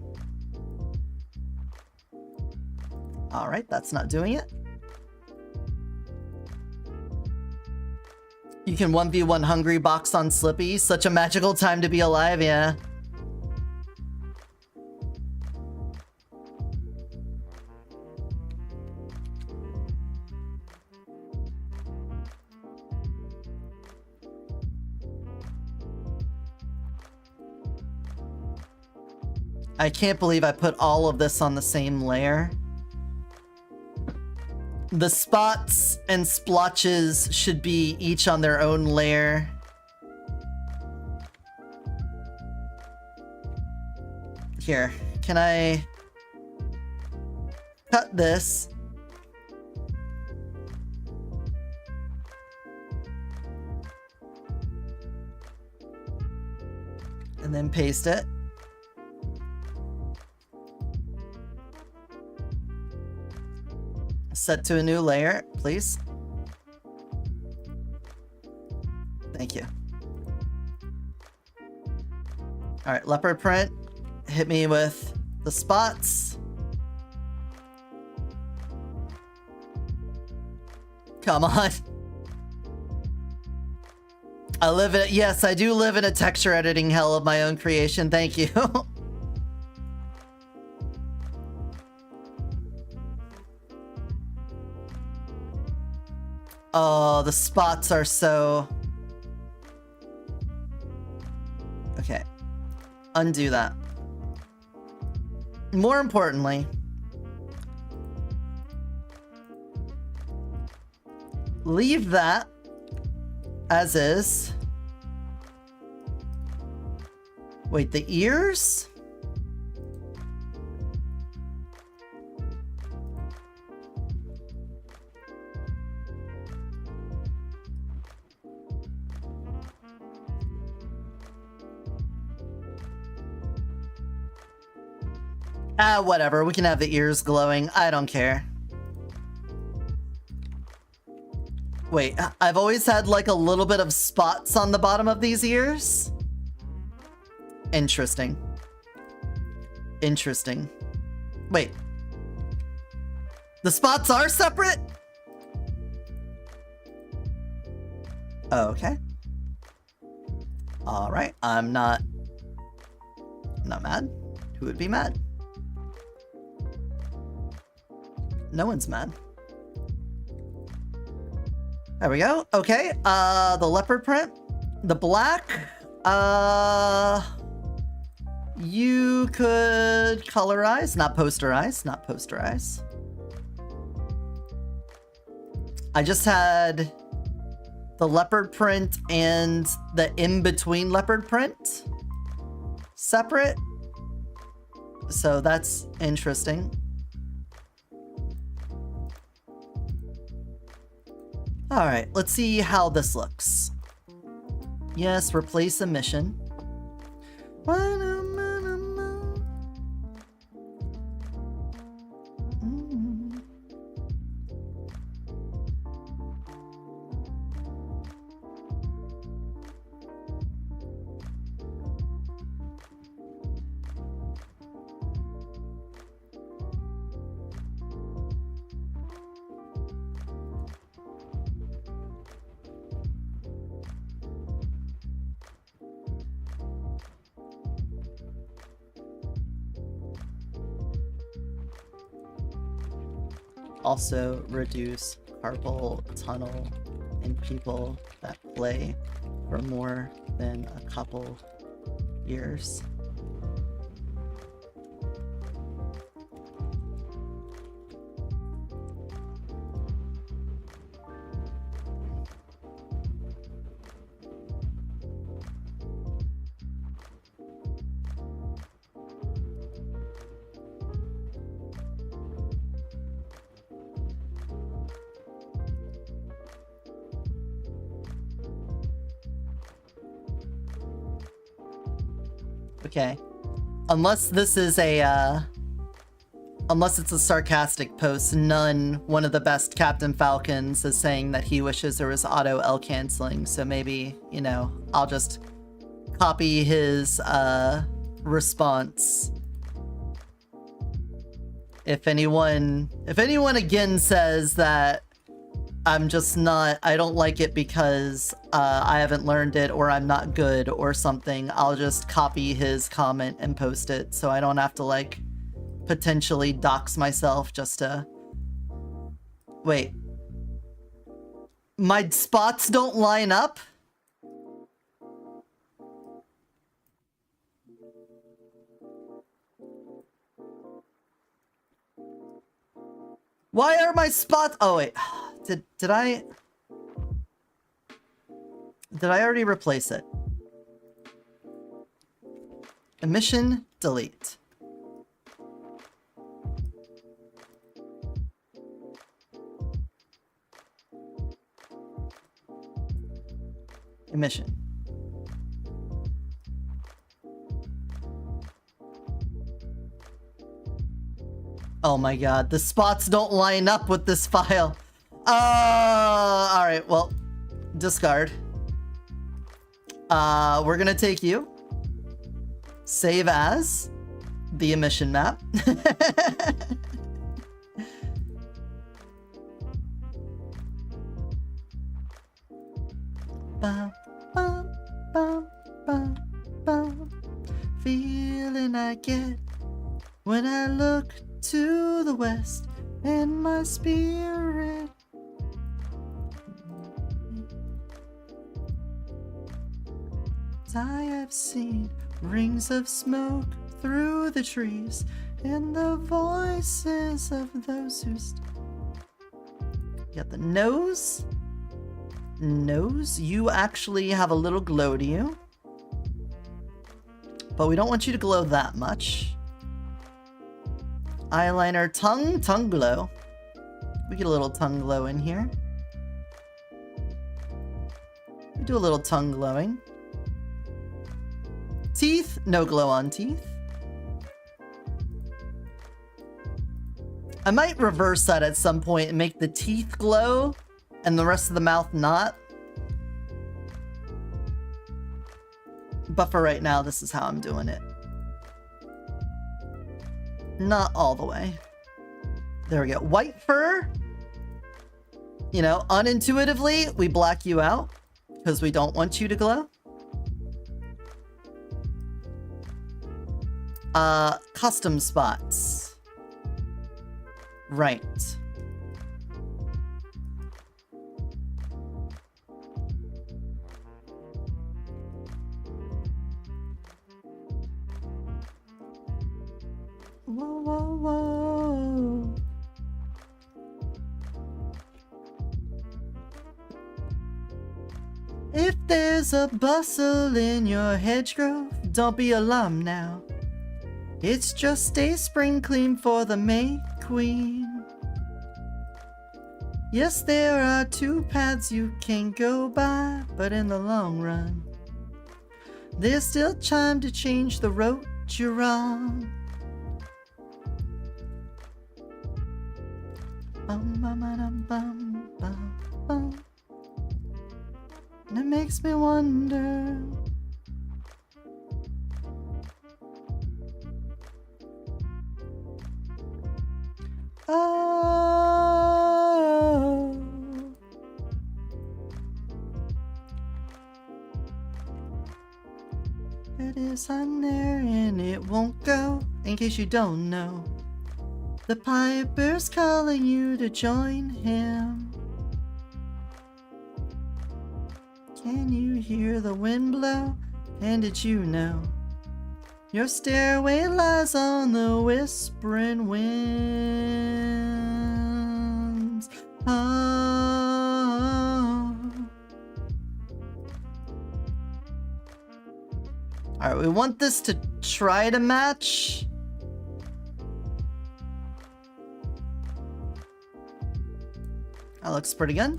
All right, that's not doing it. You can 1v1 Hungry Box on Slippy. Such a magical time to be alive, yeah. I can't believe I put all of this on the same layer. The spots and splotches should be each on their own layer. Here, can I cut this? And then paste it. Set to a new layer, please. Thank you. All right, leopard print. Hit me with the spots. Come on. Yes, I do live in a texture editing hell of my own creation. Thank you. Oh, the spots are so... Okay. Undo that. More importantly, leave that as is. Wait, the ears? Ah, whatever. We can have the ears glowing. I don't care. Wait, I've always had like a little bit of spots on the bottom of these ears. Interesting. Interesting. Wait. The spots are separate? Okay. All right. I'm not mad. Who would be mad? No one's mad. There we go. Okay. The leopard print. The black. You could colorize, not posterize, not posterize. I just had the leopard print and the in-between leopard print separate. So that's interesting. All right, let's see how this looks. Yes, replace a mission. Also reduce carpal tunnel in people that play for more than a couple years. Okay. Unless this is a, unless it's a sarcastic post, one of the best Captain Falcons is saying that he wishes there was auto L canceling, so maybe, you know, I'll just copy his, response. If anyone again says that I'm just not, I don't like it because I haven't learned it or I'm not good or something, I'll just copy his comment and post it so I don't have to like potentially dox myself just to... Wait. My spots don't line up? Why are my spots... Oh wait. Did I already replace it? Emission, delete. Emission. Oh my god, the spots don't line up with this file. Alright, well, discard. We're gonna take you. Save as the emission map. bum, bum, bum, bum. Feeling I get when I look to the west and my spirit. I have seen rings of smoke through the trees and the voices of those who You got the nose. Nose. You actually have a little glow to you. But we don't want you to glow that much. Eyeliner, tongue, tongue glow. We get a little tongue glow in here. We do a little tongue glowing. Teeth, no glow on teeth. I might reverse that at some point and make the teeth glow and the rest of the mouth not. But for right now, this is how I'm doing it. Not all the way. There we go. White fur. You know, unintuitively, we black you out because we don't want you to glow. Custom spots. Right. Whoa, whoa, whoa. If there's a bustle in your hedgerow, don't be alarmed now. It's just a spring clean for the May Queen. Yes, there are two paths you can go by, but in the long run, there's still time to change the road you're on. Bum, bum, bum, bum, bum, bum. And it makes me wonder. Oh, it is on there and it won't go. In case you don't know, the piper's calling you to join him. Can you hear the wind blow? And did you know your stairway lies on the whispering winds? Oh. Alright, we want this to try to match. That looks pretty good.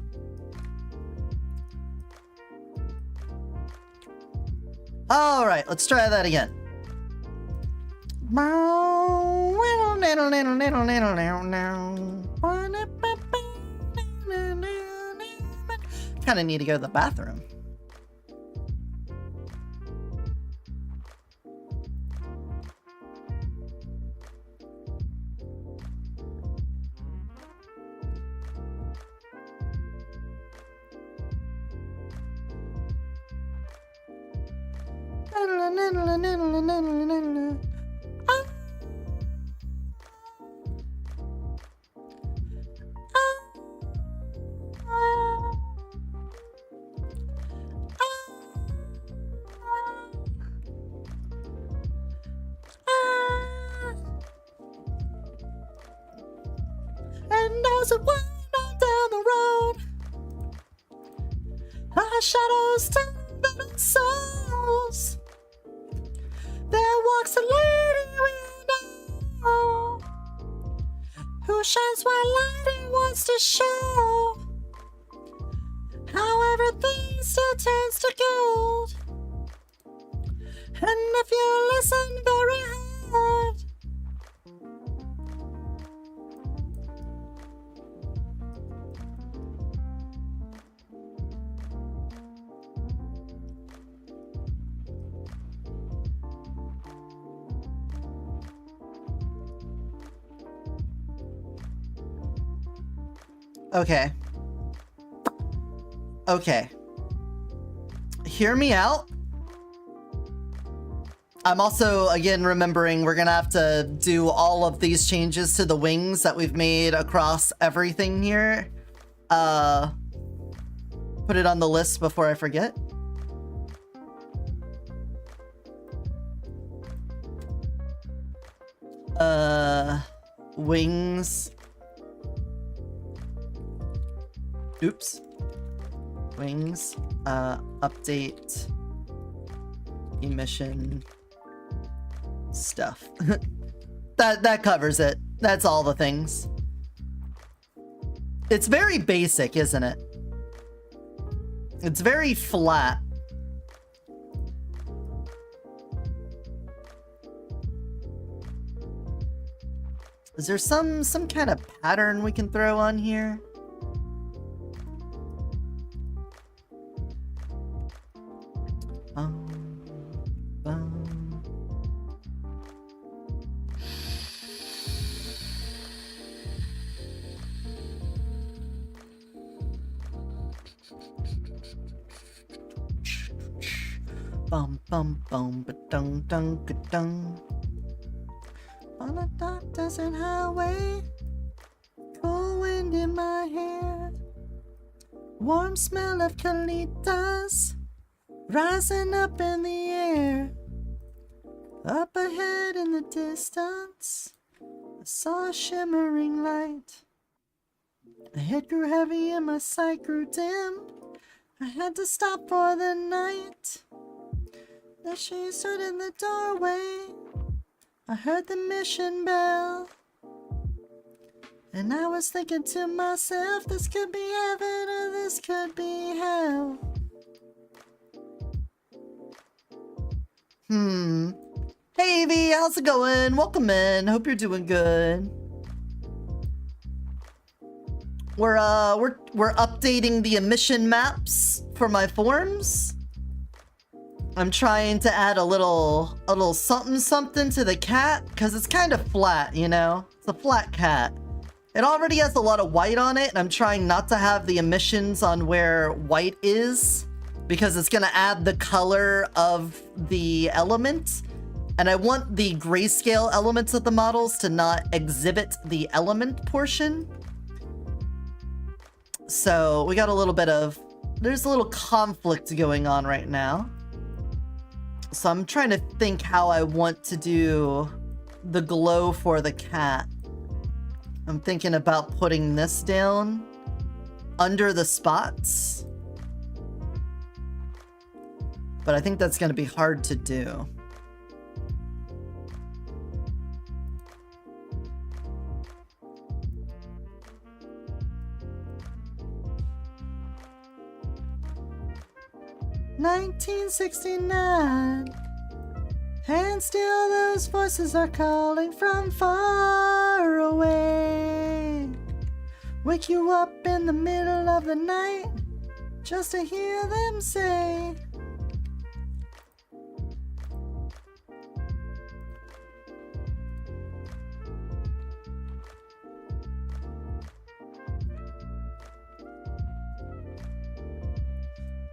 Alright, let's try that again. Kind of need to go to the bathroom. And as it went on down the road, our shadows turn venom souls. There walks a lady we know, who shines while lighting wants to show how everything still turns to gold. And if you listen very hard, okay. hear me out. I'm also, again, remembering we're gonna have to do all of these changes to the wings that we've made across everything here. Put it on the list before I forget. Wings. Oops. Wings. Update. Emission. Stuff. that covers it. That's all the things. It's very basic, isn't it? It's very flat. Is there some kind of pattern we can throw on here? Bum bum bum ba dung dung ka dung. On a dark desert highway, cold wind in my hair, warm smell of colitas rising up in the air. Up ahead in the distance, I saw a shimmering light. The head grew heavy and my sight grew dim. I had to stop for the night. As she stood in the doorway, I heard the mission bell. And I was thinking to myself, this could be heaven or this could be hell. Hey Evie, how's it going? Welcome in. Hope you're doing good. We're updating the emission maps for my forms. I'm trying to add a little something to the cat because it's kind of flat, you know? It's a flat cat. It already has a lot of white on it, and I'm trying not to have the emissions on where white is because it's gonna add the color of the element. And I want the grayscale elements of the models to not exhibit the element portion. So we got a little bit of, there's a little conflict going on right now. So I'm trying to think how I want to do the glow for the cat. I'm thinking about putting this down under the spots. But I think that's going to be hard to do. "1969, and still those voices are calling from far away. Wake you up in the middle of the night just to hear them say,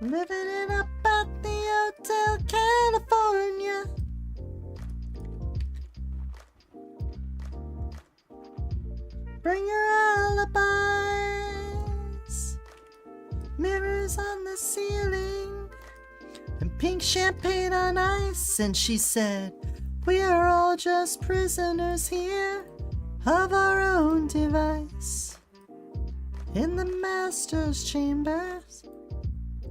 living it up at the Hotel California. Bring your alibis. Mirrors on the ceiling and pink champagne on ice." And she said, "We are all just prisoners here of our own device. In the master's chambers,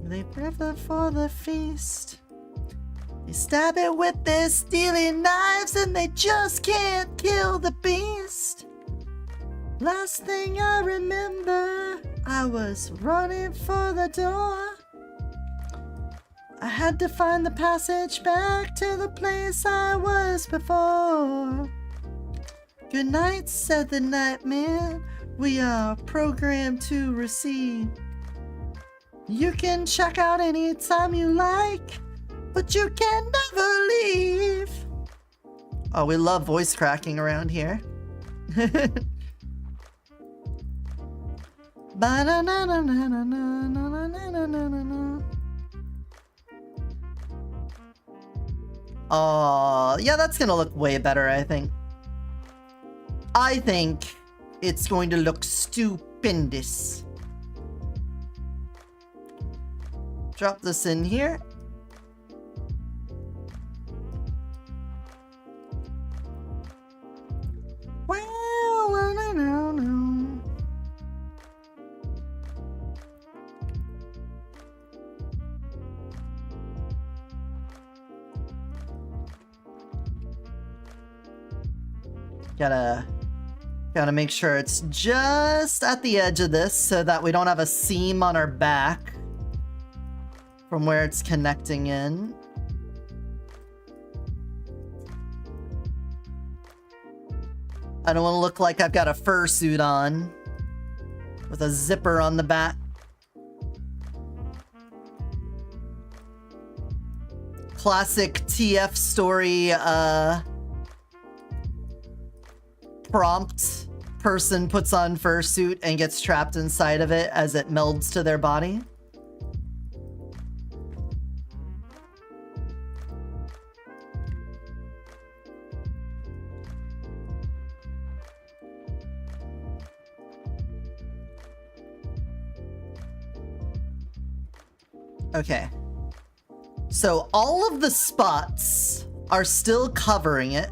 they prepare for the feast. They stab it with their steely knives and they just can't kill the beast. Last thing I remember, I was running for the door. I had to find the passage back to the place I was before. Good night," said the nightmare. "We are programmed to receive. You can check out anytime you like, but you can never leave." Oh, we love voice cracking around here. Ba-na-na-na-na-na-na-na-na-na-na-na. Yeah, that's gonna look way better, I think. I think it's going to look stupendous. Drop this in here. Gotta make sure it's just at the edge of this so that we don't have a seam on our back from where it's connecting in. I don't want to look like I've got a fursuit on with a zipper on the back. Classic TF story, prompt. Person puts on fursuit and gets trapped inside of it as it melds to their body. Okay. So all of the spots are still covering it,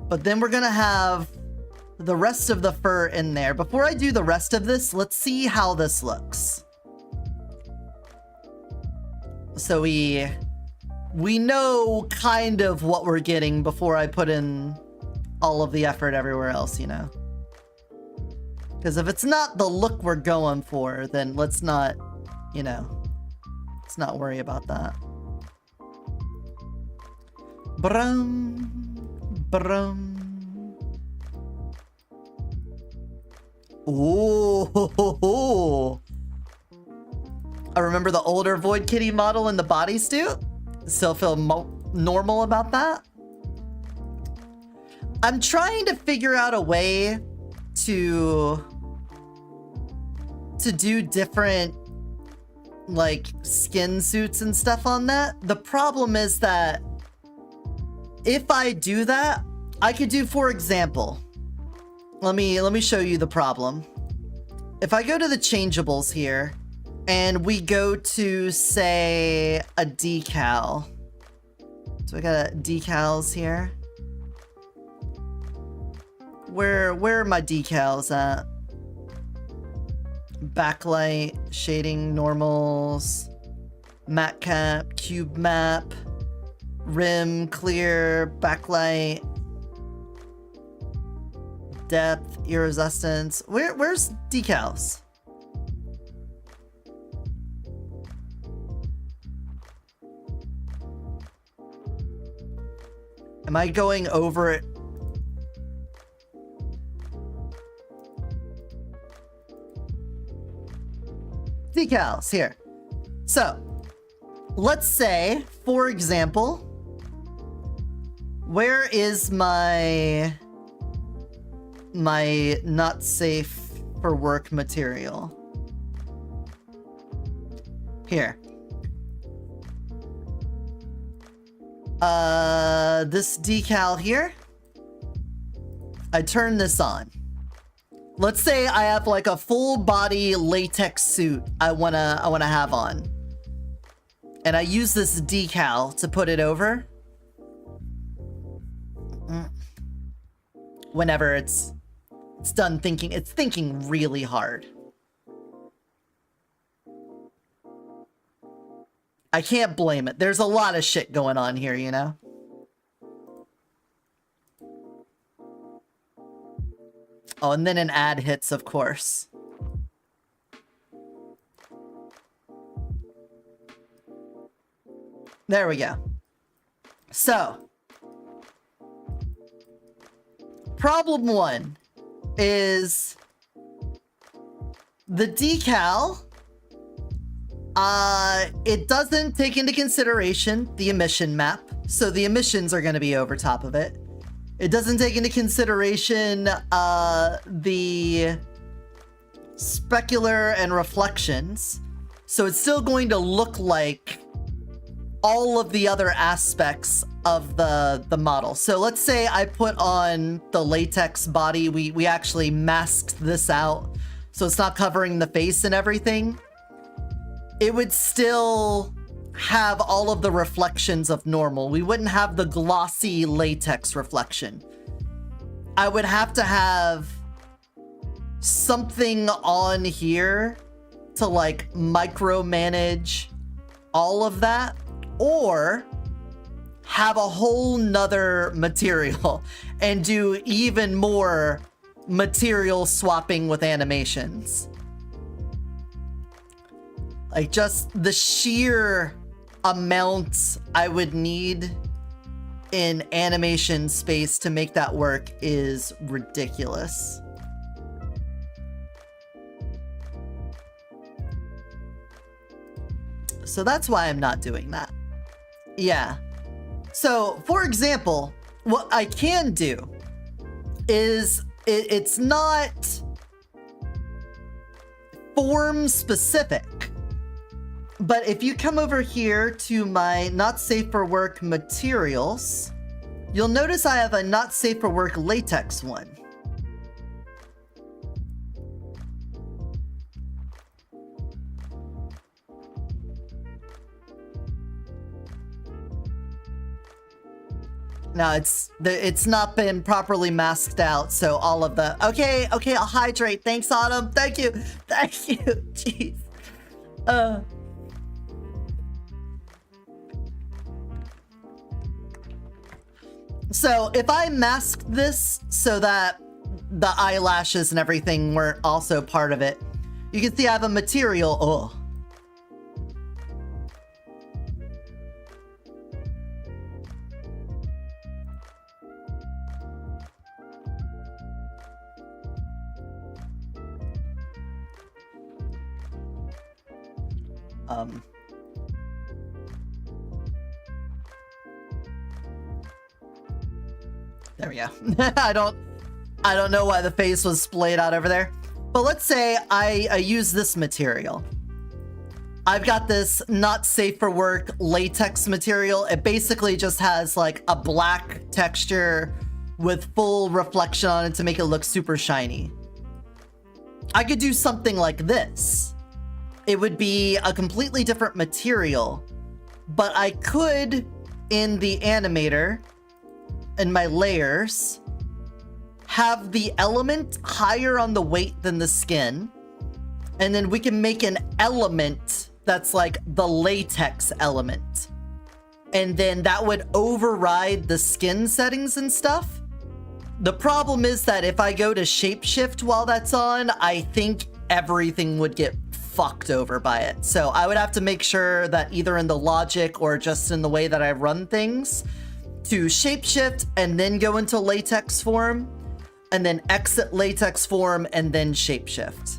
but then we're gonna have the rest of the fur in there. Before I do the rest of this, let's see how this looks. So we know kind of what we're getting before I put in all of the effort everywhere else, you know? Because if it's not the look we're going for, then let's not, you know, let's not worry about that. Brum, brum. Ooh. I remember the older Void Kitty model in the bodysuit. Still feel normal about that. I'm trying to figure out a way to do different like skin suits and stuff on that. The problem is that if I do that, I could do, for example, let me show you the problem. If I go to the changeables here and we go to, say, a decal. So I got decals here. Where are my decals at? Backlight, shading, normals, matte cap, cube map, rim, clear, backlight, depth, iridescence. Where's decals? Am I going over it? Decals, here. So, let's say, for example, where is my not safe for work material? Here. This decal here. I turn this on. Let's say I have like a full body latex suit I wanna have on. And I use this decal to put it over. Whenever it's done thinking, it's thinking really hard. I can't blame it. There's a lot of shit going on here, you know? Oh, and then an ad hits, of course. There we go. So, problem one is the decal. It doesn't take into consideration the emission map, so the emissions are going to be over top of it. It doesn't take into consideration the specular and reflections, so it's still going to look like all of the other aspects of the model. So let's say I put on the latex body. We actually masked this out, so it's not covering the face and everything. It would still have all of the reflections of normal. We wouldn't have the glossy latex reflection. I would have to have something on here to like micromanage all of that, or have a whole nother material and do even more material swapping with animations. Like, just the sheer amount I would need in animation space to make that work is ridiculous. So that's why I'm not doing that. Yeah. So, for example, what I can do is it's not form specific. But if you come over here to my not safe for work materials, you'll notice I have a not safe for work latex one. Now it's not been properly masked out, so all of the okay, I'll hydrate. Thanks, Autumn. Thank you. Jeez. So if I masked this so that the eyelashes and everything weren't also part of it, you can see I have a material. Oh. There we go. I don't know why the face was splayed out over there. But let's say I use this material. I've got this not safe for work latex material. It basically just has like a black texture with full reflection on it to make it look super shiny. I could do something like this. It would be a completely different material, but I could, in the animator, in my layers, have the element higher on the weight than the skin, and then we can make an element that's like the latex element. And then that would override the skin settings and stuff. The problem is that if I go to shapeshift while that's on, I think everything would get fucked over by it. So I would have to make sure that either in the logic or just in the way that I run things, to shapeshift and then go into latex form, and then exit latex form and then shapeshift.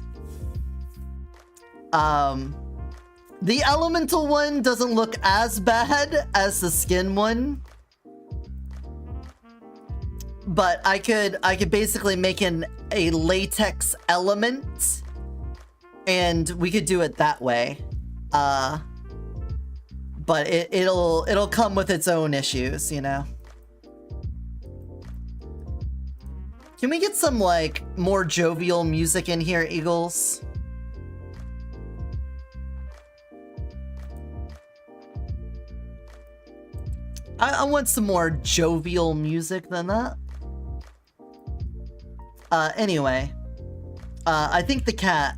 The elemental one doesn't look as bad as the skin one, but I could basically make a latex element, and we could do it that way. But it'll come with its own issues, you know? Can we get some, like, more jovial music in here, Eagles? I want some more jovial music than that. Anyway. I think the cat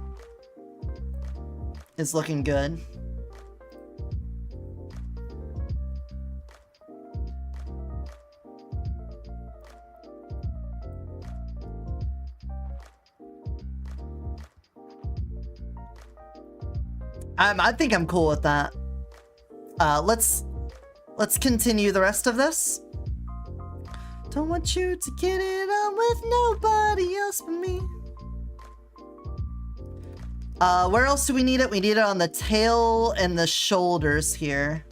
is looking good. I think I'm cool with that. Let's continue the rest of this. Don't want you to get it on with nobody else but me. Where else do we need it? We need it on the tail and the shoulders here.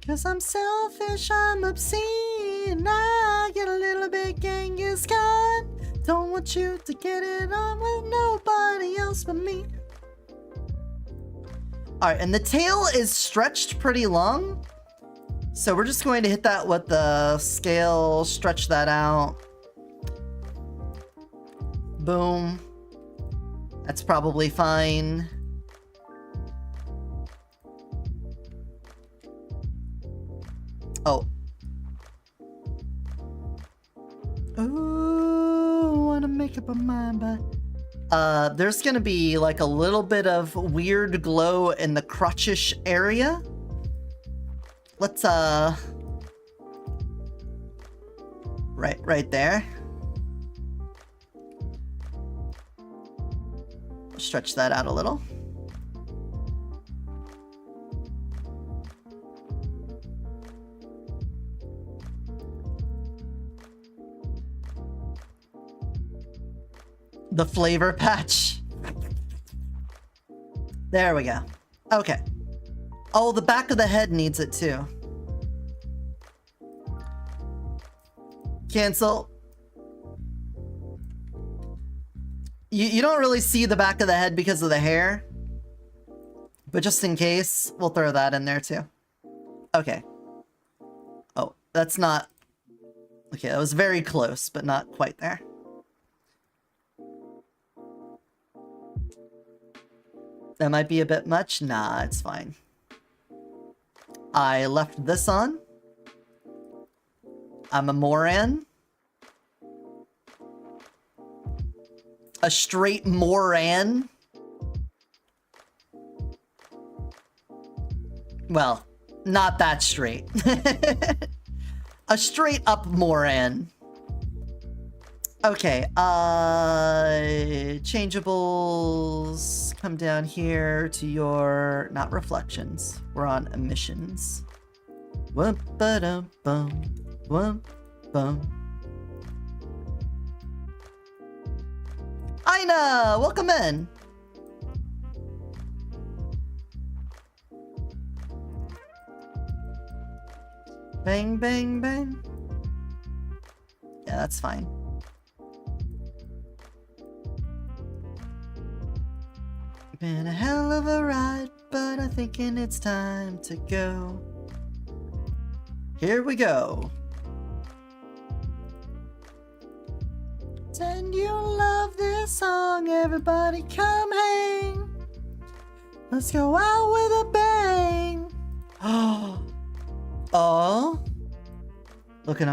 'Cause I'm selfish, I'm obscene, I get a little bit Genghis Khan. Don't want you to get it on with nobody else but me. Alright, and the tail is stretched pretty long. So we're just going to hit that with the scale, stretch that out. Boom. That's probably fine. Oh. Oh, wanna make up a mind, but there's gonna be like a little bit of weird glow in the crotchish area. Let's right there. Stretch that out a little. The flavor patch. There we go. Okay. Oh, the back of the head needs it too. Cancel. You don't really see the back of the head because of the hair. But just in case, we'll throw that in there too. Okay. Oh, that's not... Okay, that was very close, but not quite there. That might be a bit much. Nah, it's fine. I left this on. I'm a Moran. A straight Moran. Well, not that straight. A straight up Moran. Okay, changeables, come down here to your, not reflections, we're on emissions. Whoop-ba-dum-bum, whoop-bum. Aina, welcome in. Bang, bang, bang. Yeah, that's fine. Been a hell of a ride, but I'm thinking it's time to go. Here we go. And you love this song, everybody come hang. Let's go out with a bang. Oh. Look at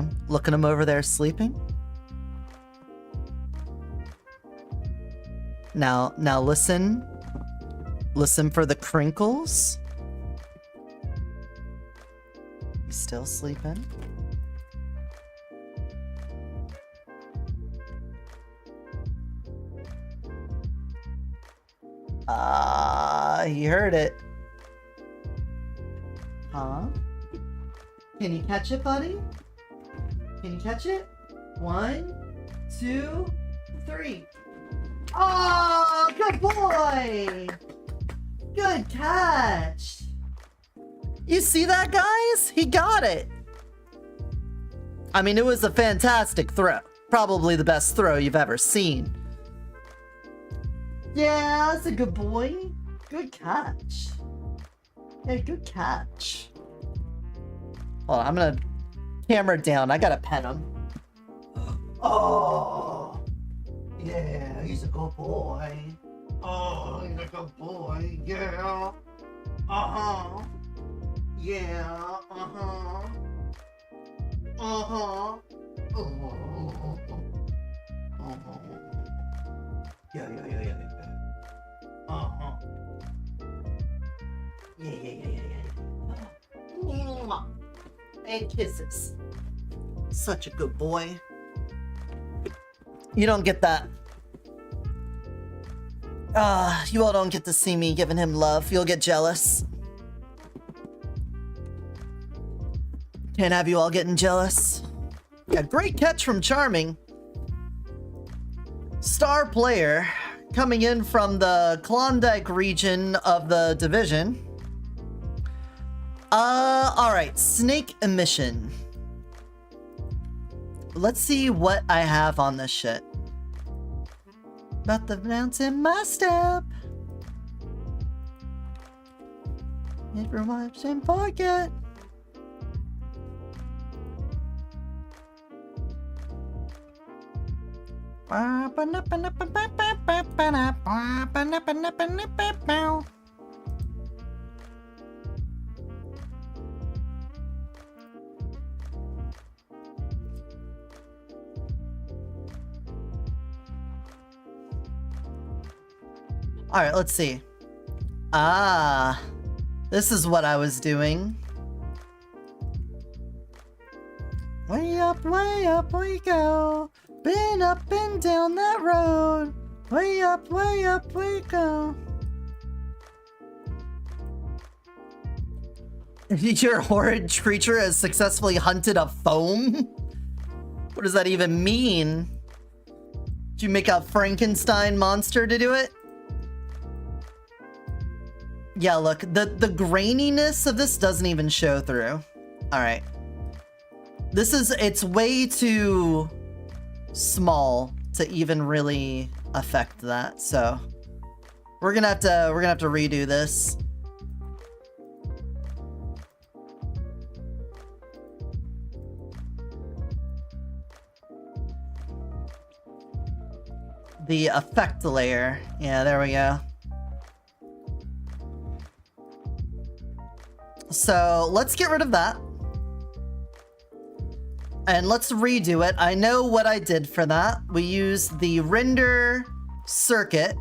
him over there sleeping. Now listen. Listen for the crinkles. He's still sleeping. He heard it. Huh? Can you catch it, buddy? Can you catch it? 1, 2, 3. Oh, good boy! Good catch! You see that, guys? He got it! I mean, it was a fantastic throw. Probably the best throw you've ever seen. Yeah, that's a good boy. Good catch. Hey, good catch. Hold on, I'm gonna camera down. I gotta pet him. Oh! Yeah, he's a good boy. Oh, he's a good boy. Yeah. Uh-huh. Yeah. Uh-huh. Uh-huh. Oh. Uh-huh. Yeah. Uh-huh. Yeah. And kisses. Such a good boy. You don't get that. You all don't get to see me giving him love. You'll get jealous. Can't have you all getting jealous. Yeah, great catch from Charming. Star player coming in from the Klondike region of the division. All right, snake emission. Let's see what I have on this shit. About the bounce in my step. Never watch and forget. All right, let's see. Ah, this is what I was doing. Way up we go. Been up and down that road. Way up we go. Your horrid creature has successfully hunted a foam? What does that even mean? Did you make a Frankenstein monster to do it? Yeah, look, the graininess of this doesn't even show through. All right. It's way too small to even really affect that. So we're gonna have to redo this. The effect layer. Yeah, there we go. So let's get rid of that. And let's redo it. I know what I did for that. We used the render circuit.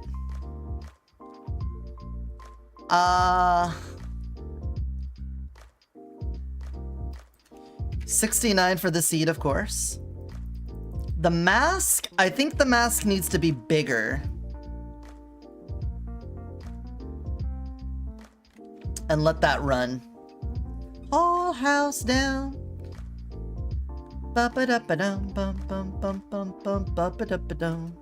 69 for the seed, of course. The mask, I think the mask needs to be bigger. And let that run. Whole house down. Ba-ba-da-ba-dum, bum, bum, bum, bum, bum, ba-ba-da-ba-dum.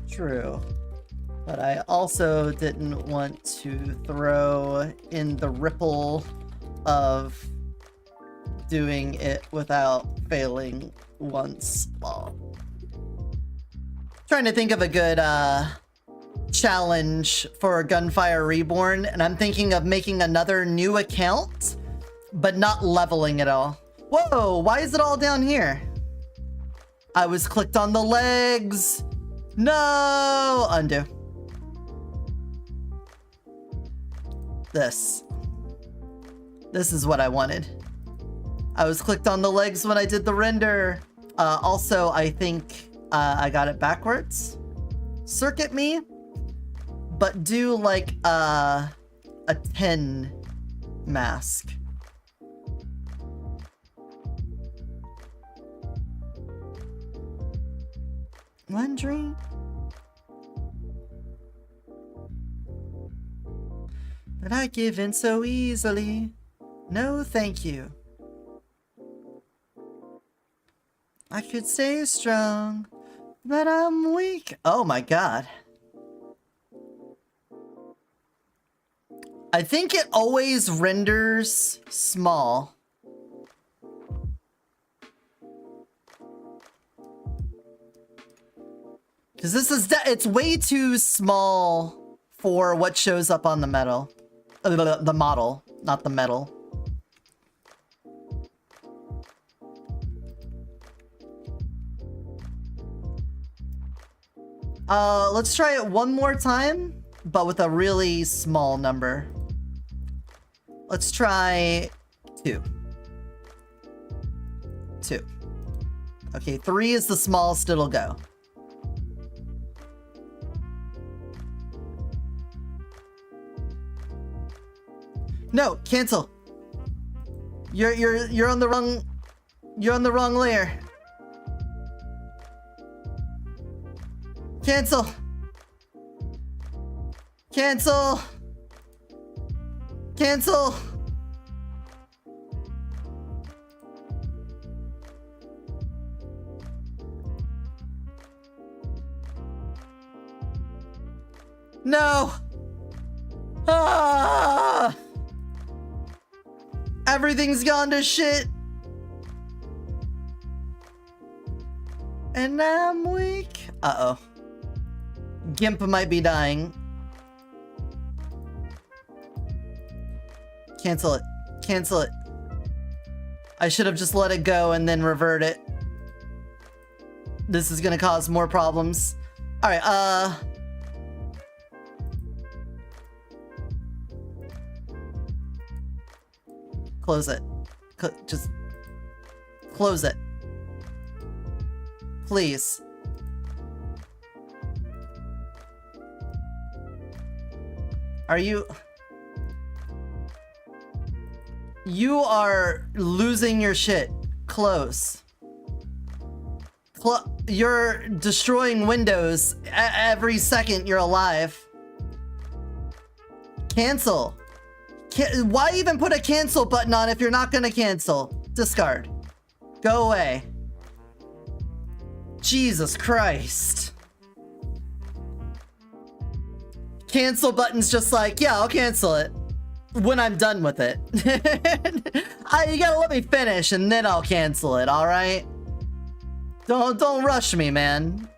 True. But I also didn't want to throw in the ripple of doing it without failing once. Oh. Trying to think of a good challenge for Gunfire Reborn, and I'm thinking of making another new account, but not leveling it all. Whoa, why is it all down here? I was clicked on the legs. No! Undo. This is what I wanted. I was clicked on the legs when I did the render. Also, I think I got it backwards. Circuit me, but do like a 10 mask. Wondering. But I give in so easily. No, thank you. I could stay strong, but I'm weak. Oh my god. I think it always renders small. Because this is, it's way too small for what shows up on the metal. The model, not the metal. Let's try it one more time, but with a really small number. Let's try 2. 2. Okay, 3 is the smallest it'll go. No, cancel. You're on the wrong. You're on the wrong layer. Cancel. Cancel. Cancel. No. Ah! Everything's gone to shit. And I'm weak. Uh-oh. Gimp might be dying. Cancel it. Cancel it. I should have just let it go and then revert it. This is gonna cause more problems. Alright, close it. Just close it. Please. Are you... You are losing your shit. Close. You're destroying windows every second you're alive. Cancel. Why even put a cancel button on if you're not gonna cancel? Discard. Go away. Jesus Christ. Cancel button's just like, yeah, I'll cancel it when I'm done with it. You gotta let me finish and then I'll cancel it, alright? Don't rush me, man.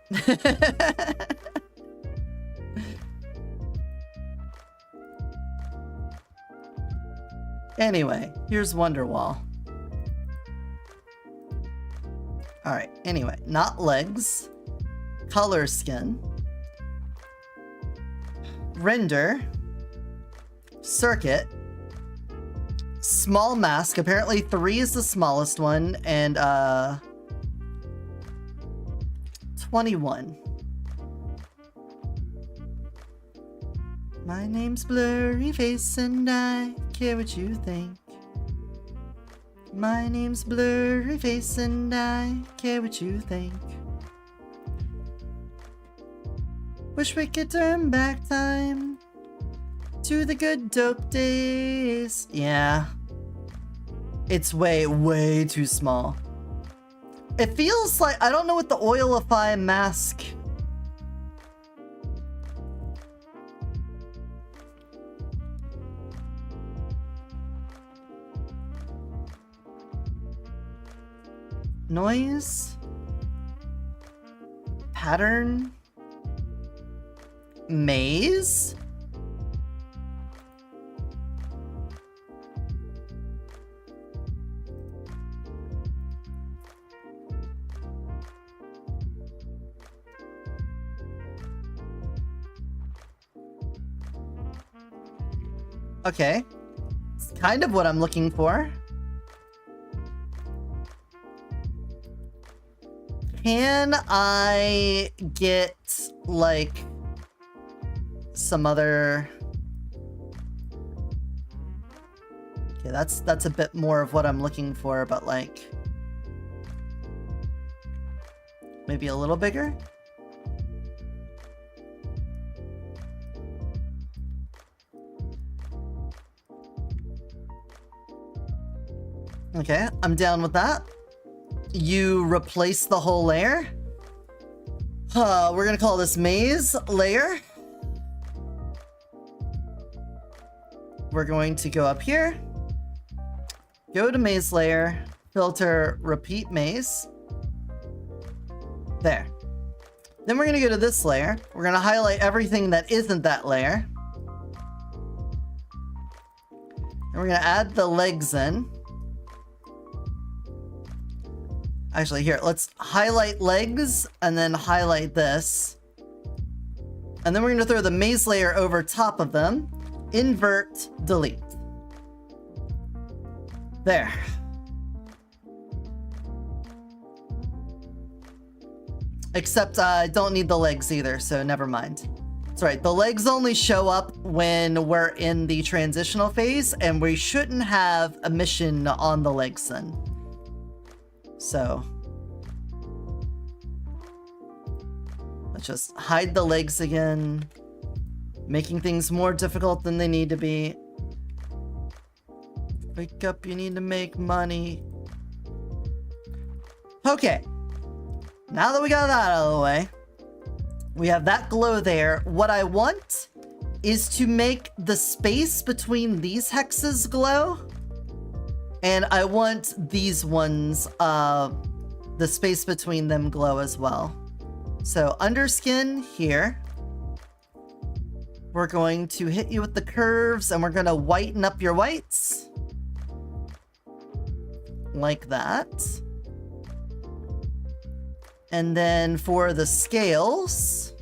Anyway, here's Wonderwall. Alright, anyway, not legs. Color skin. Render. Circuit. Small mask. Apparently 3 is the smallest one, and 21. My name's Blurry Face and I care what you think. My name's Blurry Face and I care what you think. Wish we could turn back time to the good dope days. Yeah. It's way too small. It feels like, I don't know what the Oilify mask. Noise. Pattern. Maze. Okay. It's kind of what I'm looking for. Can I get, like, some other... Okay, that's a bit more of what I'm looking for, but, like... Maybe a little bigger? Okay, I'm down with that. You replace the whole layer. We're gonna call this maze layer. We're going to go up here. Go to maze layer. Filter repeat maze. There. Then we're gonna go to this layer. We're gonna highlight everything that isn't that layer. And we're gonna add the legs in. Actually, here, let's highlight legs and then highlight this. And then we're going to throw the maze layer over top of them. Invert, delete. There. Except I don't need the legs either, so never mind. That's right. The legs only show up when we're in the transitional phase, and we shouldn't have a mission on the legs then. So let's just hide the legs again, making things more difficult than they need to be. Wake up, you need to make money. Okay. Now that we got that out of the way, we have that glow there. What I want is to make the space between these hexes glow. And I want these ones, the space between them glow as well. So underskin here. We're going to hit you with the curves and we're going to whiten up your whites. Like that. And then for the scales,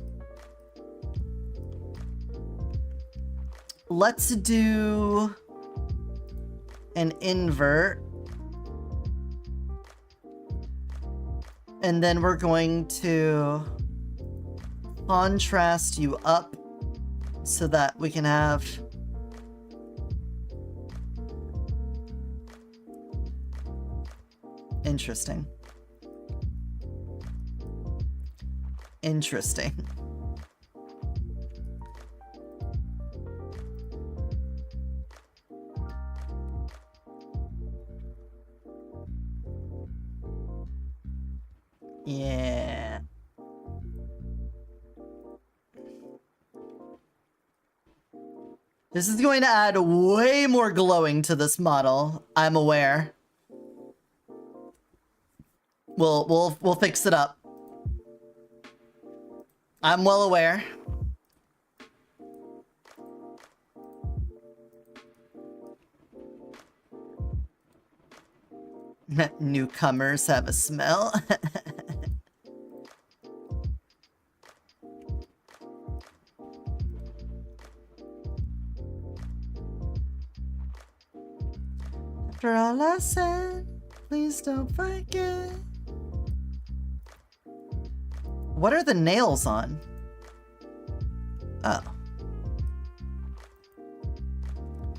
let's do an invert. And then we're going to contrast you up so that we can have interesting. Interesting. Yeah. This is going to add way more glowing to this model, I'm aware. We'll fix it up. I'm well aware. Newcomers have a smell. After all I said, please don't forget. What are the nails on? Oh.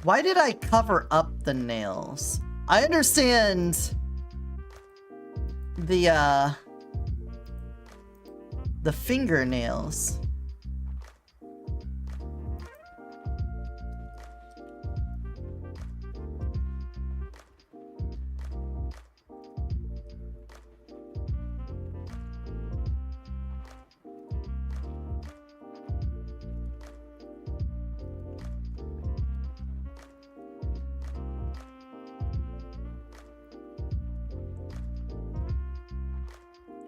Why did I cover up the nails? I understand the fingernails.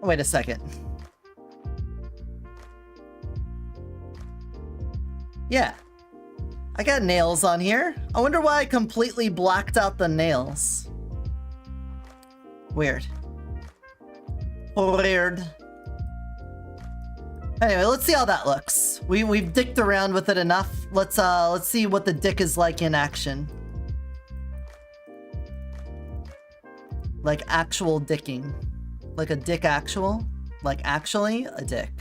Wait a second. Yeah. I got nails on here. I wonder why I completely blacked out the nails. Weird. Weird. Anyway, let's see how that looks. We've dicked around with it enough. Let's see what the dick is like in action. Like actual dicking. Like a dick actual? Like actually a dick.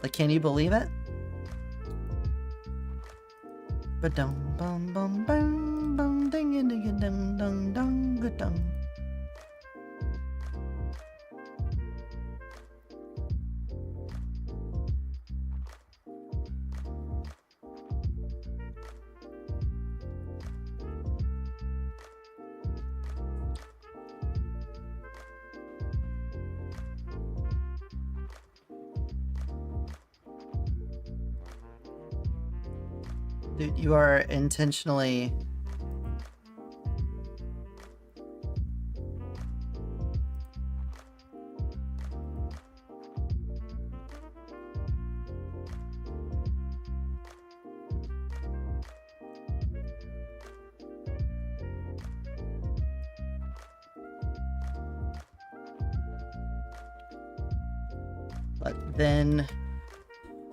Like, can you believe it? Ba-dum bum bum bum bum ding a ding a dum dum dum ga dum. Dude, you are intentionally... But then...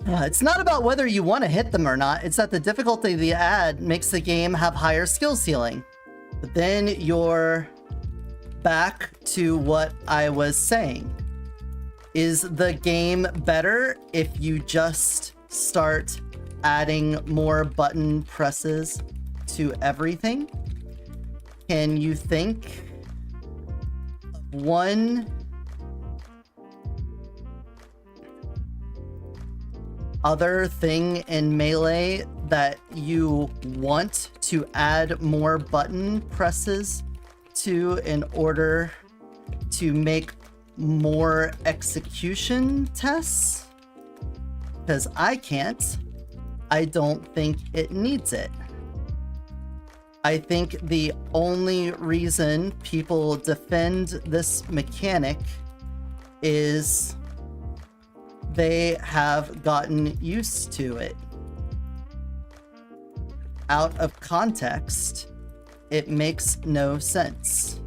it's not about whether you want to hit them or not, it's that the difficulty of the ad makes the game have higher skill ceiling. But then you're back to what I was saying. Is the game better if you just start adding more button presses to everything? Can you think of one other thing in Melee that you want to add more button presses to in order to make more execution tests? Because I can't. I don't think it needs it. I think the only reason people defend this mechanic is they have gotten used to it. Out of context, it makes no sense.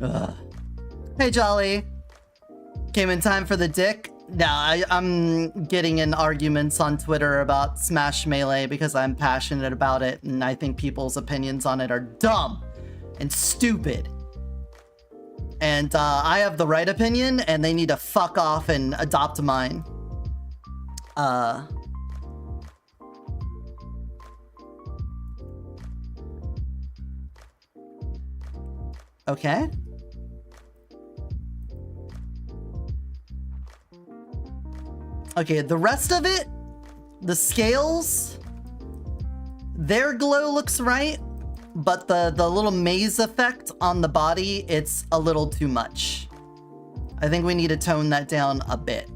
Ugh. Hey, Jolly. Came in time for the dick? Nah, I'm getting in arguments on Twitter about Smash Melee because I'm passionate about it, and I think people's opinions on it are dumb and stupid. And I have the right opinion, and they need to fuck off and adopt mine. Okay. Okay, the rest of it, the scales, their glow looks right, but the little maze effect on the body, it's a little too much. I think we need to tone that down a bit.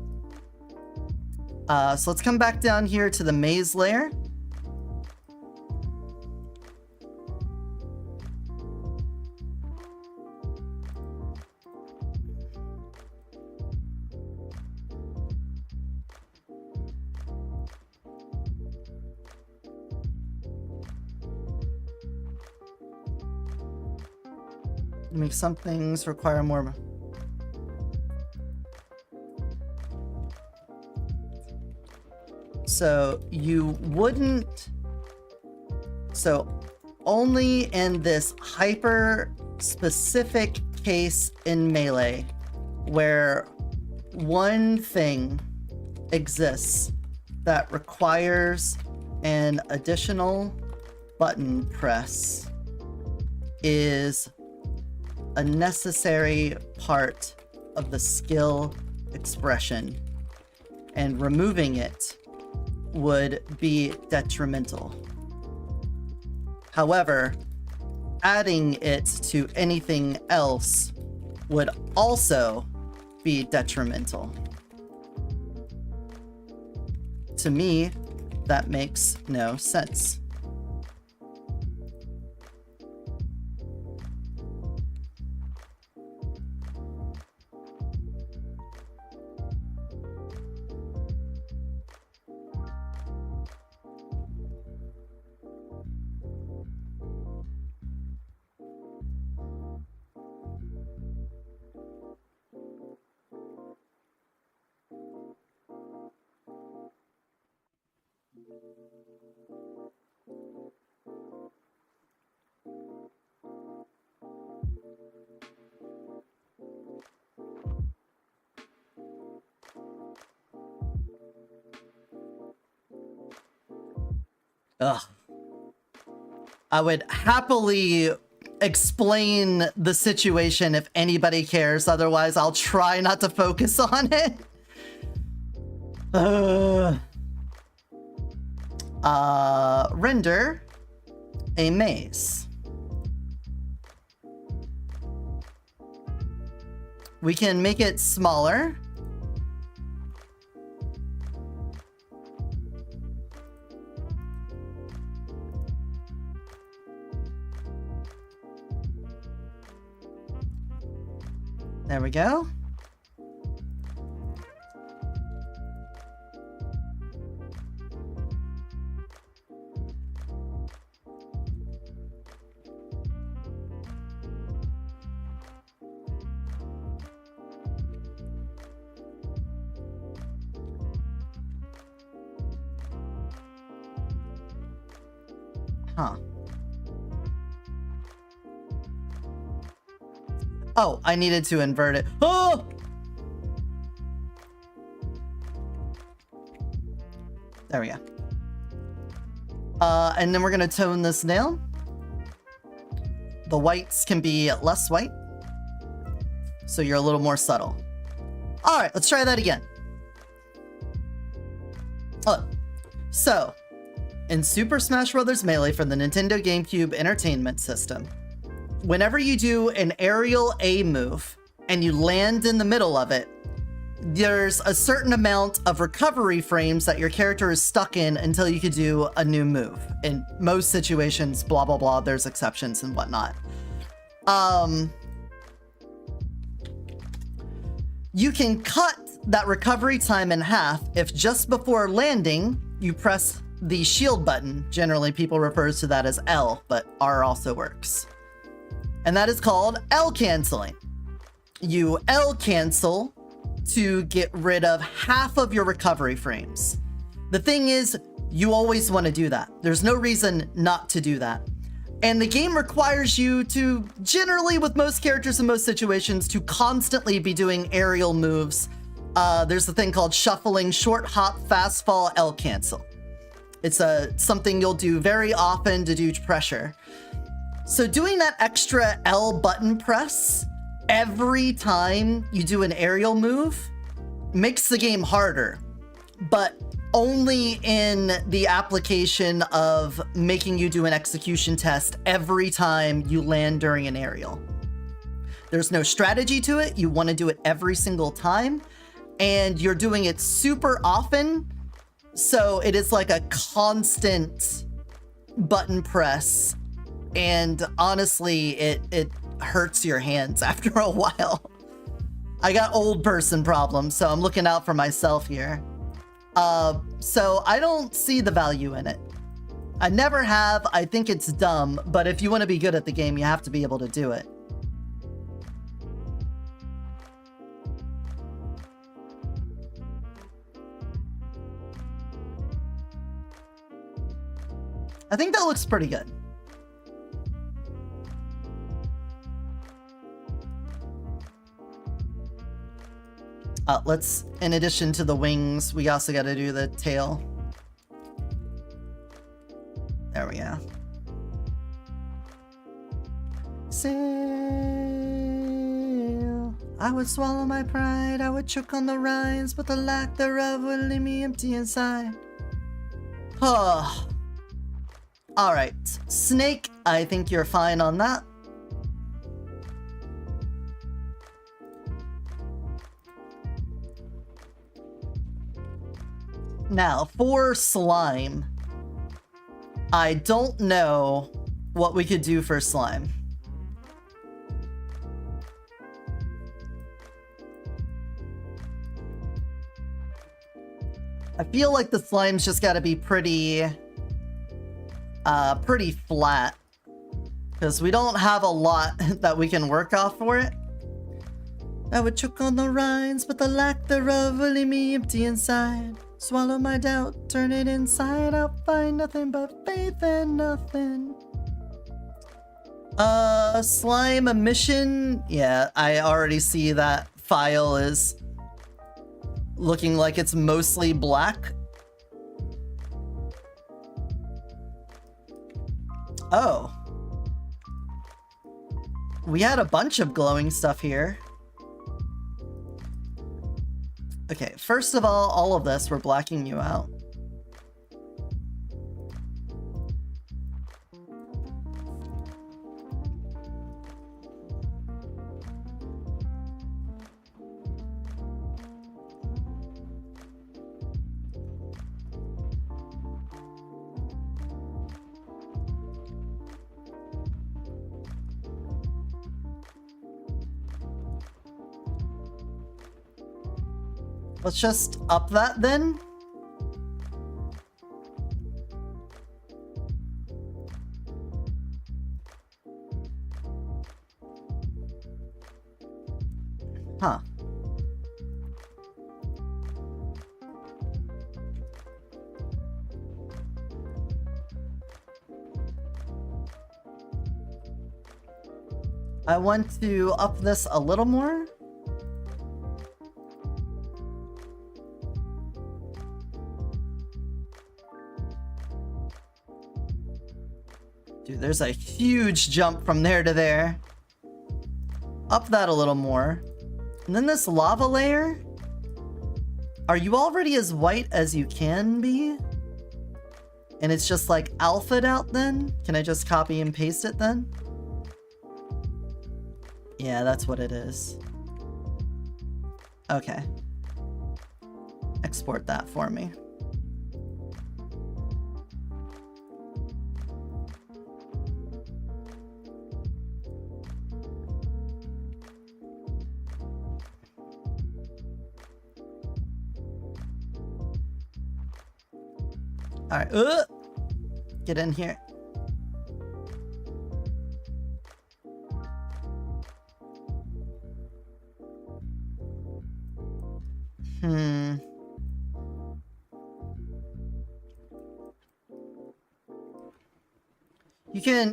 So let's come back down here to the maze layer. Make some things require more. So you wouldn't. So only in this hyper specific case in Melee where one thing exists that requires an additional button press is a necessary part of the skill expression, and removing it would be detrimental. However, adding it to anything else would also be detrimental. To me, that makes no sense. Ugh. I would happily explain the situation if anybody cares. Otherwise, I'll try not to focus on it. Render a maze. We can make it smaller. There we go. Huh. Oh, I needed to invert it. Oh! There we go. And then we're gonna tone this down. The whites can be less white, so you're a little more subtle. All right, let's try that again. So, in Super Smash Bros. Melee for the Nintendo GameCube Entertainment System, whenever you do an aerial A move and you land in the middle of it, there's a certain amount of recovery frames that your character is stuck in until you could do a new move. In most situations, blah, blah, blah, there's exceptions and whatnot. You can cut that recovery time in half if just before landing, you press the shield button. Generally, people refer to that as L, but R also works. And that is called L canceling. You L cancel to get rid of half of your recovery frames. The thing is, you always want to do that. There's no reason not to do that. And the game requires you to, generally with most characters in most situations, to constantly be doing aerial moves. There's a thing called shuffling, short hop, fast fall, L cancel. It's something you'll do very often to do pressure. So doing that extra L button press every time you do an aerial move makes the game harder, but only in the application of making you do an execution test every time you land during an aerial. There's no strategy to it. You want to do it every single time, and you're doing it super often, so it is like a constant button press. And honestly, it hurts your hands after a while. I got old person problems, so I'm looking out for myself here. So I don't see the value in it. I never have. I think it's dumb, but if you want to be good at the game, you have to be able to do it. I think that looks pretty good. Let's, in addition to the wings, we also got to do the tail. There we go. Sail. I would swallow my pride, I would choke on the rinds, but the lack thereof would leave me empty inside. Oh. Alright, Snake, I think you're fine on that. Now, for Slime, I don't know what we could do for Slime. I feel like the slime's just gotta be pretty flat, because we don't have a lot that we can work off for it. I would choke on the rinds, but the lack thereof will leave me empty inside. Swallow my doubt, turn it inside out, find nothing but faith and nothing. Slime emission? Yeah, I already see that file is looking like it's mostly black. Oh. We had a bunch of glowing stuff here. Okay, first of all of this, we're blacking you out. Let's just up that then. Huh. I want to up this a little more. Dude, there's a huge jump from there to there. Up that a little more. And then this lava layer. Are you already as white as you can be? And it's just like alpha'd out then? Can I just copy and paste it then? Yeah, that's what it is. Okay. Export that for me. Alright, get in here.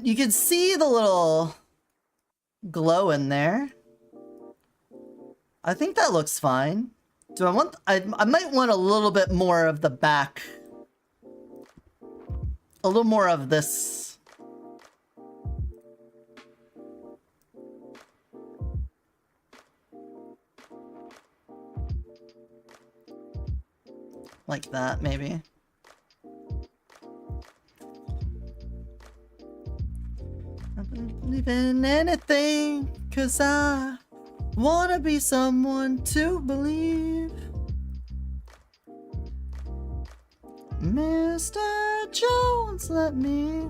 You can see the little glow in there. I think that looks fine. Do I want... I might want a little bit more of the back. A little more of this. Like that, maybe. I believe in anything, 'cause I wanna be someone to believe. Mr. Jones, let me.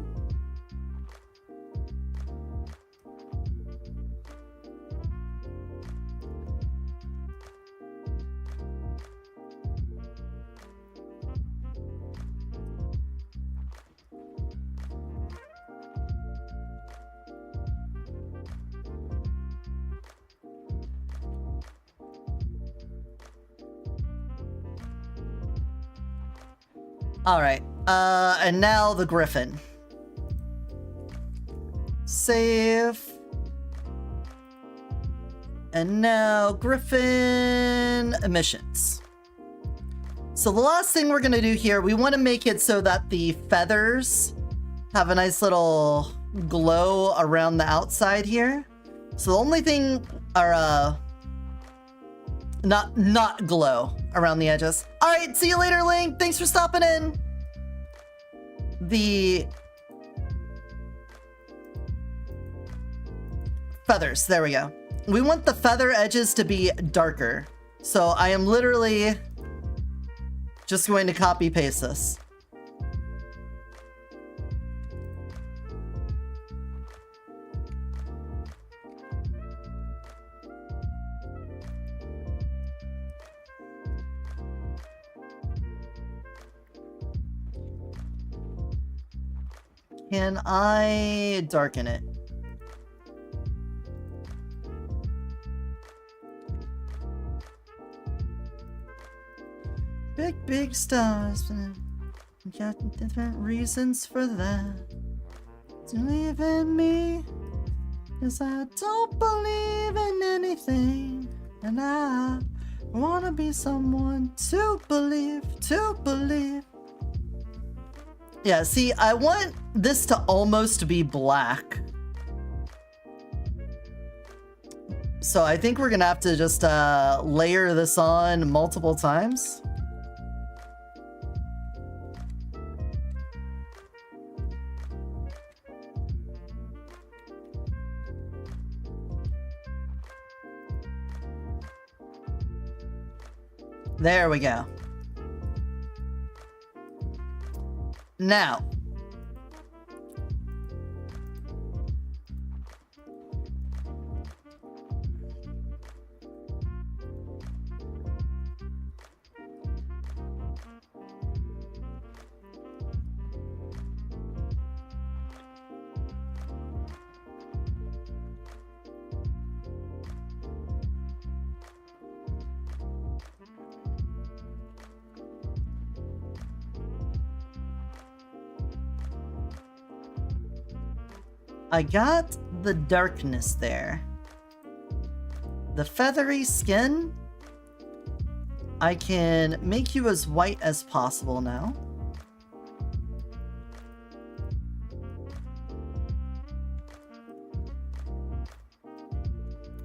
All right, and now the Griffin. Save. And now Griffin emissions. So the last thing we're gonna do here, we wanna make it so that the feathers have a nice little glow around the outside here. So the only thing are, not glow around the edges. All right, see you later, Link. Thanks for stopping in. The feathers, there we go. We want the feather edges to be darker. So I am literally just going to copy paste this. Can I darken it? Big stars, but got different reasons for that. To believe in me, 'cause I don't believe in anything, and I wanna be someone to believe, Yeah, see, I want this to almost be black. So I think we're gonna have to just layer this on multiple times. There we go. Now, I got the darkness there. The feathery skin, I can make you as white as possible now.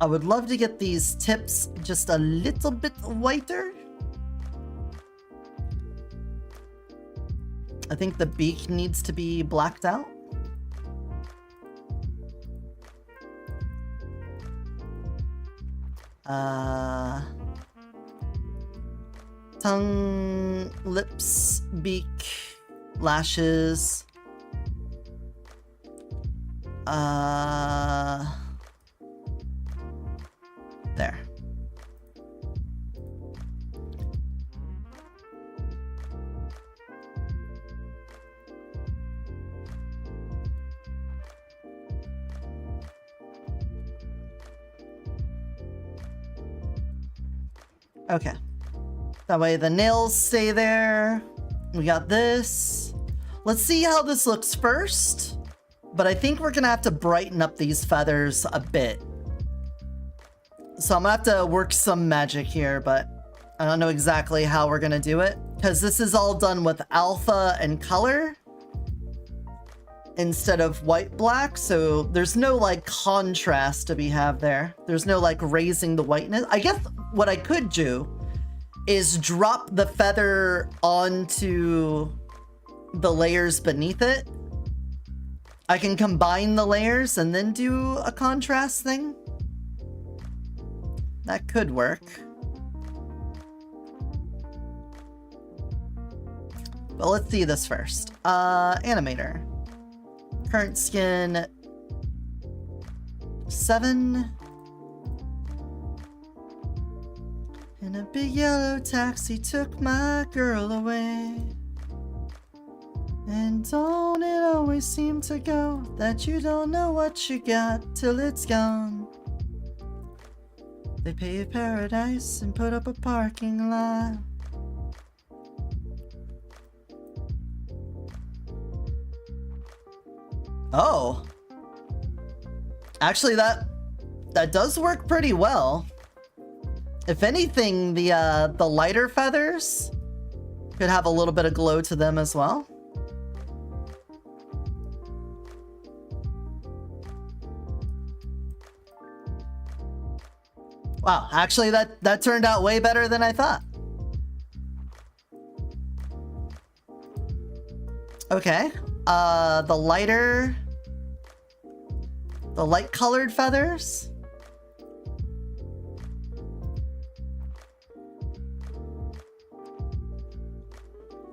I would love to get these tips just a little bit whiter. I think the beak needs to be blacked out. Tongue, lips, beak, lashes. There. Okay. That way the nails stay there. We got this. Let's see how this looks first. But I think we're gonna have to brighten up these feathers a bit. So I'm gonna have to work some magic here, but I don't know exactly how we're gonna do it. Because this is all done with alpha and color instead of white black, so there's no like contrast to be have there. There's no like raising the whiteness. I guess what I could do is drop the feather onto the layers beneath it. I can combine the layers and then do a contrast thing. That could work. But let's see this first. Animator. Current skin 7. And a big yellow taxi took my girl away. And don't it always seem to go that you don't know what you got till it's gone. They paved paradise and put up a parking lot. Oh. Actually, that does work pretty well. If anything, the lighter feathers could have a little bit of glow to them as well. Wow, actually that turned out way better than I thought. Okay, the light colored feathers.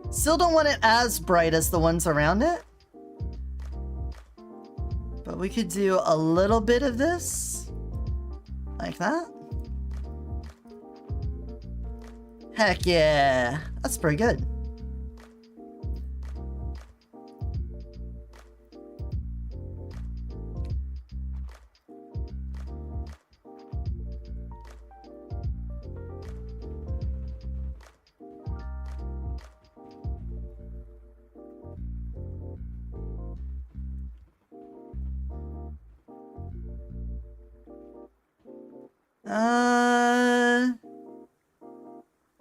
Still don't want it as bright as the ones around it. But we could do a little bit of this. Like that. Heck yeah, that's pretty good.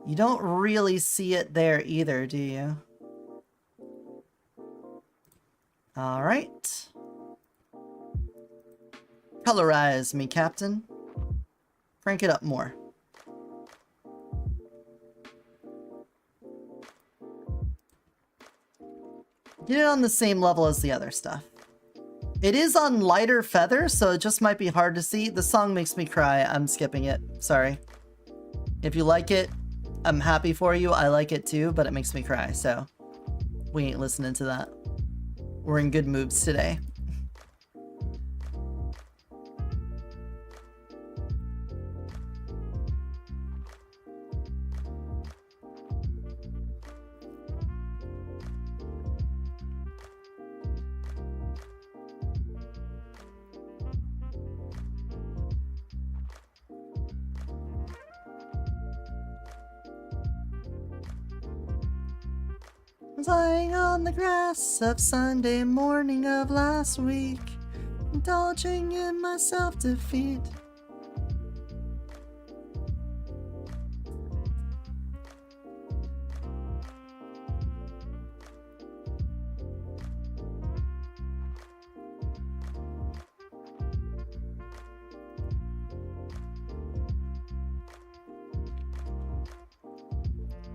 You don't really see it there either, do you? All right. Colorize me, Captain. Crank it up more. Get it on the same level as the other stuff. It is on lighter feather, so it just might be hard to see. The song makes me cry. I'm skipping it. Sorry. If you like it, I'm happy for you. I like it too, but it makes me cry, so we ain't listening to that. We're in good moods today. Lying on the grass of Sunday morning of last week, Indulging in my self-defeat.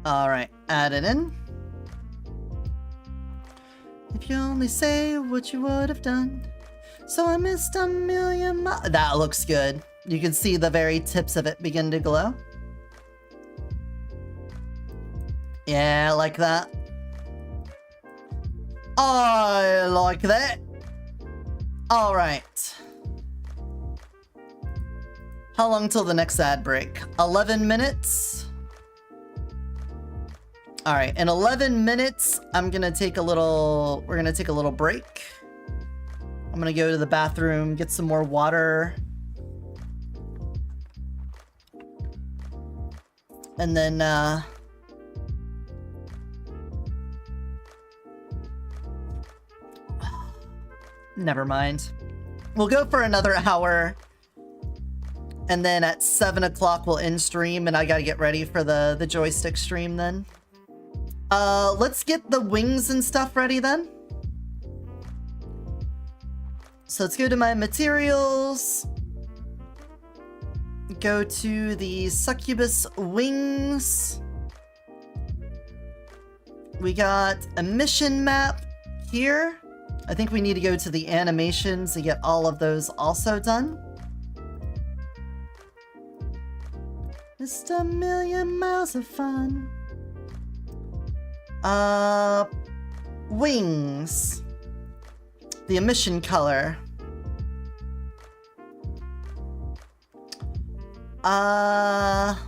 Alright, add it in. If you only say what you would have done. So I missed a million miles. That looks good. You can see the very tips of it begin to glow. Yeah, I like that. I like that. Alright. How long till the next ad break? 11 minutes? Alright, in 11 minutes, we're gonna take a little break. I'm gonna go to the bathroom, get some more water. And then, never mind. We'll go for another hour. And then at 7 o'clock, we'll end stream, and I gotta get ready for the joystick stream then. Let's get the wings and stuff ready then. So let's go to my materials. Go to the succubus wings. We got a mission map here. I think we need to go to the animations to get all of those also done. Just a million miles of fun. Wings. The emission color. Hold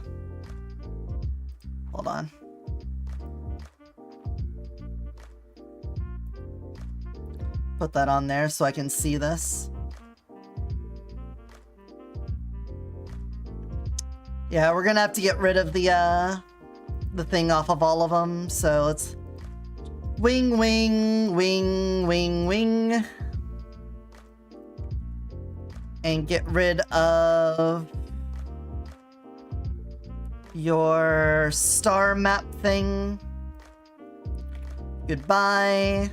on. Put that on there so I can see this. Yeah, we're gonna have to get rid of the thing off of all of them, so let's wing, wing, wing, wing, wing. And get rid of your star map thing. Goodbye.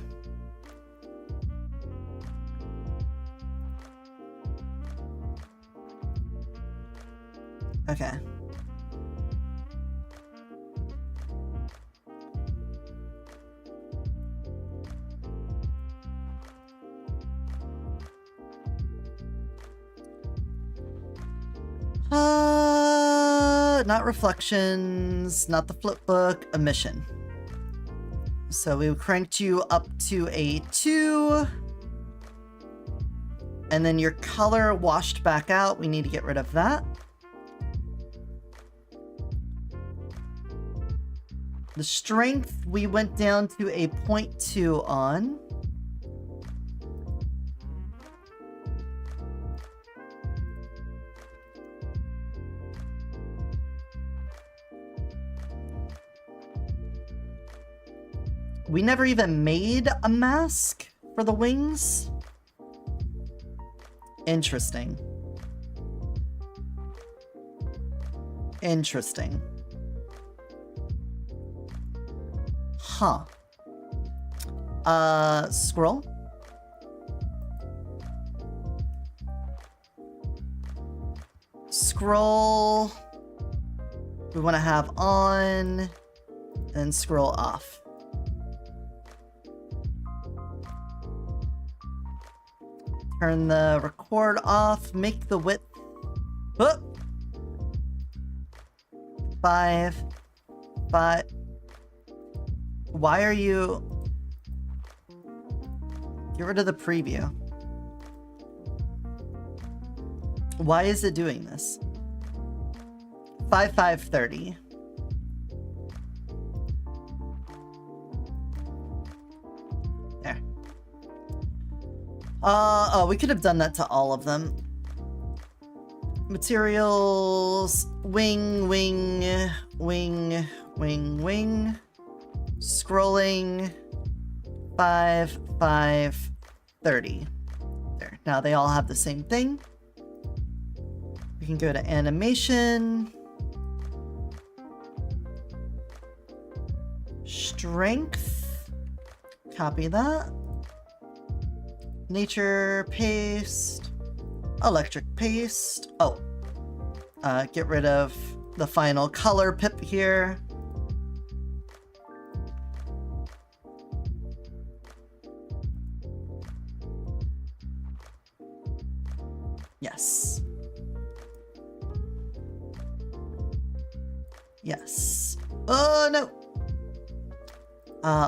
Okay. Not reflections, not the flip book, a mission. So we cranked you up to a 2. And then your color washed back out. We need to get rid of that. The strength, we went down to a 0.2 on. We never even made a mask for the wings. Interesting. Interesting. Huh. Scroll. Scroll. We want to have on and scroll off. Turn the record off, make the width. Oh! 5. Why are you... Get rid of the preview. Why is it doing this? 5:30. There. Oh, we could have done that to all of them. Materials, wing, wing, wing, wing, wing. Scrolling, 5:30. There, now they all have the same thing. We can go to animation. Strength. Copy that. Nature, paste. Electric paste. Oh. Get rid of the final color pip here. Yes. Yes. Oh, no.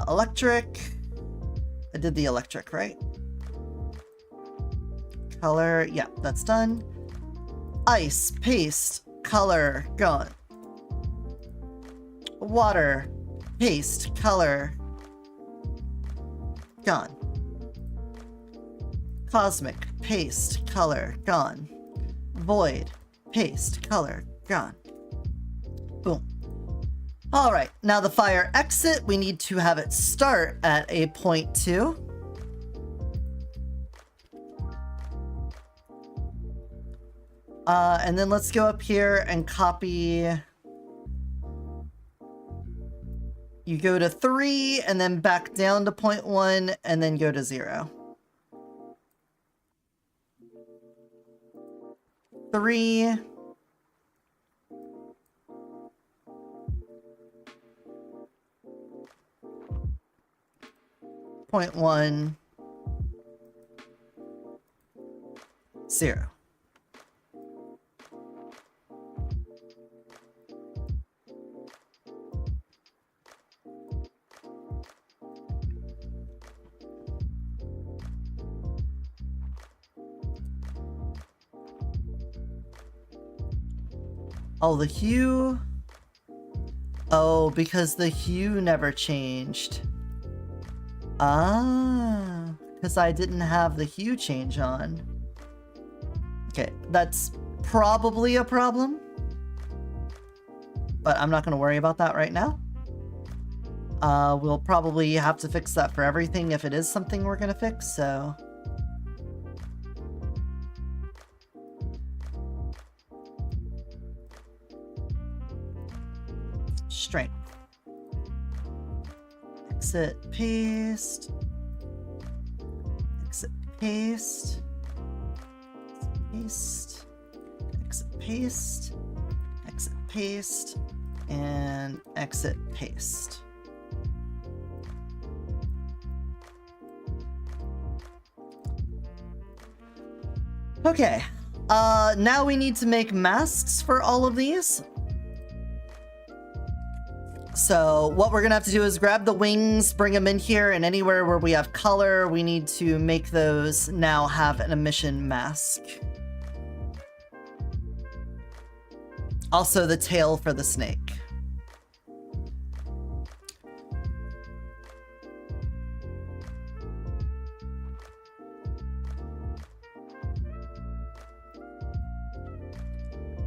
Electric. I did the electric, right? Color. Yeah, that's done. Ice, paste, color, gone. Water, paste, color, gone. Cosmic, paste, color, gone. Void, paste, color, gone. Boom. All right, now the fire exit, we need to have it start at a 0.2. And then let's go up here and copy. You go to 3 and then back down to 0.1 and then go to 0. 3. 0.1. 0. Oh, the hue. Oh, because the hue never changed. Ah, because I didn't have the hue change on. Okay, that's probably a problem. But I'm not going to worry about that right now. We'll probably have to fix that for everything if it is something we're going to fix, so... Strength. Exit, paste. Exit, paste. Paste. Exit, paste. Exit, paste. And exit, paste. Okay. Now we need to make masks for all of these. So what we're gonna have to do is grab the wings, bring them in here, and anywhere where we have color, we need to make those now have an emission mask. Also the tail for the snake.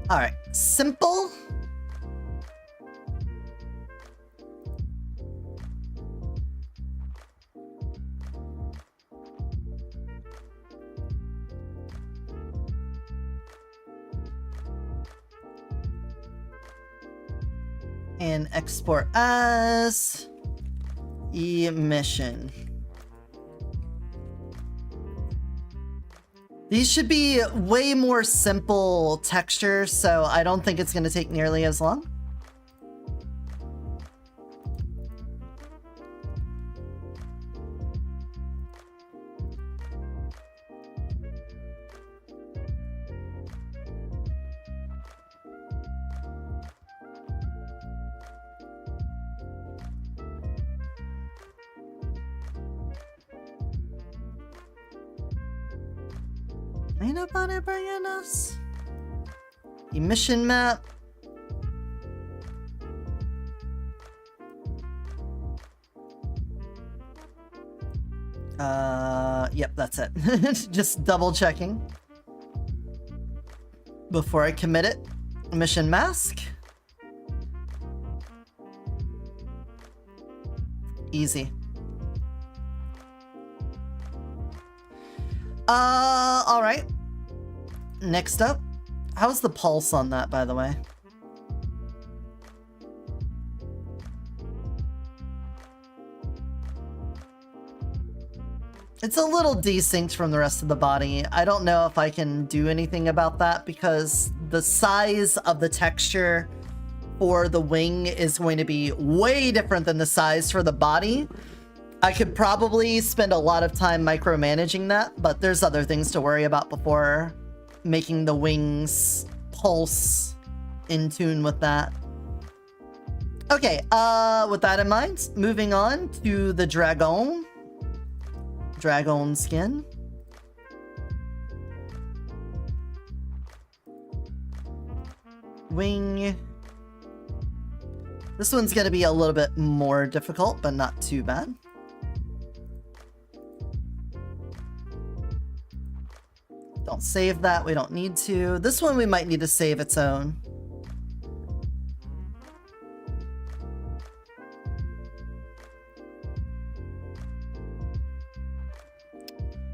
All right, simple. And export as emission. These should be way more simple textures, so I don't think it's going to take nearly as long. Ain't nobody bringing us emission map. Yep, that's it. Just double checking before I commit it. Emission mask. Easy. All right. Next up, how's the pulse on that, by the way? It's a little desynced from the rest of the body. I don't know if I can do anything about that because the size of the texture for the wing is going to be way different than the size for the body. I could probably spend a lot of time micromanaging that, but there's other things to worry about before making the wings pulse in tune with that. Okay, with that in mind, moving on to the dragon. Dragon skin. Wing. This one's gonna be a little bit more difficult, but not too bad. Don't save that, we don't need to. This one we might need to save its own.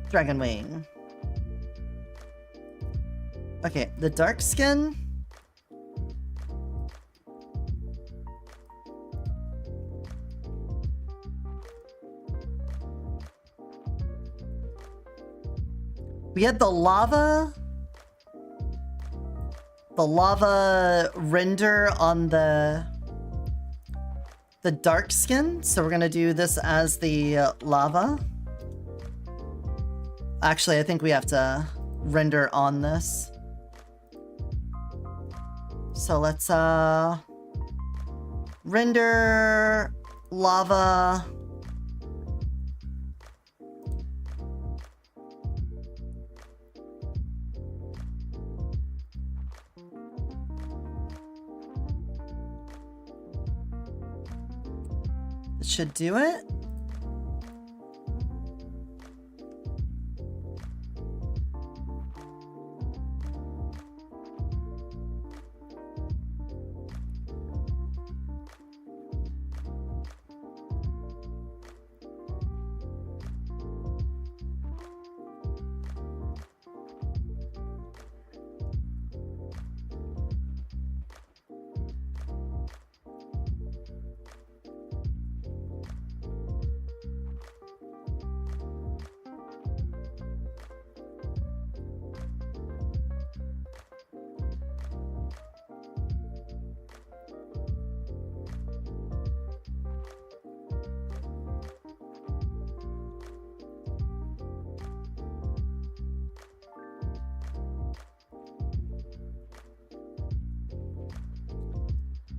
Dragon wing. Okay, the dark skin. We had the lava render on the dark skin, so we're gonna do this as the lava. Actually, I think we have to render on this. So let's render lava. It should do it.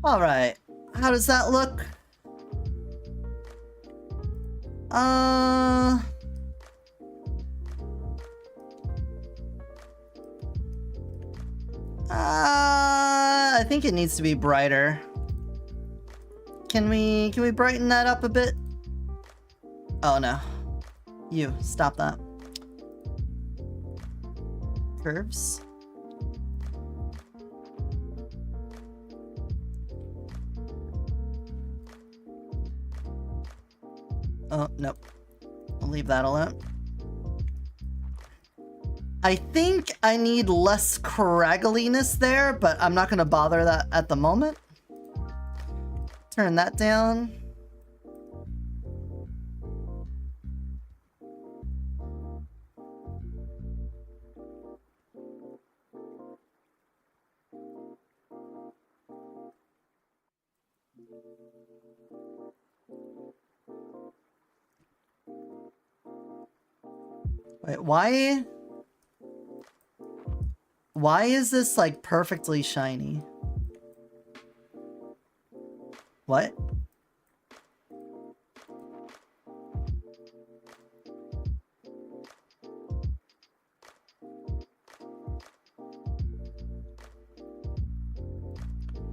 All right, how does that look? I think it needs to be brighter. Can we brighten that up a bit? Oh no. You, stop that. Curves. Oh, nope. I'll leave that alone. I think I need less craggliness there, but I'm not going to bother that at the moment. Turn that down. Wait, why is this like perfectly shiny? What?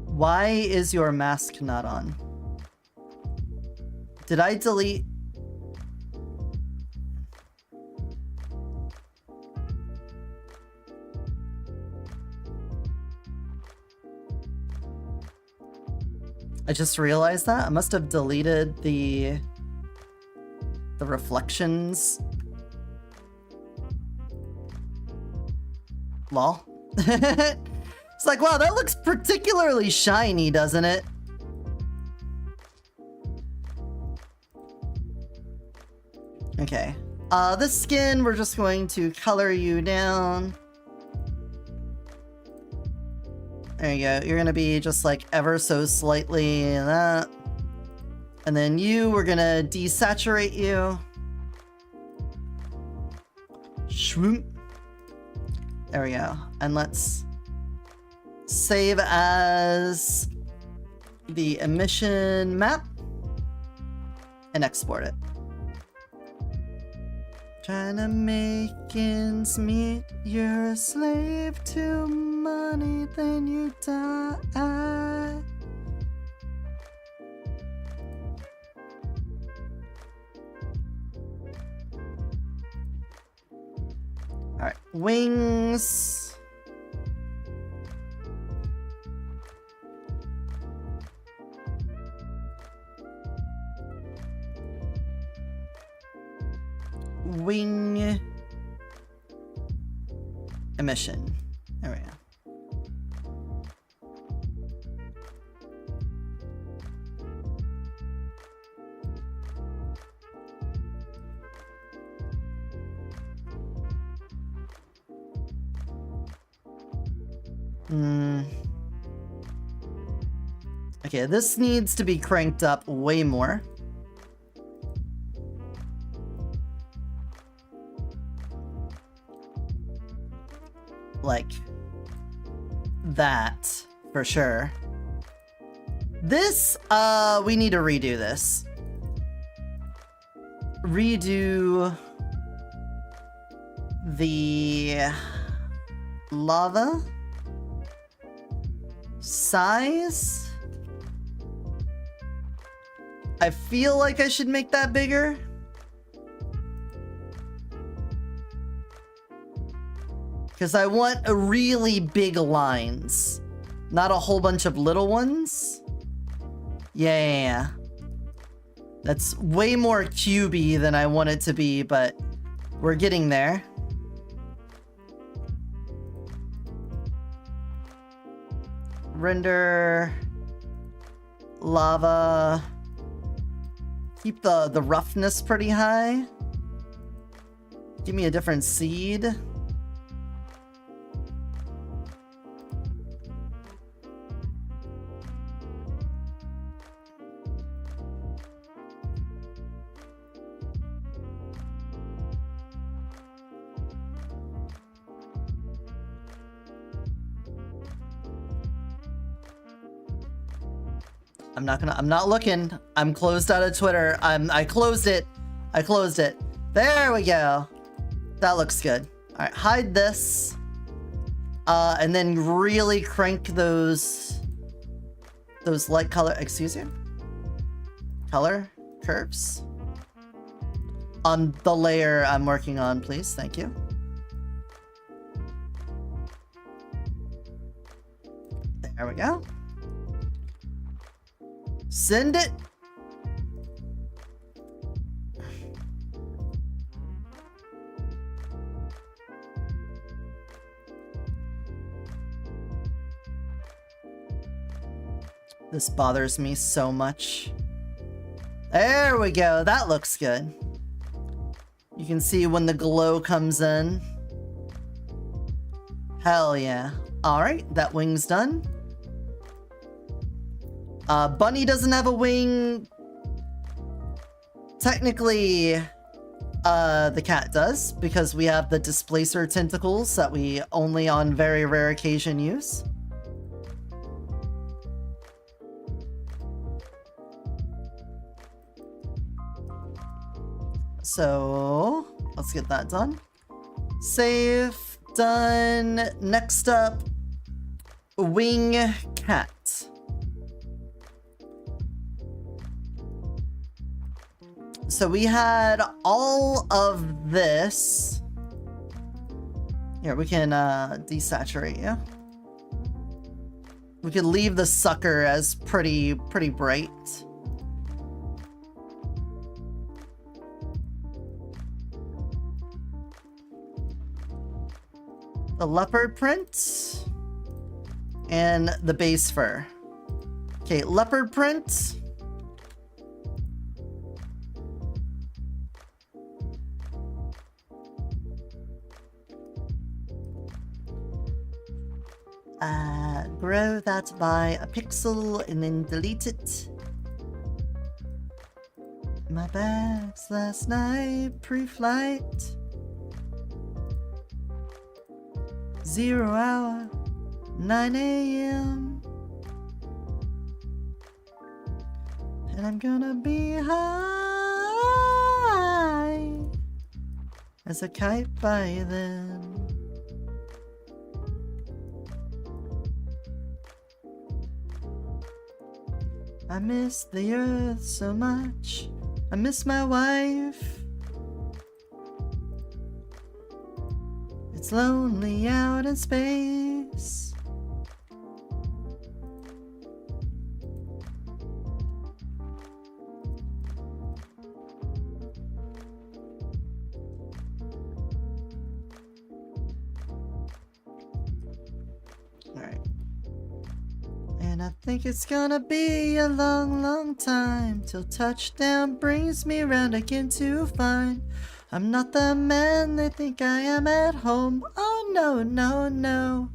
Why is your mask not on? Did I delete? I just realized that. I must have deleted the reflections Lol. It's like, wow, that looks particularly shiny, doesn't it? Okay. This skin, we're just going to color you down. There you go. You're gonna be just like ever so slightly that. And then we're gonna desaturate you. Shroom. There we go. And let's save as the emission map and export it. Trying to make ends meet, you're a slave to money, then you die. Alright, wings. Wing emission. There we go. Okay, this needs to be cranked up way more. Like that, for sure. This, we need to redo this. Redo the lava size. I feel like I should make that bigger. Because I want a really big lines, not a whole bunch of little ones. Yeah. That's way more cubey than I want it to be, but we're getting there. Render lava. Keep the roughness pretty high. Give me a different seed. I'm not looking. I'm closed out of Twitter. I closed it. There we go. That looks good. All right, hide this. And then really crank those light color, excuse you? Color curves on the layer I'm working on, please. Thank you. There we go. Send it. This bothers me so much. There we go. That looks good. You can see when the glow comes in. Hell yeah. All right, that wing's done. Bunny doesn't have a wing. Technically, the cat does, because we have the displacer tentacles that we only on very rare occasion use. So, let's get that done. Save, done. Next up, wing cat. So we had all of this. Here, we can desaturate you. We could leave the sucker as pretty bright. the leopard print, and the base fur. Okay, leopard print. Grow that by a pixel and then delete it. My bags last night, pre-flight. 0 hour, 9 a.m. And I'm gonna be high as a kite by then. I miss the earth so much. I miss my wife. It's lonely out in space. Alright. And I think it's gonna be a long, long time till touchdown brings me round again to find I'm not the man they think I am at home. Oh no, no, no.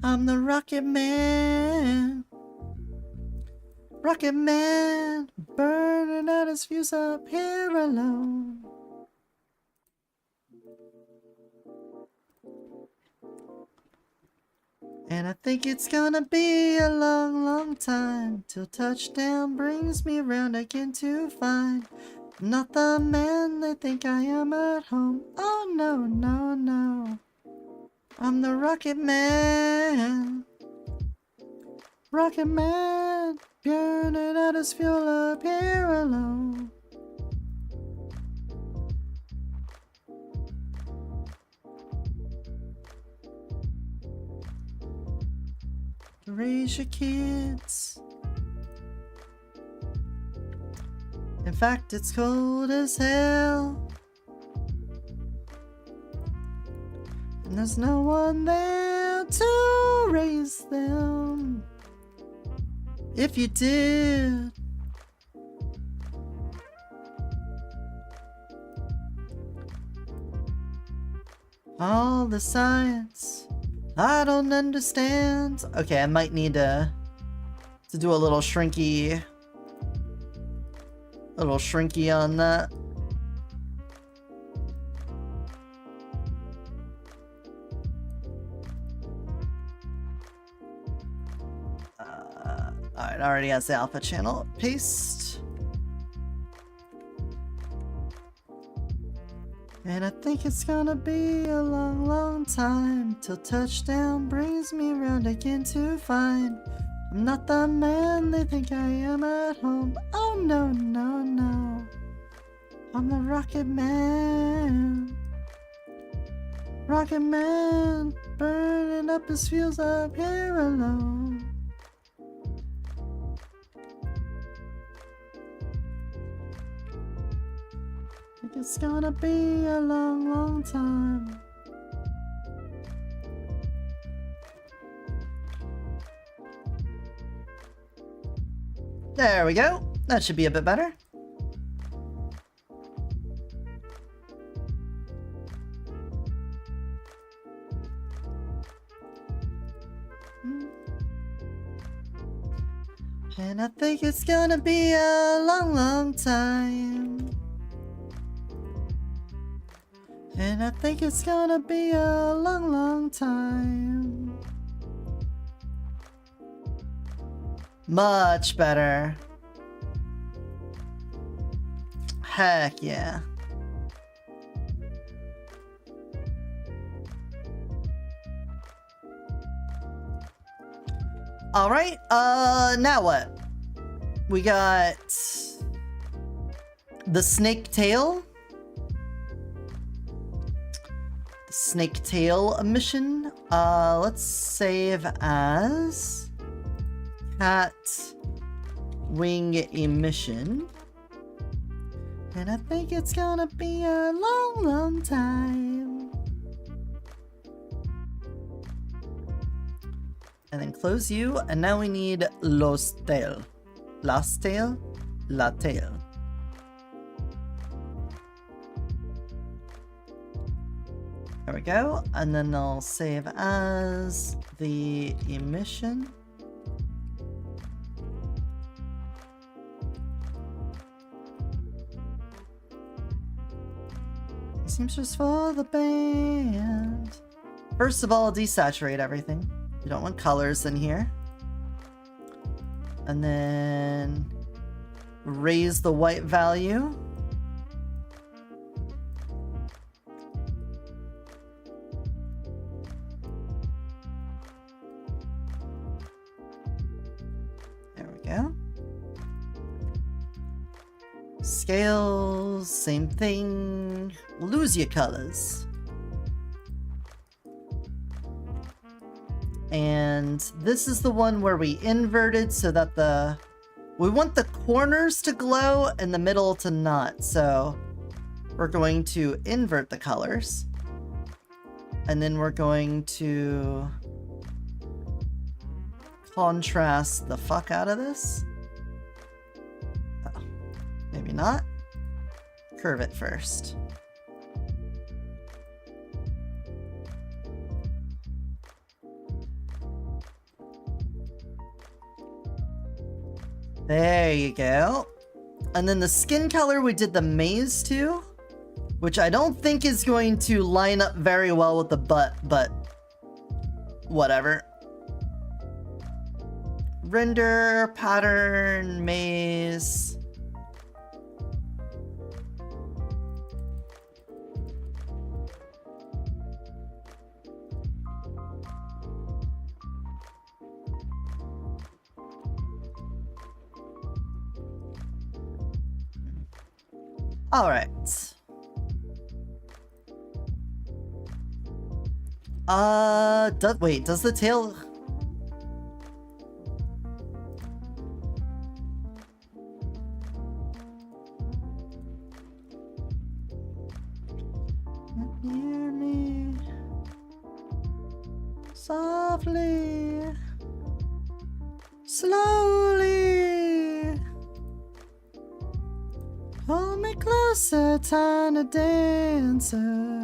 I'm the Rocket Man. Rocket Man, burning out his fuse up here alone. And I think it's gonna be a long, long time till touchdown brings me round again to find I'm not the man they think I am at home. Oh no, no, no. I'm the Rocket Man. Rocket Man, burning out his fuel up here alone. Raise your kids. In fact, it's cold as hell. And there's no one there to raise them. If you did, all the science I don't understand. Okay, I might need to do a little shrinky on that. Alright, already has the alpha channel. Paste. And I think it's gonna be a long, long time till touchdown brings me round again to find I'm not the man they think I am at home. Oh no, no, no. I'm the Rocket Man. Rocket Man, burning up his fuels up here alone. It's gonna be a long, long time. There we go. That should be a bit better. And I think it's gonna be a long, long time. And I think it's gonna be a long, long time. Much better. Heck yeah. Alright, now what? We got the snake tail. Snake tail mission. Let's save as cat wing emission. And I think it's gonna be a long, long time. And then close you, and now we need los tail. Las tail? La tail. There we go, and then I'll save as the emission. Seamstress for the band. First of all, desaturate everything. You don't want colors in here. And then raise the white value. There we go. Scales, same thing. Lose your colors. And this is the one where we inverted so that we want the corners to glow and the middle to not. So we're going to invert the colors. And then we're going to contrast the fuck out of this. Oh, maybe not. Curve it first. There you go. And then the skin color we did the maze to, which I don't think is going to line up very well with the butt, but whatever. Render, pattern, maze. All right. Wait, does the tail... Near me, softly, slowly. Pull me closer, tiny dancer.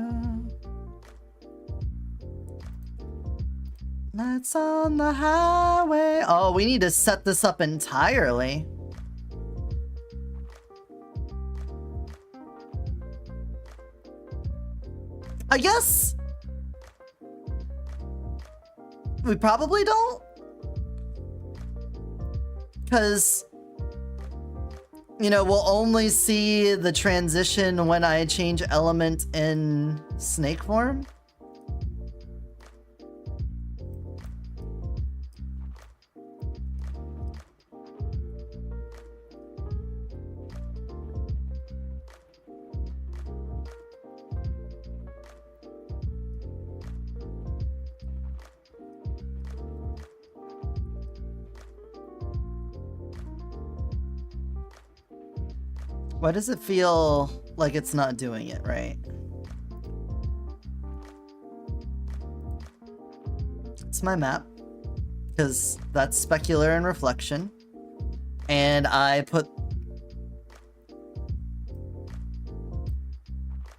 Lights on the highway. Oh, we need to set this up entirely. I guess we probably don't. Because, you know, we'll only see the transition when I change element in snake form. Why does it feel like it's not doing it right? It's my map, because that's specular and reflection. And I put...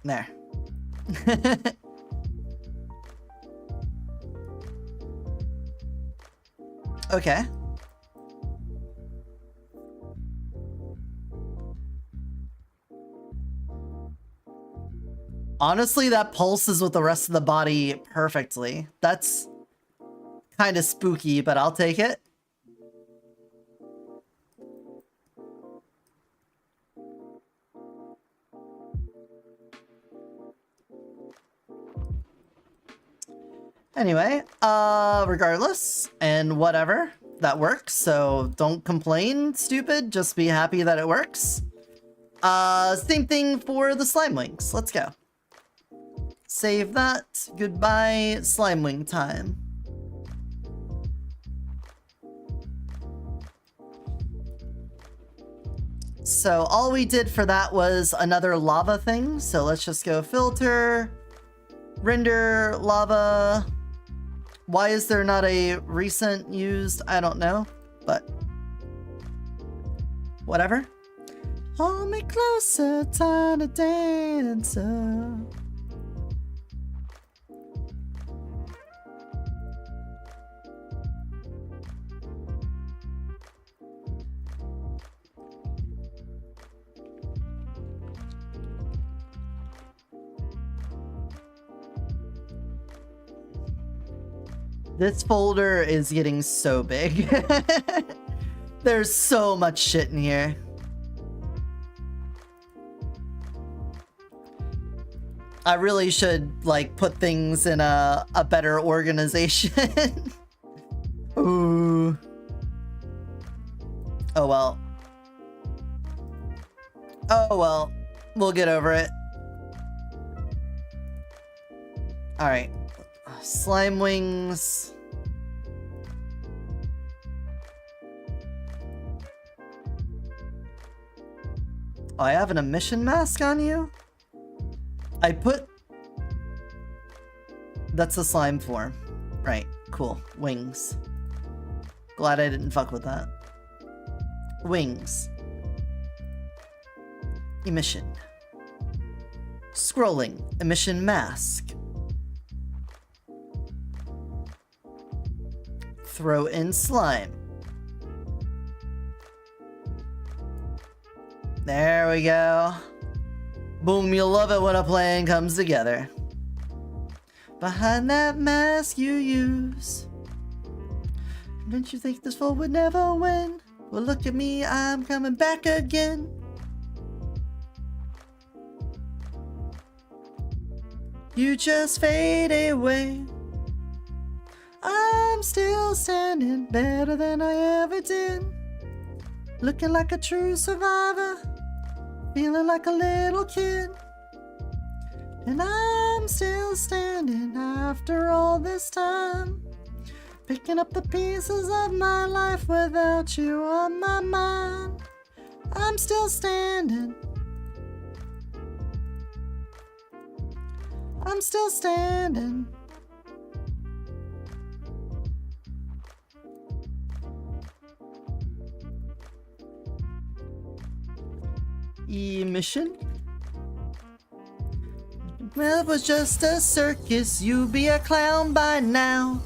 There. Okay. Honestly, that pulses with the rest of the body perfectly. That's kind of spooky, but I'll take it. Anyway, regardless, and whatever, that works, so don't complain, stupid, just be happy that it works. Same thing for the slime wings. Let's go. Save that. Goodbye, slime wing time. So all we did for that was another lava thing. So let's just go filter, render, lava, Why is there not a recent used? I don't know, but whatever. Hold me closer, tiny dancer. This folder is getting so big. There's so much shit in here. I really should, like, put things in a better organization. Ooh. Oh well. Oh well. We'll get over it. Alright. Slime wings. Oh, I have an emission mask on you? I put... That's a slime form. Right, cool. Wings. Glad I didn't fuck with that. Wings. Emission. Scrolling. Emission mask. Throw in slime. There we go. Boom, you'll love it when a plan comes together. Behind that mask you use. Didn't you think this fool would never win? Well, look at me, I'm coming back again. You just fade away. I'm still standing better than I ever did. Looking like a true survivor. Feeling like a little kid. And I'm still standing after all this time. Picking up the pieces of my life without you on my mind. I'm still standing. I'm still standing. Emission? Well, it was just a circus, you be a clown by now.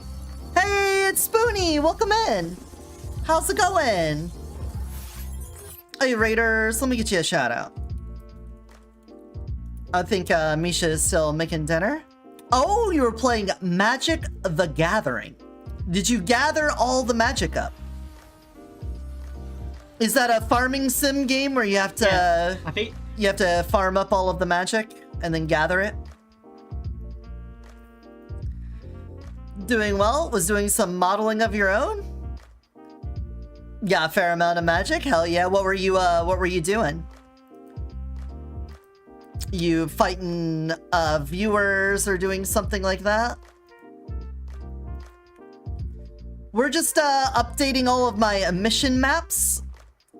Hey, it's Spoonie, welcome in. How's it going? Hey Raiders, let me get you a shout out. I think Misha is still making dinner. Oh, you were playing Magic the Gathering. Did you gather all the magic up? Is that a farming sim game where you have to I think you have to farm up all of the magic and then gather it? Doing well? Was doing some modeling of your own? Yeah, a fair amount of magic. Hell yeah. What were you doing? You fighting viewers or doing something like that? We're just updating all of my emission maps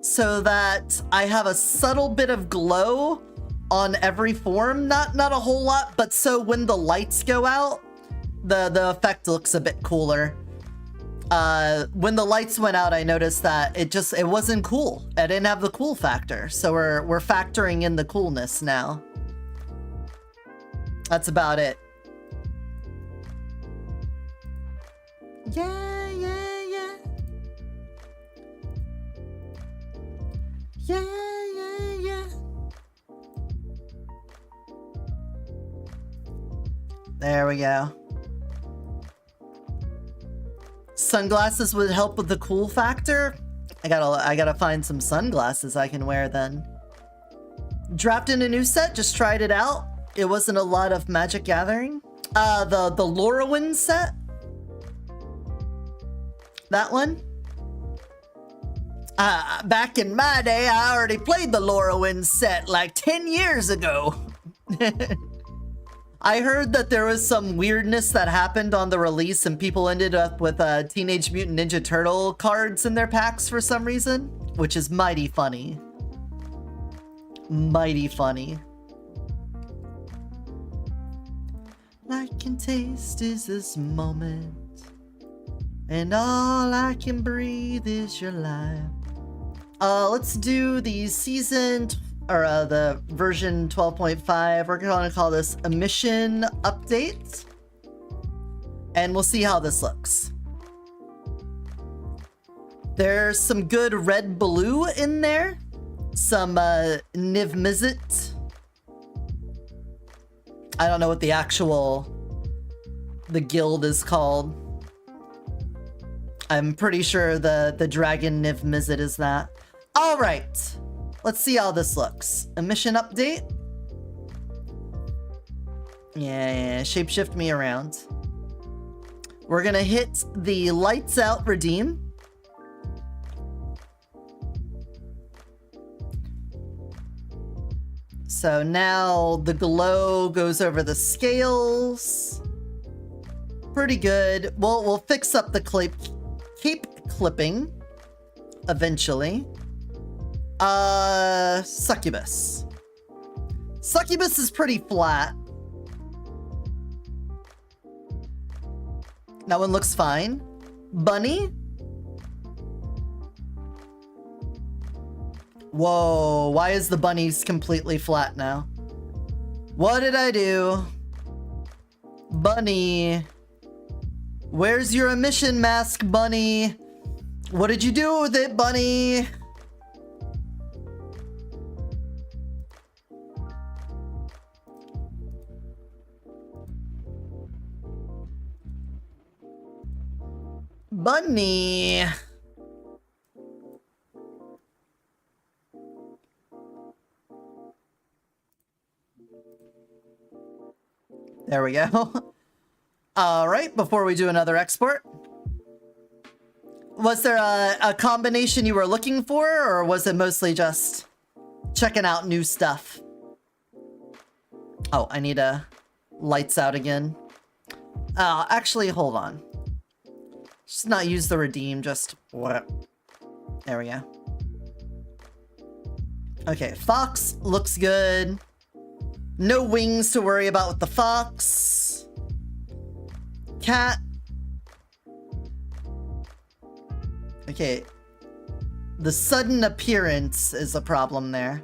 so that I have a subtle bit of glow on every form. Not a whole lot, but so when the lights go out, the effect looks a bit cooler. When the lights went out, I noticed that it wasn't cool. I didn't have the cool factor, so we're factoring in the coolness now. That's about it. Yeah, yeah, yeah. Yeah, yeah, yeah. There we go. Sunglasses would help with the cool factor. I gotta find some sunglasses I can wear then. Dropped in a new set, just tried it out. It wasn't a lot of Magic Gathering. The Lorwyn set. That one. Back in my day, I already played the Lorwyn set like 10 years ago. I heard that there was some weirdness that happened on the release and people ended up with Teenage Mutant Ninja Turtle cards in their packs for some reason, which is mighty funny. Mighty funny. I can taste is this moment. And all I can breathe is your life. Let's do the season, or the version 12.5. We're gonna call this a mission update. And we'll see how this looks. There's some good red blue in there. Some Niv Mizzet. I don't know what the guild is called. I'm pretty sure the Dragon Niv Mizzet is that. All right, let's see how this looks. A mission update. Yeah, shapeshift me around. We're gonna hit the lights out redeem. So now the glow goes over the scales. Pretty good. We'll fix up the cape clipping eventually. Succubus. Succubus is pretty flat. That one looks fine. Bunny. Whoa, why is the bunnies completely flat now? What did I do? Bunny. Where's your emission mask, Bunny? What did you do with it, Bunny? Bunny. There we go. All right, before we do another export. Was there a combination you were looking for, or was it mostly just checking out new stuff? Oh, I need lights out again. Actually, hold on. Just not use the redeem, just what? There we go. Okay, fox looks good. No wings to worry about with the fox. Cat. Okay. The sudden appearance is a problem there.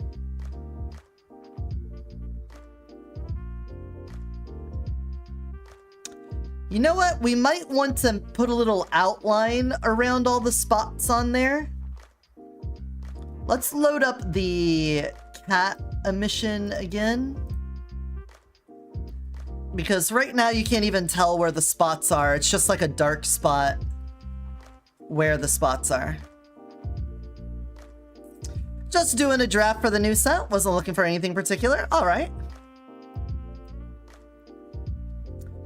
You know what? We might want to put a little outline around all the spots on there. Let's load up the cat emission again. Because right now you can't even tell where the spots are. It's just like a dark spot where the spots are. Just doing a draft for the new set. Wasn't looking for anything particular. All right.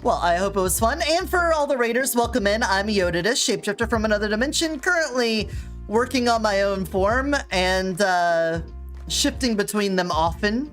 Well, I hope it was fun. And for all the raiders, welcome in. I'm Eotidiss, shapeshifter from another dimension, currently working on my own form and shifting between them often.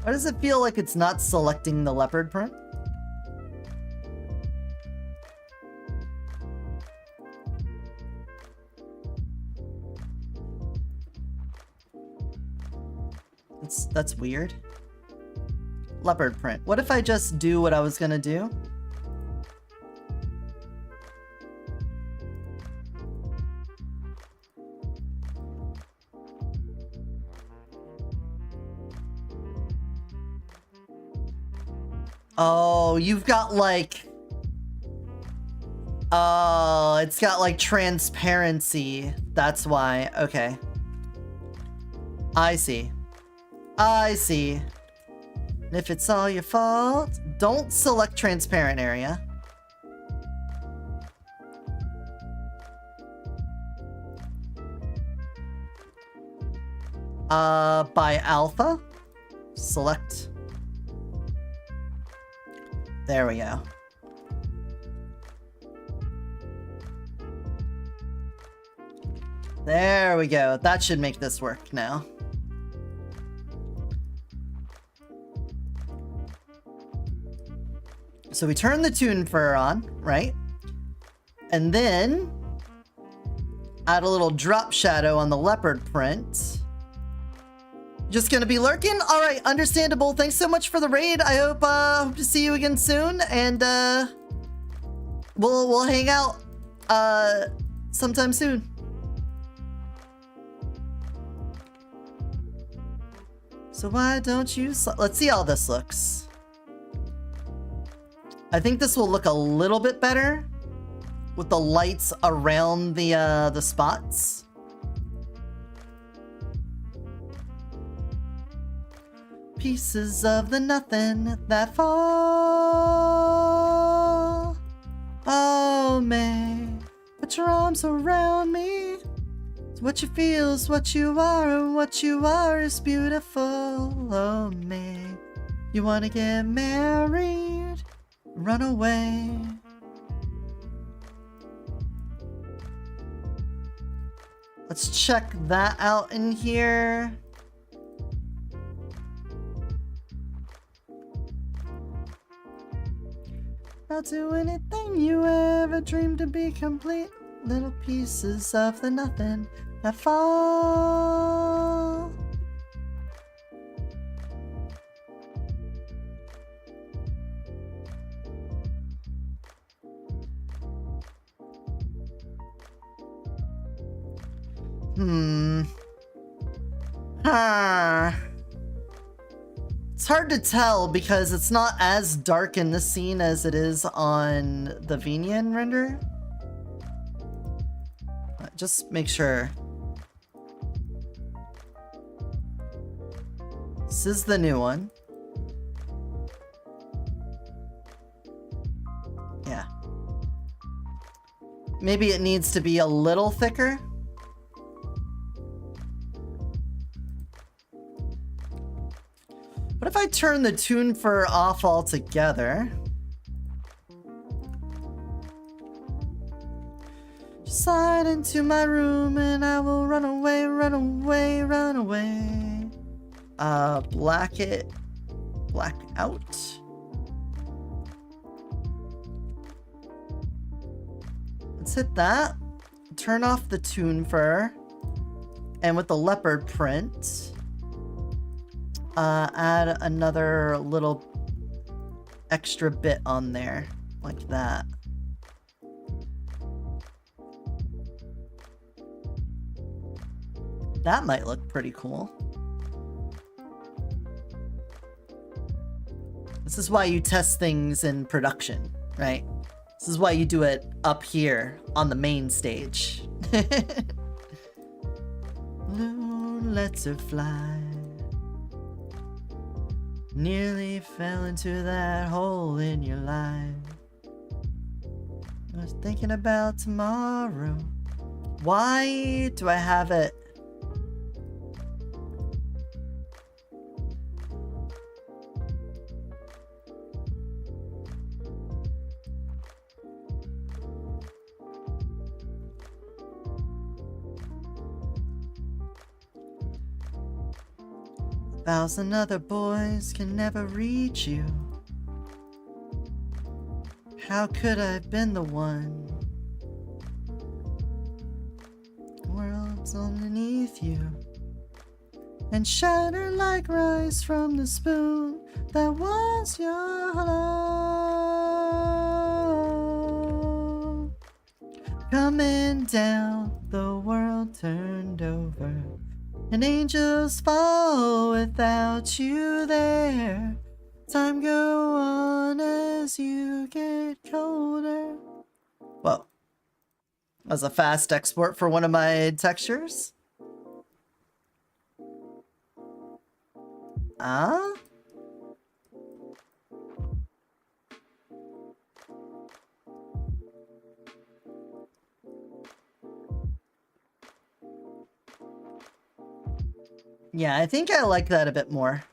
Why does it feel like it's not selecting the leopard print? That's weird. Leopard print. What if I just do what I was gonna do? Oh, you've got like... Oh, it's got like transparency. That's why. Okay. I see. I see. And if it's all your fault, don't select transparent area. By alpha, select. There we go. There we go. That should make this work now. So we turn the Toon Fur on, right? And then add a little drop shadow on the leopard print. Just gonna be lurking? All right, understandable. Thanks so much for the raid. I hope to see you again soon, and we'll hang out sometime soon. So why don't you? Let's see how this looks. I think this will look a little bit better with the lights around the spots. Pieces of the nothing that fall. Oh, May, put your arms around me. It's what you feel is what you are, and what you are is beautiful. Oh, May, you wanna get married? Run away. Let's check that out in here. I'll do anything you ever dreamed to be complete. Little pieces of the nothing that fall. It's hard to tell because it's not as dark in this scene as it is on the Venian render. Just make sure. This is the new one. Yeah. Maybe it needs to be a little thicker. What if I turn the Toon Fur off altogether? Just slide into my room and I will run away, run away, run away. Black it, black out. Let's hit that. Turn off the Toon Fur. And with the leopard print, add another little extra bit on there, like that. That might look pretty cool. This is why you test things in production, right? This is why you do it up here on the main stage. Moon lets her fly. Nearly fell into that hole in your life. I was thinking about tomorrow. Why do I have it? Thousand other boys can never reach you. How could I have been the one? World's underneath you and shatter like rice from the spoon that was your love. Coming down, the world turned over. And angels fall without you there. Time go on as you get colder. Whoa. That was a fast export for one of my textures. Ah? Yeah, I think I like that a bit more.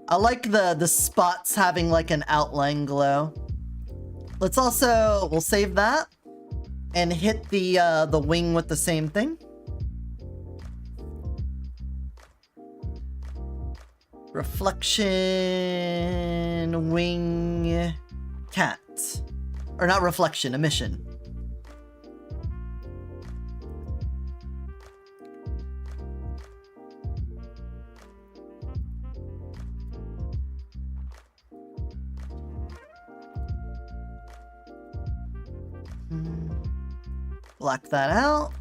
I like the spots having like an outline glow. Let's also, we'll save that. and hit the wing with the same thing. Reflection, wing, cat. Or not reflection, emission. Black that out.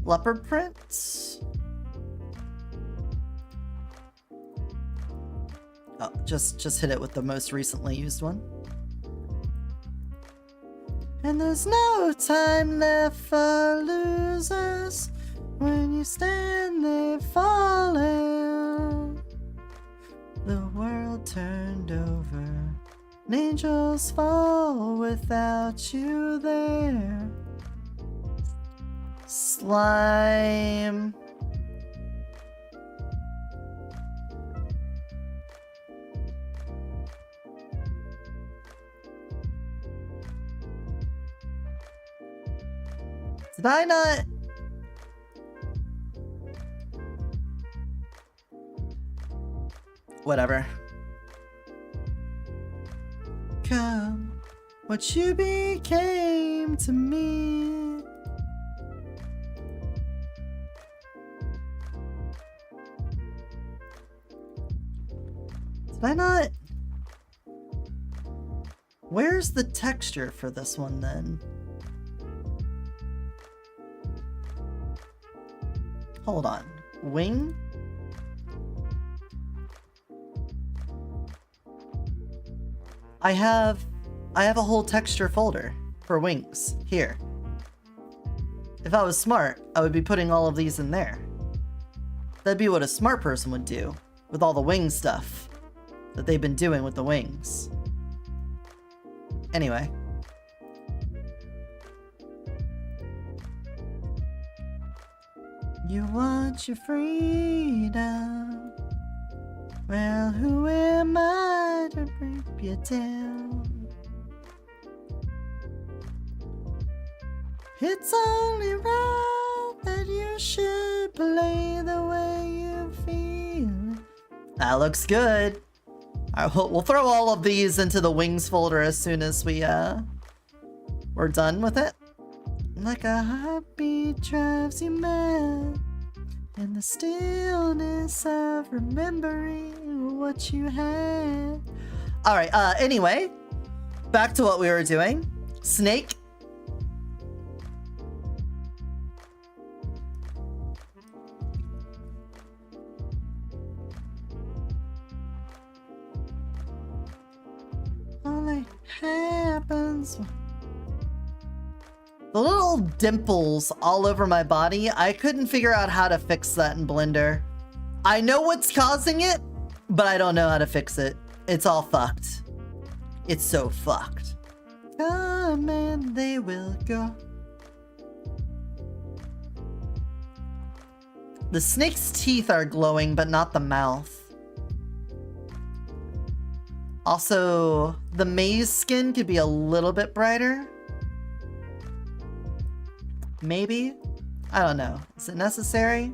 Leopard prints. Oh, just hit it with the most recently used one. And there's no time left for losers when you stand there falling. The world turned over, and angels fall without you there. Slime. Did I not? Whatever. Come, what you became to me. Did I not? Where's the texture for this one then? Hold on. Wing? I have a whole texture folder for wings here. If I was smart, I would be putting all of these in there. That'd be what a smart person would do with all the wing stuff that they've been doing with the wings. Anyway. You want your freedom. Well, who am I to break you down? It's only right that you should play the way you feel. That looks good. We'll throw all of these into the wings folder as soon as we're done with it. Like a heartbeat drives you mad, in the stillness of remembering what you had. Alright, anyway, back to what we were doing. Snake. Only happens. The little dimples all over my body, I couldn't figure out how to fix that in Blender. I know what's causing it, but I don't know how to fix it. It's all fucked. It's so fucked. Come and they will go. The snake's teeth are glowing, but not the mouth. Also, the maze skin could be a little bit brighter. Maybe? I don't know. Is it necessary?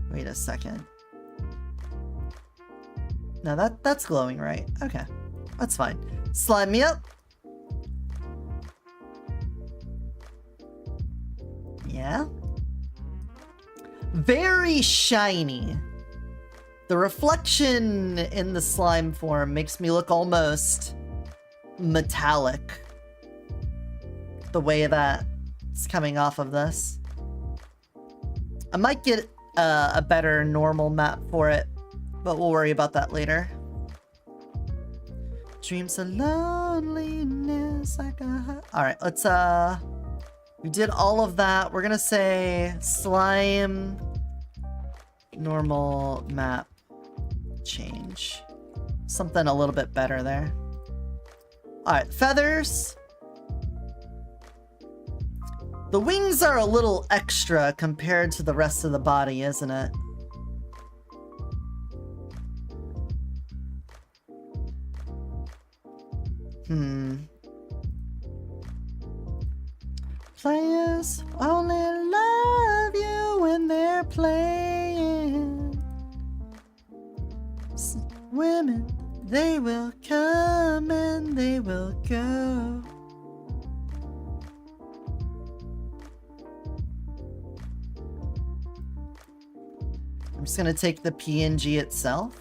Wait a second. No, that's glowing, right? Okay. That's fine. Slime me up. Yeah. Very shiny. The reflection in the slime form makes me look almost metallic. The way that it's coming off of this. I might get a better normal map for it, but we'll worry about that later. Dreams of loneliness like a... Alright, let's we did all of that. We're gonna say slime normal map change. Something a little bit better there. Alright, feathers. The wings are a little extra compared to the rest of the body, isn't it? Players only love you when they're playing. Women, they will come and they will go. I'm just gonna take the PNG itself.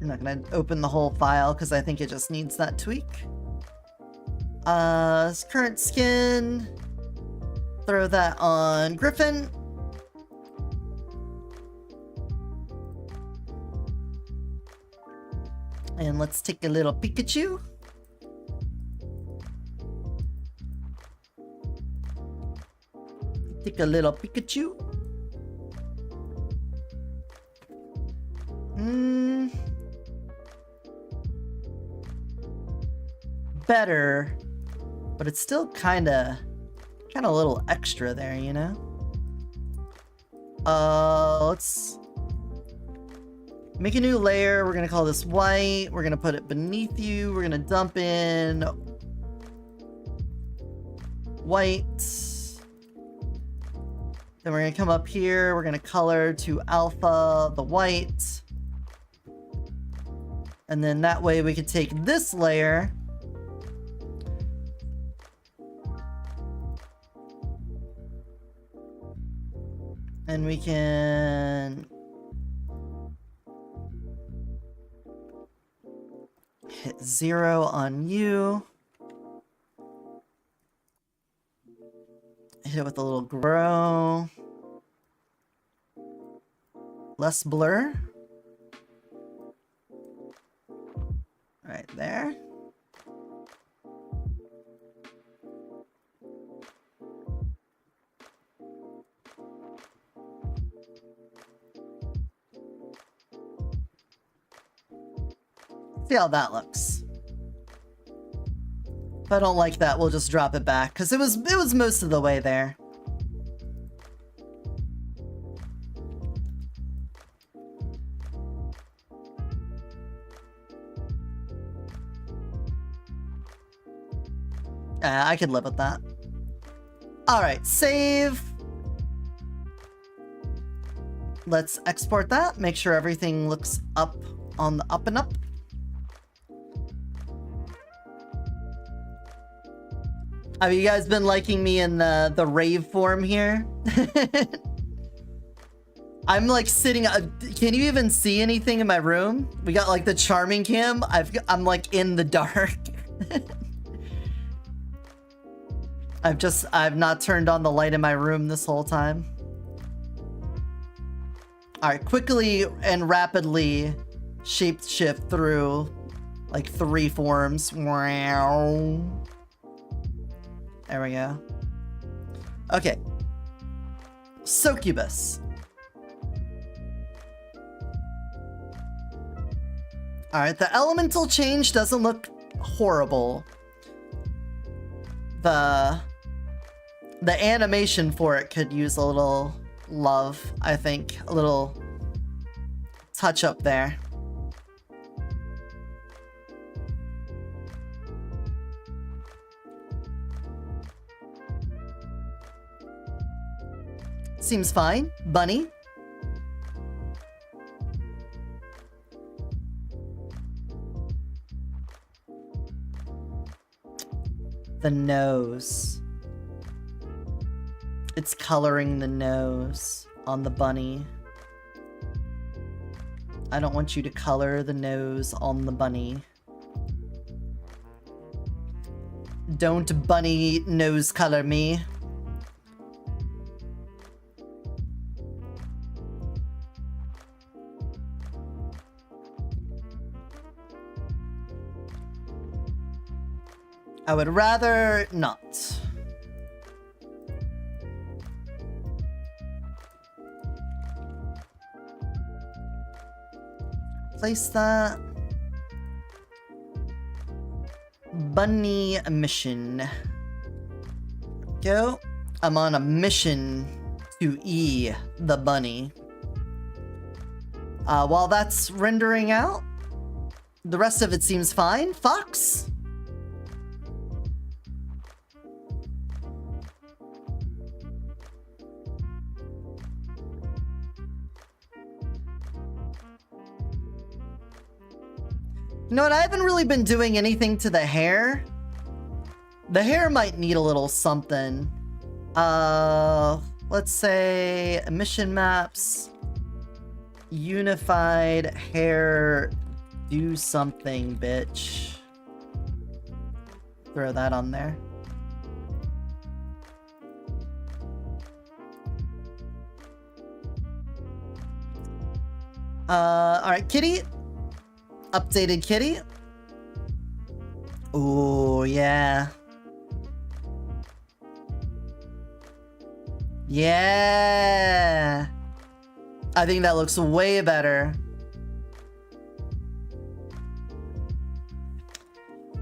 I'm not gonna open the whole file because I think it just needs that tweak. Current skin. Throw that on Griffin. And let's take a little Pikachu. Take a little Pikachu. Better, but it's still kind of a little extra there, you know? Let's make a new layer. We're gonna call this white. We're gonna put it beneath you. We're gonna dump in white. Then we're gonna come up here. We're gonna color to alpha the white. And then that way we could take this layer and we can hit 0 on you. Hit it with a little grow. Less blur. Right there. See how that looks. If I don't like that, we'll just drop it back because it was most of the way there. I could live with that. All right, save. Let's export that. Make sure everything looks up on the up and up. Have you guys been liking me in the rave form here? I'm like sitting. Can you even see anything in my room? We got like the charming cam. I'm like in the dark. I've not turned on the light in my room this whole time. All right, quickly and rapidly shapeshift through like 3 forms. Wow. There we go. Okay. Succubus. Alright, the elemental change doesn't look horrible. The animation for it could use a little love, I think. A little touch up there. Seems fine. Bunny. The nose. It's coloring the nose on the bunny. I don't want you to color the nose on the bunny. Don't bunny nose color me. I would rather not. Place that. bunny mission. Go. I'm on a mission to E the bunny. While that's rendering out, the rest of it seems fine. Fox? You know what? I haven't really been doing anything to the hair. The hair might need a little something. Let's say emission maps, unified hair, do something, bitch. Throw that on there. All right, kitty. Updated kitty. Ooh, yeah. Yeah. I think that looks way better.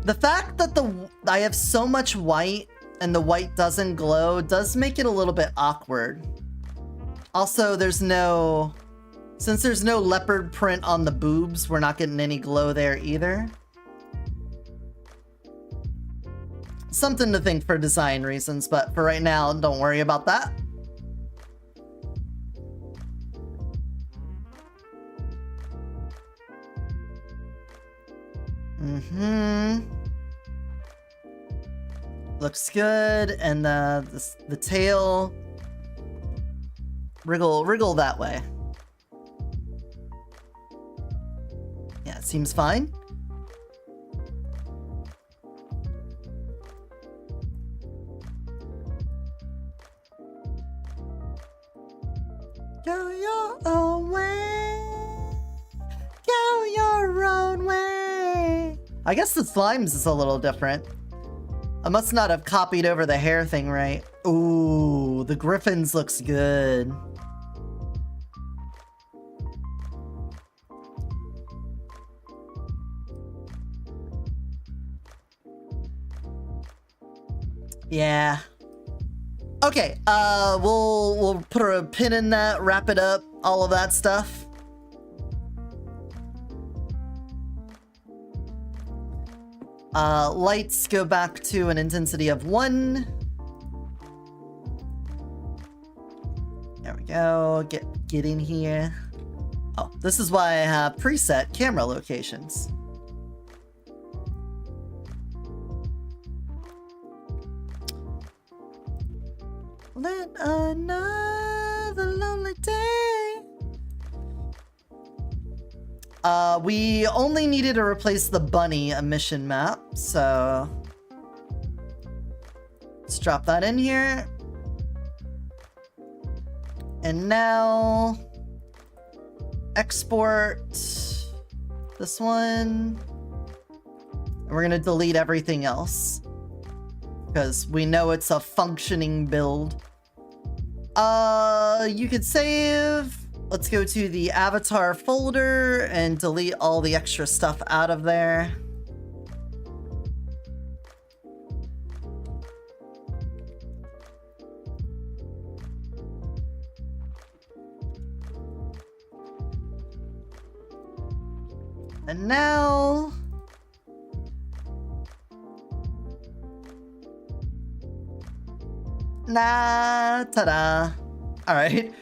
The fact that I have so much white and the white doesn't glow does make it a little bit awkward. Also, since there's no leopard print on the boobs, we're not getting any glow there either. Something to think for design reasons, but for right now, don't worry about that. Looks good, and the tail, wriggle that way. Yeah, it seems fine. Go your own way. Go your own way. I guess the slimes is a little different. I must not have copied over the hair thing right. Ooh, the griffins looks good. Yeah. Okay, we'll put a pin in that, wrap it up, all of that stuff. Lights go back to an intensity of 1. There we go. Get in here. Oh, this is why I have preset camera locations. Let another lonely day. We only needed to replace the bunny emission map, so let's drop that in here. And now export this one. And we're gonna delete everything else because we know it's a functioning build. You could save. Let's go to the avatar folder and delete all the extra stuff out of there. And now ta-da. All right.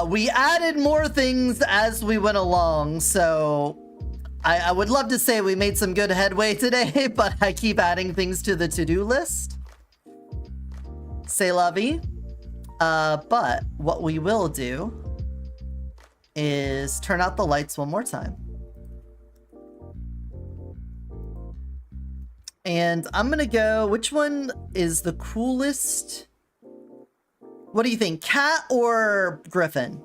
We added more things as we went along, so I would love to say we made some good headway today, but I keep adding things to the to-do list. C'est la vie. But what we will do is turn out the lights one more time. And I'm gonna go, which one is the coolest? What do you think, cat or griffin?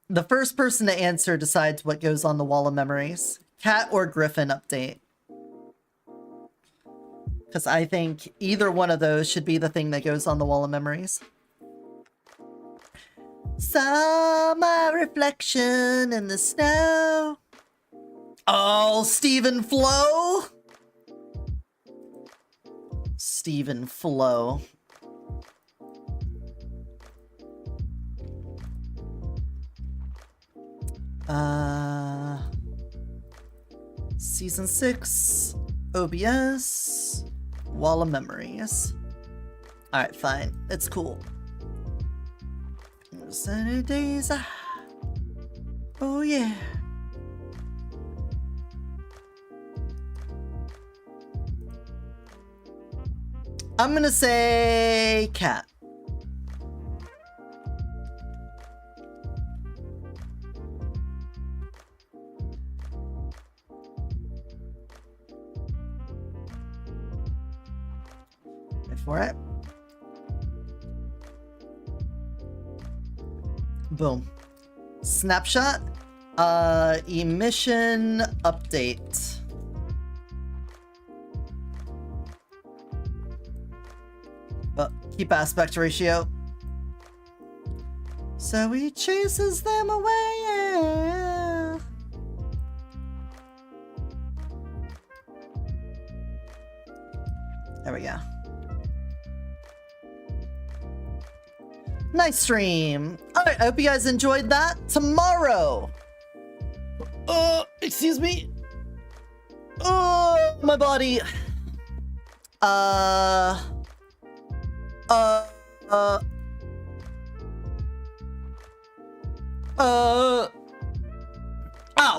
The first person to answer decides what goes on the wall of memories. Cat or griffin update? Because I think either one of those should be the thing that goes on the wall of memories. Saw my reflection in the snow. Oh, Stephen Flo? just even flow. Season 6, OBS, Wall of Memories. Alright, fine. It's cool. Saturdays. Oh, yeah. I'm gonna say cat. Wait for it. Boom. Snapshot. Emission update. Keep aspect ratio. So he chases them away. Yeah. There we go. Nice stream. Alright, I hope you guys enjoyed that. Tomorrow. Excuse me. Oh, my body.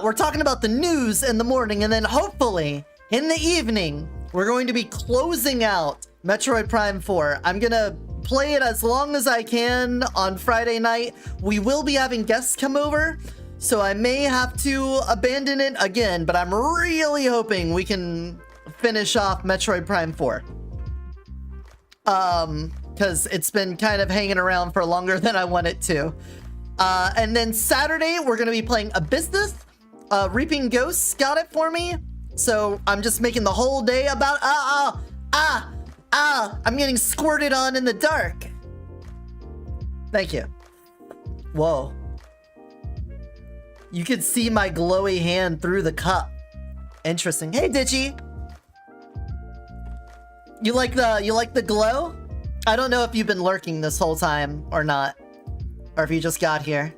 We're talking about the news in the morning, and then hopefully in the evening we're going to be closing out Metroid Prime 4. I'm gonna play it as long as I can on Friday night. We will be having guests come over, so I may have to abandon it again, but I'm really hoping we can finish off Metroid Prime 4. Because it's been kind of hanging around for longer than I want it to. And then Saturday, we're going to be playing Abyss. Reaping Ghosts got it for me. So I'm just making the whole day about, I'm getting squirted on in the dark. Thank you. Whoa. You could see my glowy hand through the cup. Interesting. Hey, Ditchy. You like the glow? I don't know if you've been lurking this whole time or not. Or if you just got here.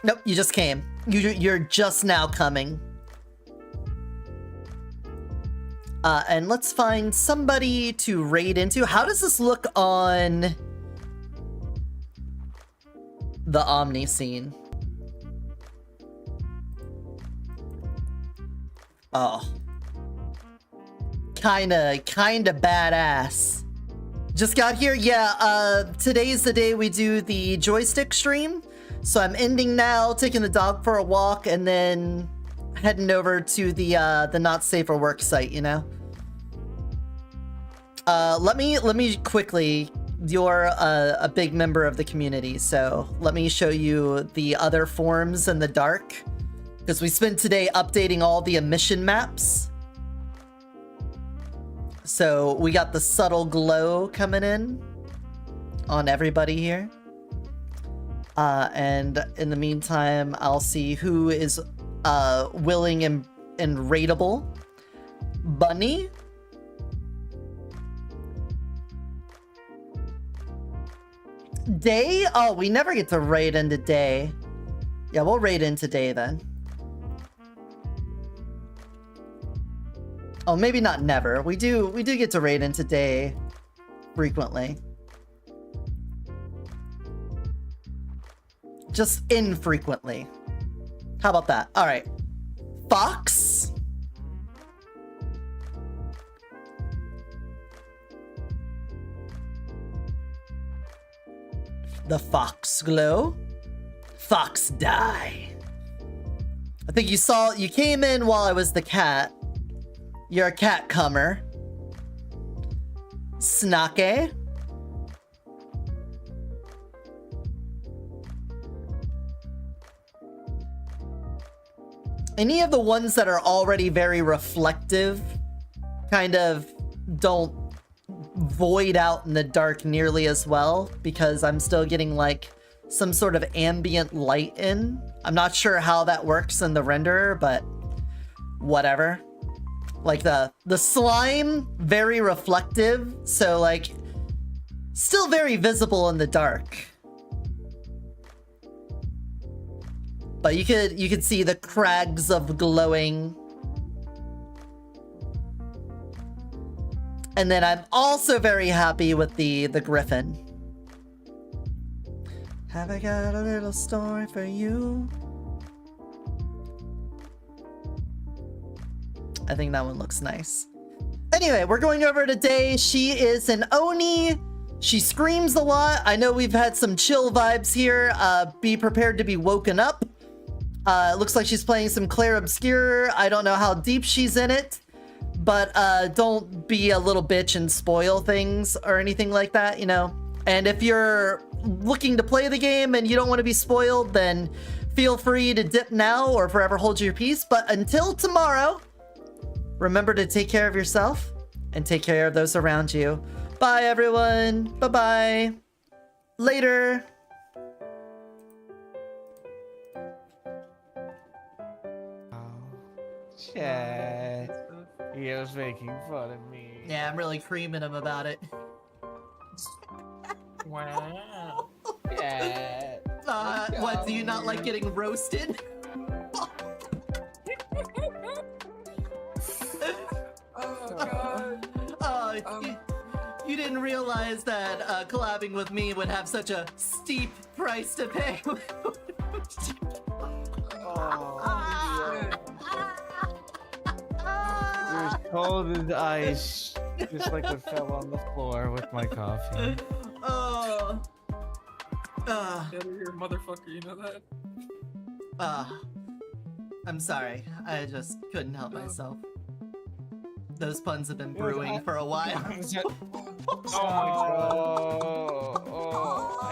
Nope, you just came. You're just now coming. And let's find somebody to raid into. How does this look on the Omni scene? Oh. Kinda badass. Just got here? Yeah, today's the day we do the joystick stream. So I'm ending now, taking the dog for a walk, and then heading over to the not safe for work site, you know? Let me quickly, you're a big member of the community, so let me show you the other forms in the dark. Because we spent today updating all the emission maps. So we got the subtle glow coming in on everybody here. And in the meantime, I'll see who is willing and raidable. Bunny. Day? Oh, we never get to raid into Day. Yeah, we'll raid into Day then. Oh, maybe not never. We do get to raid into Day frequently. Just infrequently. How about that? All right. Fox. The Fox Glow. Fox Die. I think you came in while I was the cat. You're a cat comer. Snake. Any of the ones that are already very reflective kind of don't void out in the dark nearly as well, because I'm still getting like some sort of ambient light in. I'm not sure how that works in the renderer, but whatever. Like the slime, very reflective, so like still very visible in the dark. But you could see the crags of glowing. And then I'm also very happy with the griffin. Have I got a little story for you? I think that one looks nice. Anyway, we're going over today. She is an Oni. She screams a lot. I know we've had some chill vibes here. Be prepared to be woken up. It looks like she's playing some Clair Obscure. I don't know how deep she's in it, but don't be a little bitch and spoil things or anything like that, you know? And if you're looking to play the game and you don't want to be spoiled, then feel free to dip now or forever hold your peace. But until tomorrow, remember to take care of yourself and take care of those around you. Bye, everyone. Bye-bye. Later. Chat. He was making fun of me. Yeah, I'm really creaming him about it. Wow. Yeah. What, do you not like getting roasted? Oh god. You didn't realize that collabing with me would have such a steep price to pay. You're as cold as ice, just like what fell on the floor with my coffee. Oh. You're a motherfucker, you know that? I'm sorry. I just couldn't help myself. Those puns have been brewing for a while. Oh my god.